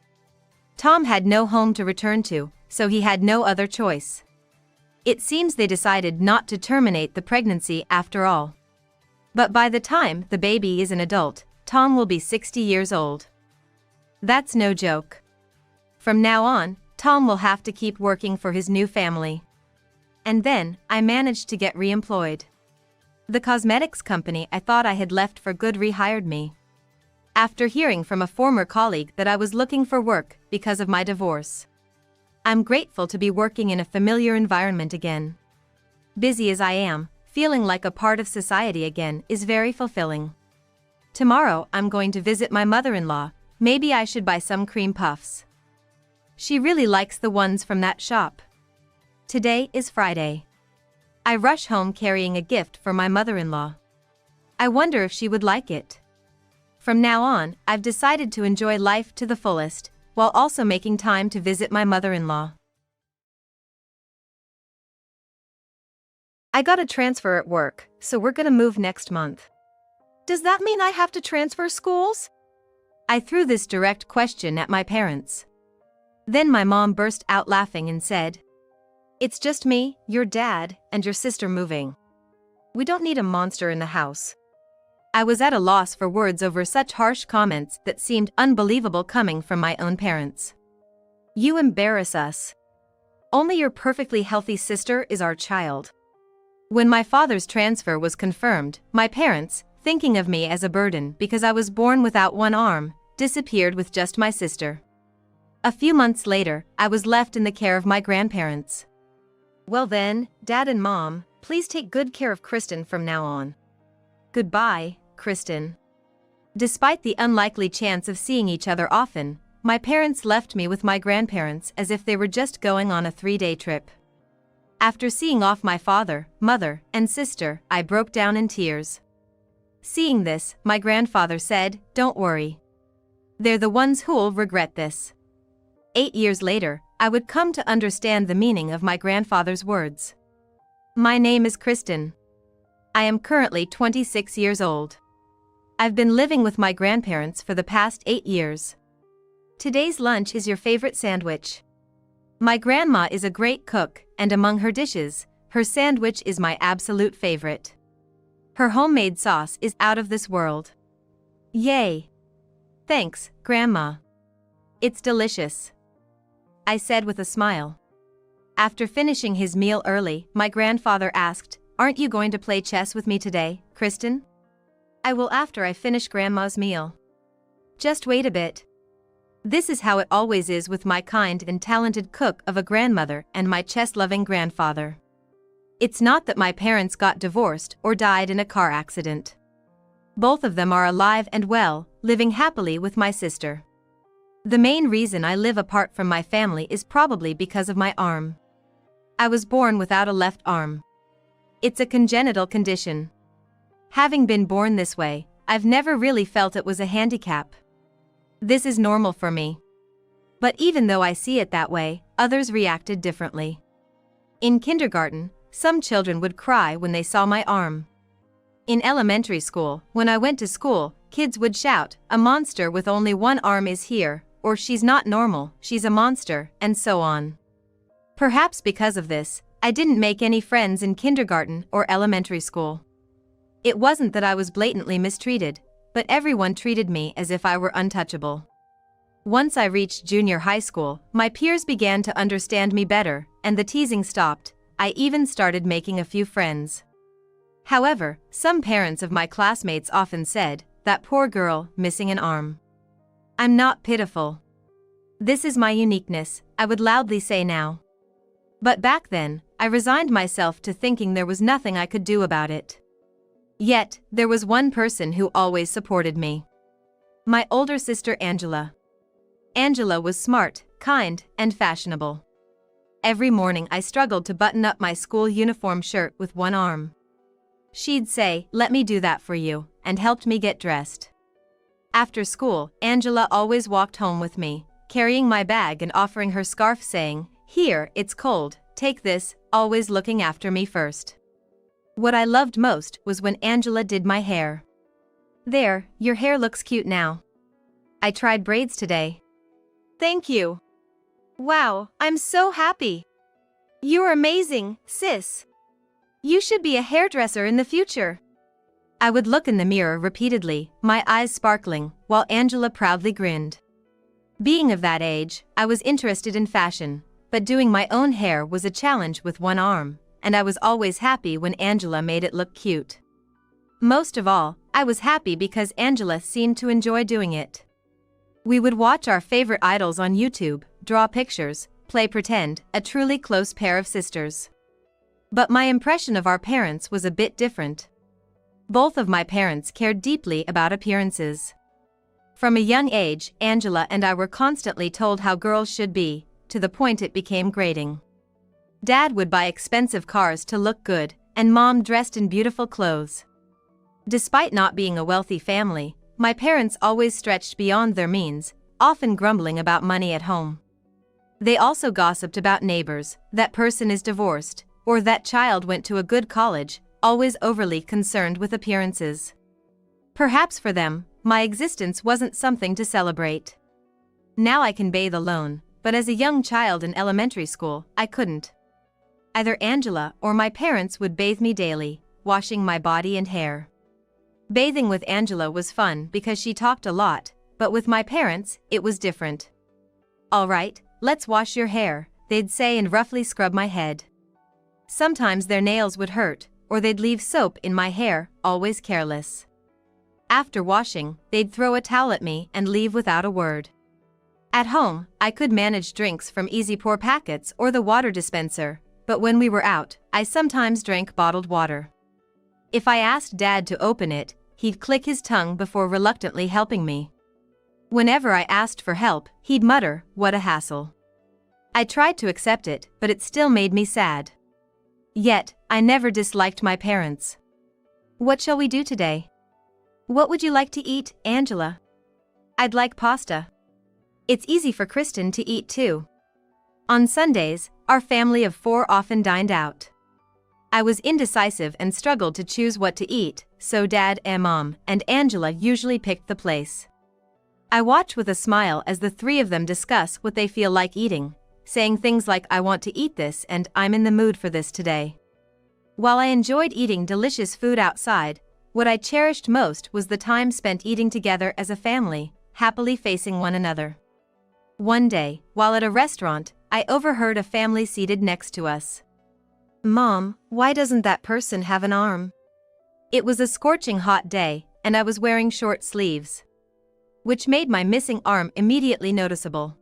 Tom had no home to return to, so he had no other choice. It seems they decided not to terminate the pregnancy after all. But by the time the baby is an adult, Tom will be 60 years old. That's no joke. From now on, Tom will have to keep working for his new family. And then, I managed to get re-employed. The cosmetics company I thought I had left for good rehired me. After hearing from a former colleague that I was looking for work because of my divorce. I'm grateful to be working in a familiar environment again. Busy as I am, feeling like a part of society again is very fulfilling. Tomorrow I'm going to visit my mother-in-law, maybe I should buy some cream puffs. She really likes the ones from that shop. Today is Friday. I rush home carrying a gift for my mother-in-law. I wonder if she would like it. From now on, I've decided to enjoy life to the fullest, while also making time to visit my mother-in-law.
I got a transfer at work, so we're gonna move next month. Does that mean I have to transfer schools?
I threw this direct question at my parents. Then my mom burst out laughing and said,
It's just me, your dad, and your sister moving. We don't need a monster in the house.
I was at a loss for words over such harsh comments that seemed unbelievable coming from my own parents.
You embarrass us. Only your perfectly healthy sister is our child.
When my father's transfer was confirmed, my parents, thinking of me as a burden because I was born without one arm, disappeared with just my sister. A few months later, I was left in the care of my grandparents.
Well then, Dad and Mom, please take good care of Kristen from now on. Goodbye, Kristen.
Despite the unlikely chance of seeing each other often, my parents left me with my grandparents as if they were just going on a 3-day trip. After seeing off my father, mother, and sister, I broke down in tears. Seeing this, my grandfather said, "Don't worry. They're the ones who'll regret this." 8 years later, I would come to understand the meaning of my grandfather's words. My name is Kristen. I am currently 26 years old. I've been living with my grandparents for the past 8 years. Today's lunch is your favorite sandwich. My grandma is a great cook, and among her dishes, her sandwich is my absolute favorite. Her homemade sauce is out of this world. Yay! Thanks, Grandma. It's delicious, I said with a smile. After finishing his meal early, my grandfather asked, "Aren't you going to play chess with me today, Kristen?" "I will after I finish Grandma's meal." "Just wait a bit." This is how it always is with my kind and talented cook of a grandmother and my chess-loving grandfather. It's not that my parents got divorced or died in a car accident. Both of them are alive and well, living happily with my sister. The main reason I live apart from my family is probably because of my arm. I was born without a left arm. It's a congenital condition. Having been born this way, I've never really felt it was a handicap. This is normal for me. But even though I see it that way, others reacted differently. In kindergarten, some children would cry when they saw my arm. In elementary school, when I went to school, kids would shout, "A monster with only one arm is here," or "She's not normal, she's a monster," and so on. Perhaps because of this, I didn't make any friends in kindergarten or elementary school. It wasn't that I was blatantly mistreated, but everyone treated me as if I were untouchable. Once I reached junior high school, my peers began to understand me better, and the teasing stopped. I even started making a few friends. However, some parents of my classmates often said, "That poor girl, missing an arm." I'm not pitiful. This is my uniqueness, I would loudly say now. But back then, I resigned myself to thinking there was nothing I could do about it. Yet, there was one person who always supported me. My older sister Angela. Angela was smart, kind, and fashionable. Every morning I struggled to button up my school uniform shirt with one arm. She'd say, "Let me do that for you," and helped me get dressed. After school, Angela always walked home with me, carrying my bag and offering her scarf saying, "Here, it's cold, take this," always looking after me first. What I loved most was when Angela did my hair. "There, your hair looks cute now. I tried braids today." "Thank you." "Wow, I'm so happy. You're amazing, sis. You should be a hairdresser in the future." I would look in the mirror repeatedly, my eyes sparkling, while Angela proudly grinned. Being of that age, I was interested in fashion, but doing my own hair was a challenge with one arm, and I was always happy when Angela made it look cute. Most of all, I was happy because Angela seemed to enjoy doing it. We would watch our favorite idols on YouTube, draw pictures, play pretend, a truly close pair of sisters. But my impression of our parents was a bit different. Both of my parents cared deeply about appearances. From a young age, Angela and I were constantly told how girls should be, to the point it became grating. Dad would buy expensive cars to look good, and Mom dressed in beautiful clothes. Despite not being a wealthy family, my parents always stretched beyond their means, often grumbling about money at home. They also gossiped about neighbors, "That person is divorced," or "That child went to a good college," always overly concerned with appearances. Perhaps for them, my existence wasn't something to celebrate. Now I can bathe alone, but as a young child in elementary school, I couldn't. Either Angela or my parents would bathe me daily, washing my body and hair. Bathing with Angela was fun because she talked a lot, but with my parents, it was different. "All right, let's wash your hair," they'd say and roughly scrub my head. Sometimes their nails would hurt, or they'd leave soap in my hair, always careless. After washing, they'd throw a towel at me and leave without a word. At home, I could manage drinks from easy pour packets or the water dispenser, but when we were out, I sometimes drank bottled water. If I asked Dad to open it, he'd click his tongue before reluctantly helping me. Whenever I asked for help, he'd mutter, "What a hassle." I tried to accept it, but it still made me sad. Yet, I never disliked my parents. "What shall we do today?" "What would you like to eat, Angela?" "I'd like pasta." It's easy for Kristen to eat too. On Sundays, our family of 4 often dined out. I was indecisive and struggled to choose what to eat, so Dad, Mom, and Angela usually picked the place. I watch with a smile as the 3 of them discuss what they feel like eating, saying things like "I want to eat this" and "I'm in the mood for this today." While I enjoyed eating delicious food outside, what I cherished most was the time spent eating together as a family, happily facing one another. One day, while at a restaurant, I overheard a family seated next to us.
"Mom, why doesn't that person have an arm?"
It was a scorching hot day, and I was wearing short sleeves, which made my missing arm immediately noticeable.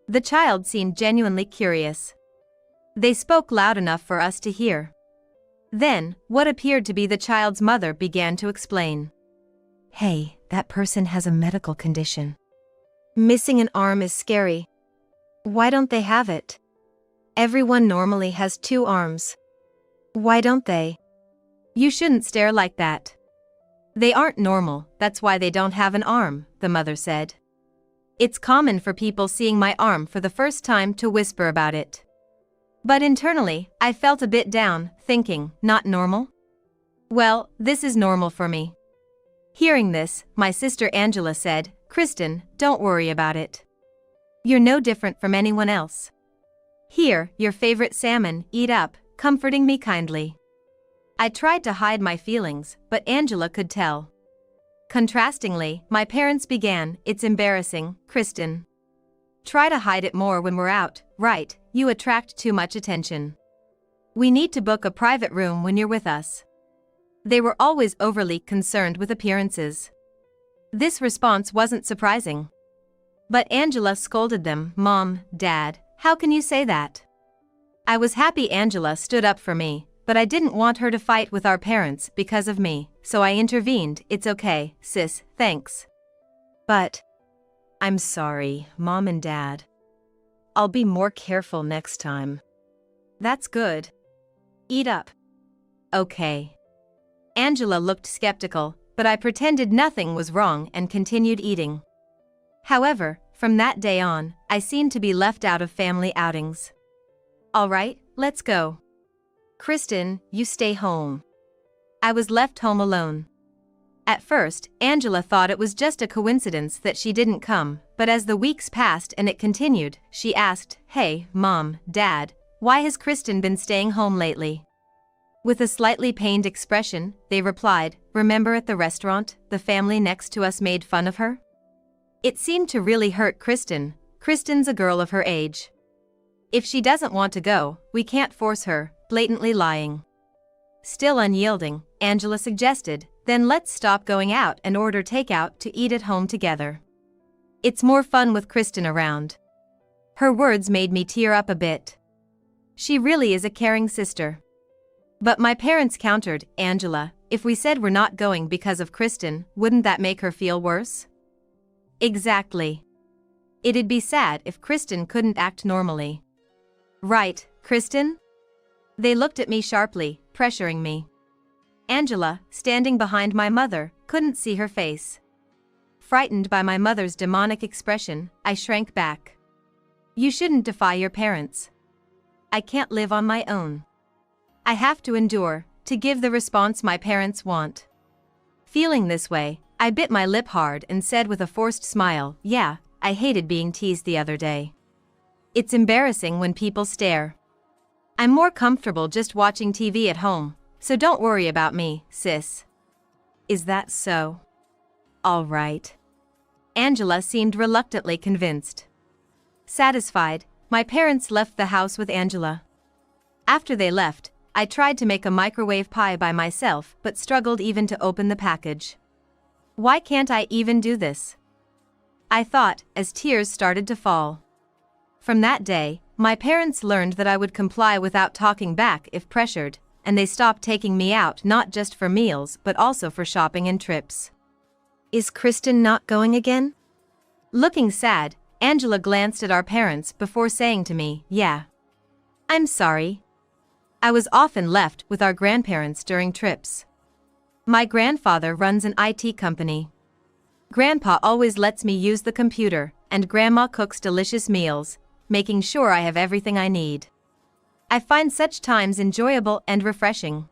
The child seemed genuinely curious. They spoke loud enough for us to hear. Then, what appeared to be the child's mother began to explain.
"Hey, that person has a medical condition. Missing an arm is scary. Why don't they have it? Everyone normally has 2 arms. Why don't they?"
"You shouldn't stare like that. They aren't normal, that's why they don't have an arm," the mother said. It's common for people seeing my arm for the first time to whisper about it. But internally, I felt a bit down, thinking, "Not normal? Well, this is normal for me." Hearing this, my sister Angela said, "Kristen, don't worry about it. You're no different from anyone else. Here, your favorite salmon, eat up," comforting me kindly. I tried to hide my feelings, but Angela could tell. Contrastingly, my parents began, "It's embarrassing, Kristen. Try to hide it more when we're out, right? You attract too much attention. We need to book a private room when you're with us." They were always overly concerned with appearances. This response wasn't surprising. But Angela scolded them, "Mom, Dad, how can you say that?" I was happy Angela stood up for me, but I didn't want her to fight with our parents because of me, so I intervened. "It's okay, sis, thanks.
"But I'm sorry, Mom and Dad. I'll be more careful next time."
"That's good. Eat up." "Okay." Angela looked skeptical, but I pretended nothing was wrong and continued eating. However, from that day on, I seemed to be left out of family outings. "All right, let's go."
"Kristen, you stay home."
I was left home alone. At first, Angela thought it was just a coincidence that she didn't come, but as the weeks passed and it continued, she asked, "Hey, Mom, Dad, why has Kristen been staying home lately?" With a slightly pained expression, they replied, "Remember at the restaurant, the family next to us made fun of her?" It seemed to really hurt Kristen. Kristen's a girl of her age. If she doesn't want to go, we can't force her, blatantly lying. Still unyielding, Angela suggested, "Then let's stop going out and order takeout to eat at home together. It's more fun with Kristen around." Her words made me tear up a bit. She really is a caring sister. But my parents countered, "Angela, if we said we're not going because of Kristen, wouldn't that make her feel worse?" Exactly. It'd be sad if Kristen couldn't act normally. "Right, Kristen?" They looked at me sharply, pressuring me. Angela, standing behind my mother, couldn't see her face. Frightened by my mother's demonic expression, I shrank back. "You shouldn't defy your parents. I can't live on my own. I have to endure, to give the response my parents want." Feeling this way, I bit my lip hard and said with a forced smile, "Yeah, I hated being teased the other day. It's embarrassing when people stare. I'm more comfortable just watching TV at home, so don't worry about me, sis."
"Is that so? All right."
Angela seemed reluctantly convinced. Satisfied, my parents left the house with Angela. After they left, I tried to make a microwave pie by myself but struggled even to open the package. Why can't I even do this? I thought, as tears started to fall. From that day, my parents learned that I would comply without talking back if pressured, and they stopped taking me out not just for meals but also for shopping and trips.
Is Kristen not going again?
Looking sad, Angela glanced at our parents before saying to me, "Yeah. I'm sorry." I was often left with our grandparents during trips. My grandfather runs an IT company. Grandpa always lets me use the computer, and Grandma cooks delicious meals, making sure I have everything I need. I find such times enjoyable and refreshing.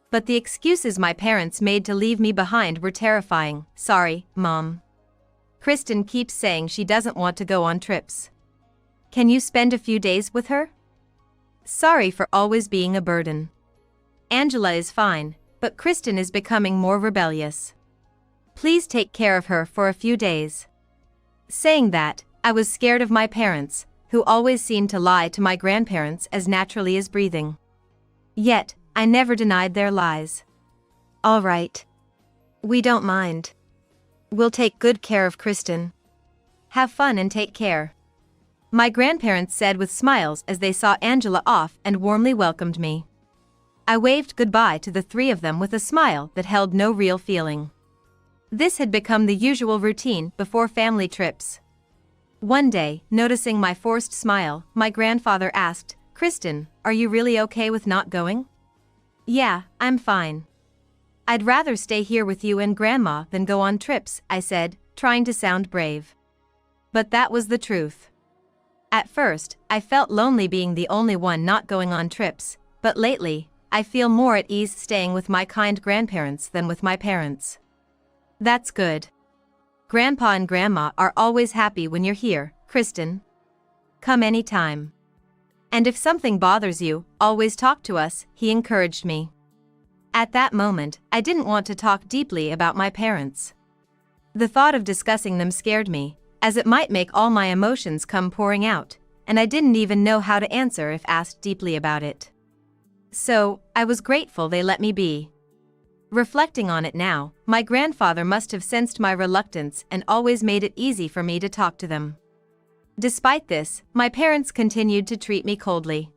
But the excuses my parents made to leave me behind were terrifying. "Sorry, Mom. Kristen keeps saying she doesn't want to go on trips. Can you spend a few days with her? Sorry for always being a burden. Angela is fine, but Kristen is becoming more rebellious. Please take care of her for a few days." Saying that, I was scared of my parents, who always seemed to lie to my grandparents as naturally as breathing. Yet, I never denied their lies.
"All right. We don't mind. We'll take good care of Kristen.
Have fun and take care," my grandparents said with smiles as they saw Angela off and warmly welcomed me. I waved goodbye to the three of them with a smile that held no real feeling. This had become the usual routine before family trips. One day, noticing my forced smile, my grandfather asked, "Kristen, are you really okay with not going?" "Yeah, I'm fine. I'd rather stay here with you and Grandma than go on trips," I said, trying to sound brave. But that was the truth. At first, I felt lonely being the only one not going on trips, but lately, I feel more at ease staying with my kind grandparents than with my parents. That's good. Grandpa and Grandma are always happy when you're here, Kristen. Come anytime. And if something bothers you, always talk to us, he encouraged me. At that moment, I didn't want to talk deeply about my parents. The thought of discussing them scared me, as it might make all my emotions come pouring out, and I didn't even know how to answer if asked deeply about it. So, I was grateful they let me be. Reflecting on it now, my grandfather must have sensed my reluctance and always made it easy for me to talk to them. Despite this, my parents continued to treat me coldly.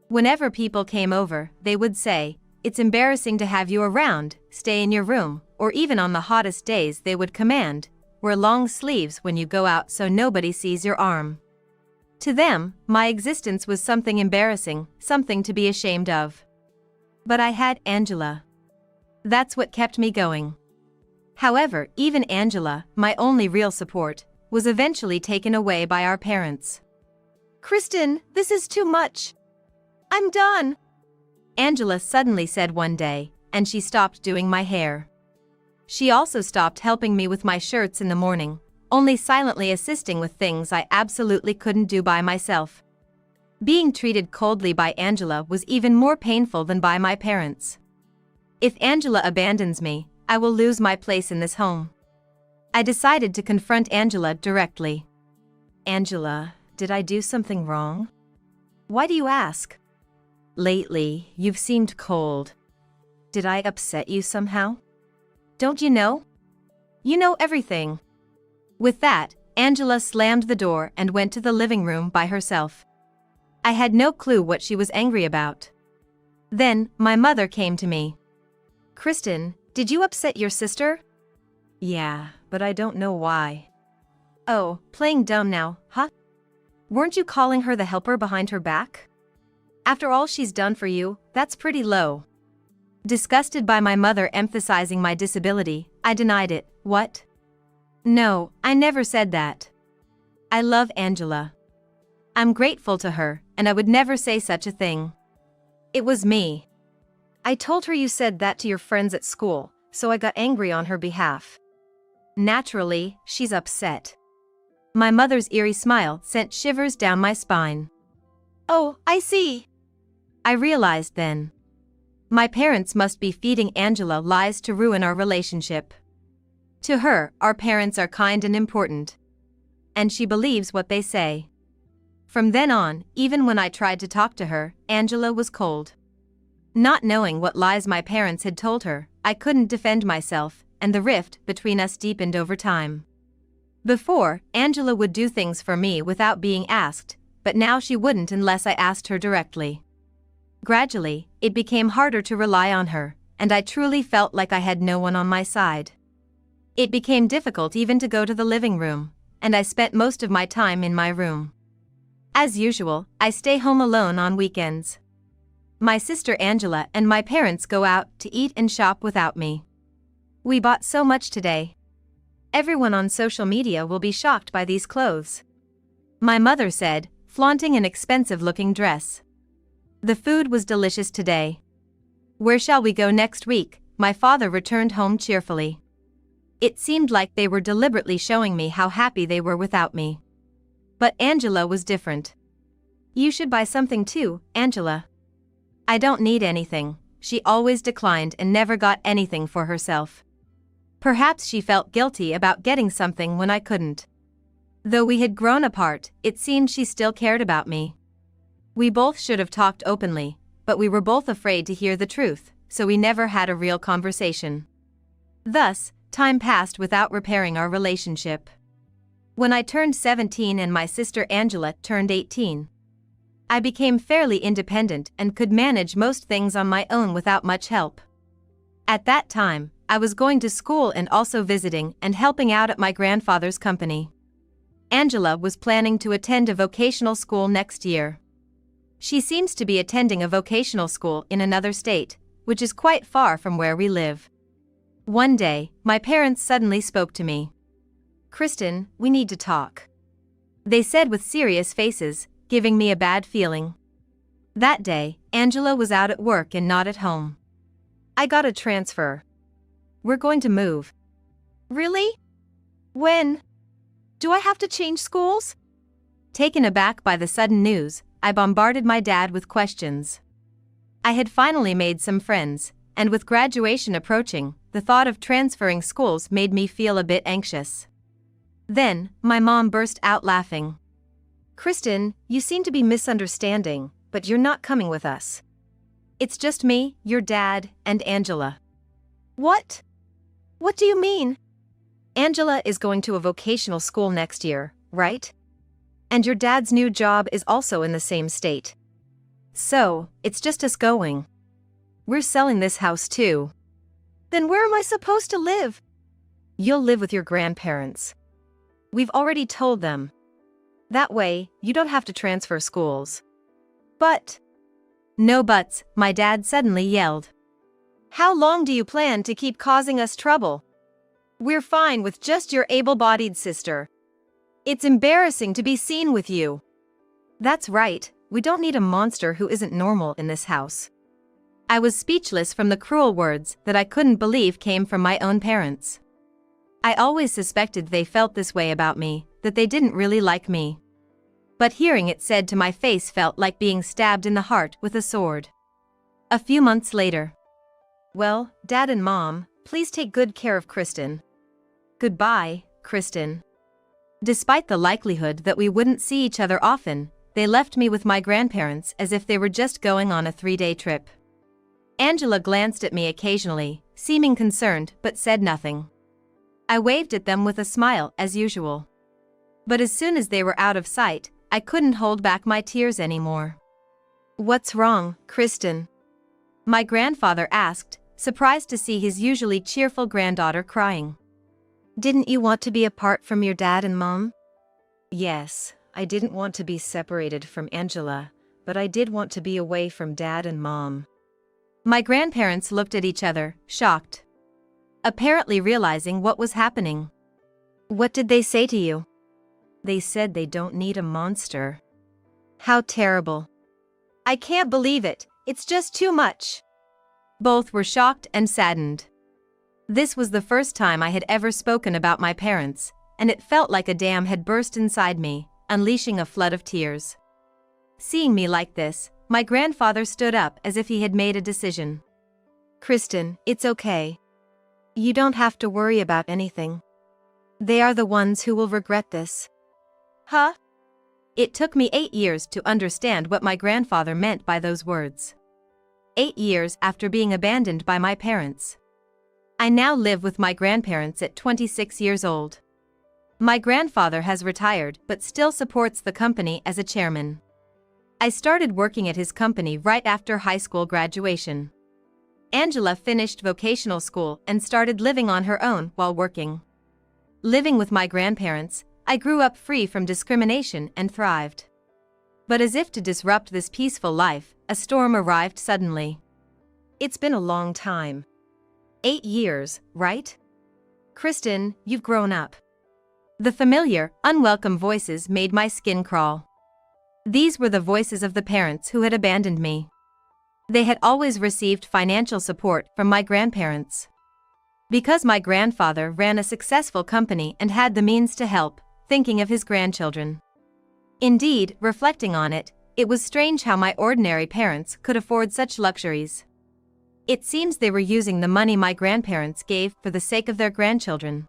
Whenever people came over, they would say, "It's embarrassing to have you around, stay in your room," or even on the hottest days they would command, "Wear long sleeves when you go out so nobody sees your arm." To them, my existence was something embarrassing, something to be ashamed of. But I had Angela. That's what kept me going. However, even Angela, my only real support, was eventually taken away by our parents.
"Kristen, this is too much. I'm done,"
Angela suddenly said one day, and she stopped doing my hair. She also stopped helping me with my shirts in the morning, only silently assisting with things I absolutely couldn't do by myself. Being treated coldly by Angela was even more painful than by my parents. If Angela abandons me, I will lose my place in this home. I decided to confront Angela directly. "Angela, did I do something wrong? Why do you ask? Lately, you've seemed cold. Did I upset you somehow? Don't you know? You know everything." With that, Angela slammed the door and went to the living room by herself. I had no clue what she was angry about. Then, my mother came to me.
"Kristen, did you upset your sister?"
"Yeah, but I don't know why." "Oh, playing dumb now, huh? Weren't you calling her the helper behind her back? After all she's done for you, that's pretty low." Disgusted by my mother emphasizing my disability, I denied it. "What? No, I never said that. I love Angela. I'm grateful to her, and I would never say such a thing. It was me.
I told her you said that to your friends at school, so I got angry on her behalf."
Naturally, she's upset. My mother's eerie smile sent shivers down my spine.
"Oh, I see."
I realized then. My parents must be feeding Angela lies to ruin our relationship. To her, our parents are kind and important. And she believes what they say. From then on, even when I tried to talk to her, Angela was cold. Not knowing what lies my parents had told her, I couldn't defend myself, and the rift between us deepened over time. Before, Angela would do things for me without being asked, but now she wouldn't unless I asked her directly. Gradually, it became harder to rely on her, and I truly felt like I had no one on my side. It became difficult even to go to the living room, and I spent most of my time in my room. As usual, I stay home alone on weekends. My sister Angela and my parents go out to eat and shop without me. We bought so much today. Everyone on social media will be shocked by these clothes, my mother said, flaunting an expensive-looking dress. The food was delicious today. Where shall we go next week? My father returned home cheerfully. It seemed like they were deliberately showing me how happy they were without me. But Angela was different. You should buy something too, Angela. I don't need anything. She always declined and never got anything for herself. Perhaps she felt guilty about getting something when I couldn't. Though we had grown apart, it seemed she still cared about me. We both should have talked openly, but we were both afraid to hear the truth, so we never had a real conversation. Thus, time passed without repairing our relationship. When I turned 17 and my sister Angela turned 18, I became fairly independent and could manage most things on my own without much help. At that time, I was going to school and also visiting and helping out at my grandfather's company. Angela was planning to attend a vocational school next year. She seems to be attending a vocational school in another state, which is quite far from where we live. One day, my parents suddenly spoke to me. "Kristen, we need to talk," they said with serious faces, giving me a bad feeling. That day, Angela was out at work and not at home. "I got a transfer. We're going to move." "Really? When? Do I have to change schools?" Taken aback by the sudden news, I bombarded my dad with questions. I had finally made some friends, and with graduation approaching, the thought of transferring schools made me feel a bit anxious. Then, my mom burst out laughing. "Kristen, you seem to be misunderstanding, but you're not coming with us. It's just me, your dad, and Angela." "What? What do you mean?" "Angela is going to a vocational school next year, right? And your dad's new job is also in the same state. So, it's just us going. We're selling this house too." "Then where am I supposed to live?" "You'll live with your grandparents. We've already told them. That way, you don't have to transfer schools." "But..." "No buts," my dad suddenly yelled. "How long do you plan to keep causing us trouble? We're fine with just your able-bodied sister. It's embarrassing to be seen with you." "That's right, we don't need a monster who isn't normal in this house." I was speechless from the cruel words that I couldn't believe came from my own parents. I always suspected they felt this way about me, that they didn't really like me. But hearing it said to my face felt like being stabbed in the heart with a sword. A few months later. "Well, Dad and Mom, please take good care of Kristen. Goodbye, Kristen." Despite the likelihood that we wouldn't see each other often, they left me with my grandparents as if they were just going on a 3-day trip. Angela glanced at me occasionally, seeming concerned but said nothing. I waved at them with a smile as usual. But as soon as they were out of sight, I couldn't hold back my tears anymore. "What's wrong, Kristen?" my grandfather asked, surprised to see his usually cheerful granddaughter crying. "Didn't you want to be apart from your dad and Mom?" "Yes, I didn't want to be separated from Angela, but I did want to be away from Dad and Mom." My grandparents looked at each other, shocked, apparently realizing what was happening. "What did they say to you?" "They said they don't need a monster." "How terrible. I can't believe it, it's just too much." Both were shocked and saddened. This was the first time I had ever spoken about my parents, and it felt like a dam had burst inside me, unleashing a flood of tears. Seeing me like this, my grandfather stood up as if he had made a decision. "Kristen, it's okay. You don't have to worry about anything. They are the ones who will regret this." "Huh?" It took me 8 years to understand what my grandfather meant by those words. 8 years after being abandoned by my parents. I now live with my grandparents at 26 years old. My grandfather has retired but still supports the company as a chairman. I started working at his company right after high school graduation. Angela finished vocational school and started living on her own while working. Living with my grandparents, I grew up free from discrimination and thrived. But as if to disrupt this peaceful life, a storm arrived suddenly.
It's been a long time. 8 years, right? Kristen, you've grown up.
The familiar, unwelcome voices made my skin crawl. These were the voices of the parents who had abandoned me. They had always received financial support from my grandparents. Because my grandfather ran a successful company and had the means to help, thinking of his grandchildren. Indeed, reflecting on it, it was strange how my ordinary parents could afford such luxuries. It seems they were using the money my grandparents gave for the sake of their grandchildren.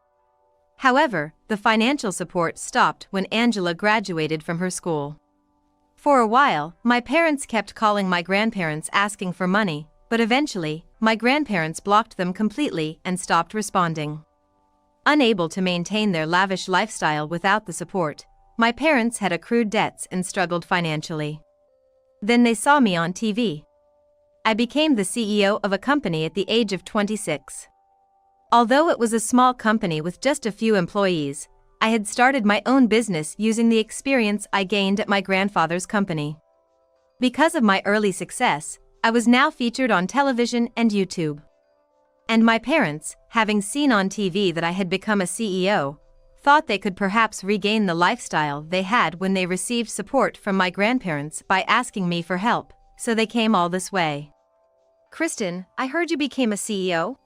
However, the financial support stopped when Angela graduated from her school. For a while, my parents kept calling my grandparents asking for money, but eventually, my grandparents blocked them completely and stopped responding. Unable to maintain their lavish lifestyle without the support, my parents had accrued debts and struggled financially. Then they saw me on TV. I became the CEO of a company at the age of 26. Although it was a small company with just a few employees, I had started my own business using the experience I gained at my grandfather's company. Because of my early success, I was now featured on television and YouTube. And my parents, having seen on TV that I had become a CEO, thought they could perhaps regain the lifestyle they had when they received support from my grandparents by asking me for help, so they came all this way.
Kristen, I heard you became a CEO?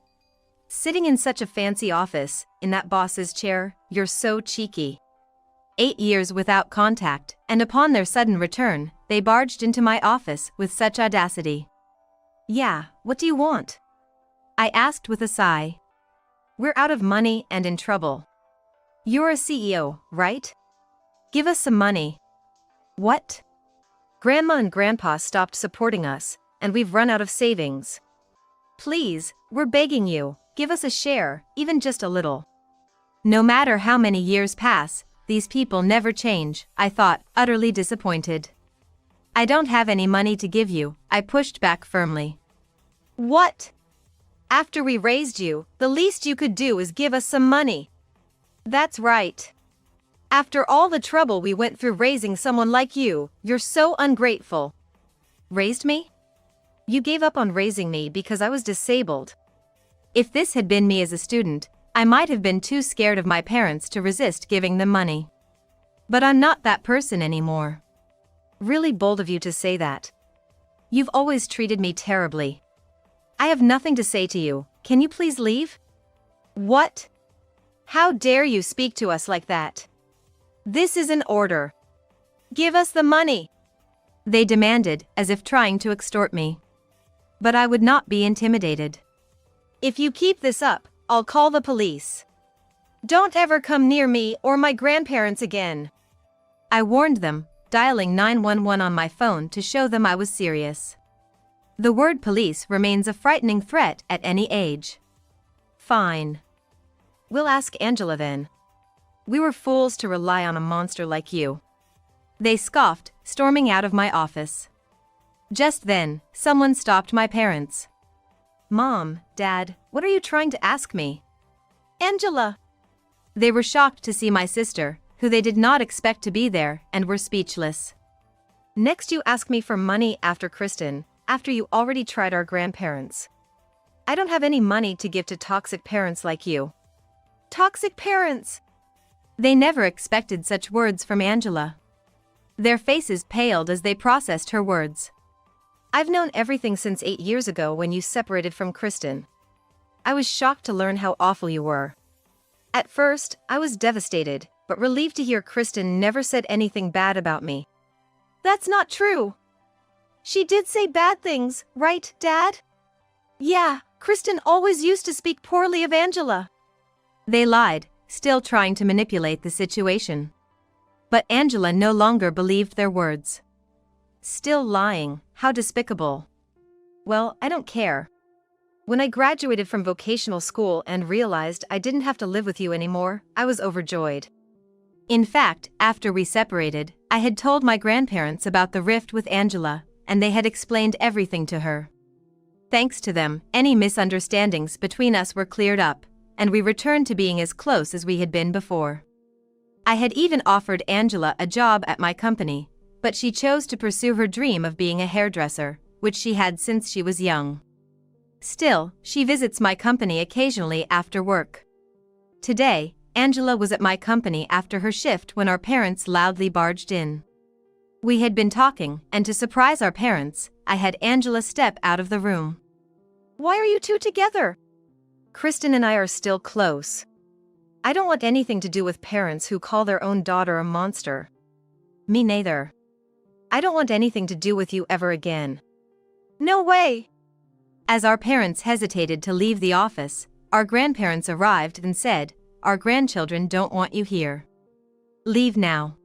Sitting in such a fancy office, in that boss's chair, you're so cheeky.
8 years without contact, and upon their sudden return, they barged into my office with such audacity.
Yeah, what do you want?
I asked with a sigh.
We're out of money and in trouble. You're a CEO, right? Give us some money.
What?
Grandma and Grandpa stopped supporting us, and we've run out of savings. Please, we're begging you, give us a share, even just a little.
No matter how many years pass, these people never change, I thought, utterly disappointed. I don't have any money to give you, I pushed back firmly.
What? After we raised you, the least you could do is give us some money. That's right. After all the trouble we went through raising someone like you, you're so ungrateful.
Raised me?
You gave up on raising me because I was disabled.
If this had been me as a student, I might have been too scared of my parents to resist giving them money. But I'm not that person anymore.
Really bold of you to say that. You've always treated me terribly. I have nothing to say to you, can you please leave? What? How dare you speak to us like that? This is an order. Give us the money.
They demanded, as if trying to extort me. But I would not be intimidated.
If you keep this up, I'll call the police. Don't ever come near me or my grandparents again.
I warned them, dialing 911 on my phone to show them I was serious. The word police remains a frightening threat at any age.
Fine. We'll ask Angela then. We were fools to rely on a monster like you.
They scoffed, storming out of my office. Just then, someone stopped my parents.
Mom, Dad, what are you trying to ask me? Angela!
They were shocked to see my sister, who they did not expect to be there, and were speechless.
Next you ask me for money after Kristen, after you already tried our grandparents. I don't have any money to give to toxic parents like you. Toxic parents!
They never expected such words from Angela. Their faces paled as they processed her words.
I've known everything since 8 years ago when you separated from Kristen. I was shocked to learn how awful you were. At first, I was devastated, but relieved to hear Kristen never said anything bad about me. That's not true. She did say bad things, right, Dad? Yeah, Kristen always used to speak poorly of Angela.
They lied, still trying to manipulate the situation. But Angela no longer believed their words.
Still lying, how despicable. Well, I don't care. When I graduated from vocational school and realized I didn't have to live with you anymore, I was overjoyed.
In fact, after we separated, I had told my grandparents about the rift with Angela, and they had explained everything to her. Thanks to them, any misunderstandings between us were cleared up, and we returned to being as close as we had been before. I had even offered Angela a job at my company, but she chose to pursue her dream of being a hairdresser, which she had since she was young. Still, she visits my company occasionally after work. Today, Angela was at my company after her shift when our parents loudly barged in. We had been talking, and to surprise our parents, I had Angela step out of the room.
Why are you two together? Kristen and I are still close. I don't want anything to do with parents who call their own daughter a monster.
Me neither.
I don't want anything to do with you ever again. No way!
As our parents hesitated to leave the office, our grandparents arrived and said, "Our grandchildren don't want you here. Leave now.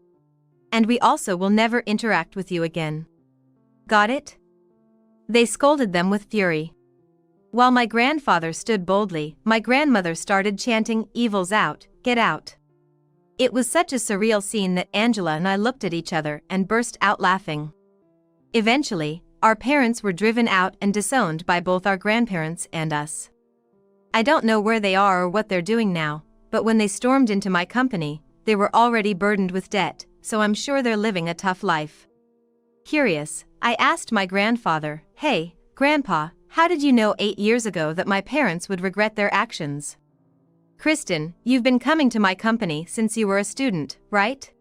And we also will never interact with you again. Got it?" They scolded them with fury. While my grandfather stood boldly, my grandmother started chanting, "Evil's out, get out." It was such a surreal scene that Angela and I looked at each other and burst out laughing. Eventually, our parents were driven out and disowned by both our grandparents and us. I don't know where they are or what they're doing now, but when they stormed into my company, they were already burdened with debt, so I'm sure they're living a tough life. Curious, I asked my grandfather, "Hey, Grandpa, how did you know 8 years ago that my parents would regret their actions?" "Kristen, you've been coming to my company since you were a student, right?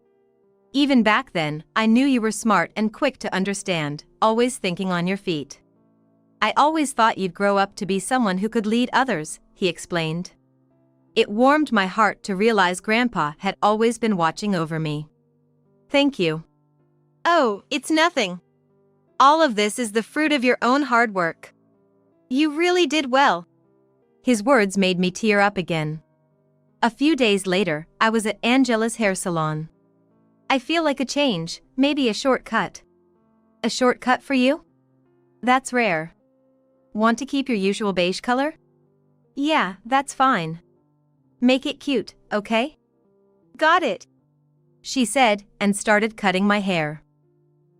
Even back then, I knew you were smart and quick to understand, always thinking on your feet. I always thought you'd grow up to be someone who could lead others," he explained. It warmed my heart to realize Grandpa had always been watching over me. "Thank you."
"Oh, it's nothing. All of this is the fruit of your own hard work. You really did well."
His words made me tear up again. A few days later, I was at Angela's hair salon. "I feel like a change, maybe a shortcut." "A shortcut for you? That's rare. Want to keep your usual beige color?" "Yeah, that's fine. Make it cute, okay?"
"Got it,"
she said, and started cutting my hair.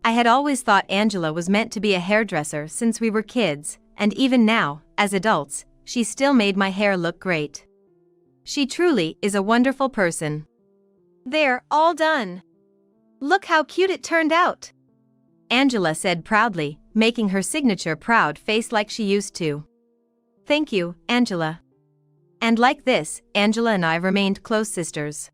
I had always thought Angela was meant to be a hairdresser since we were kids, and even now, as adults, she still made my hair look great. She truly is a wonderful person.
"They're all done. Look how cute it turned out,"
Angela said proudly, making her signature proud face like she used to. "Thank you, Angela." And like this, Angela and I remained close sisters.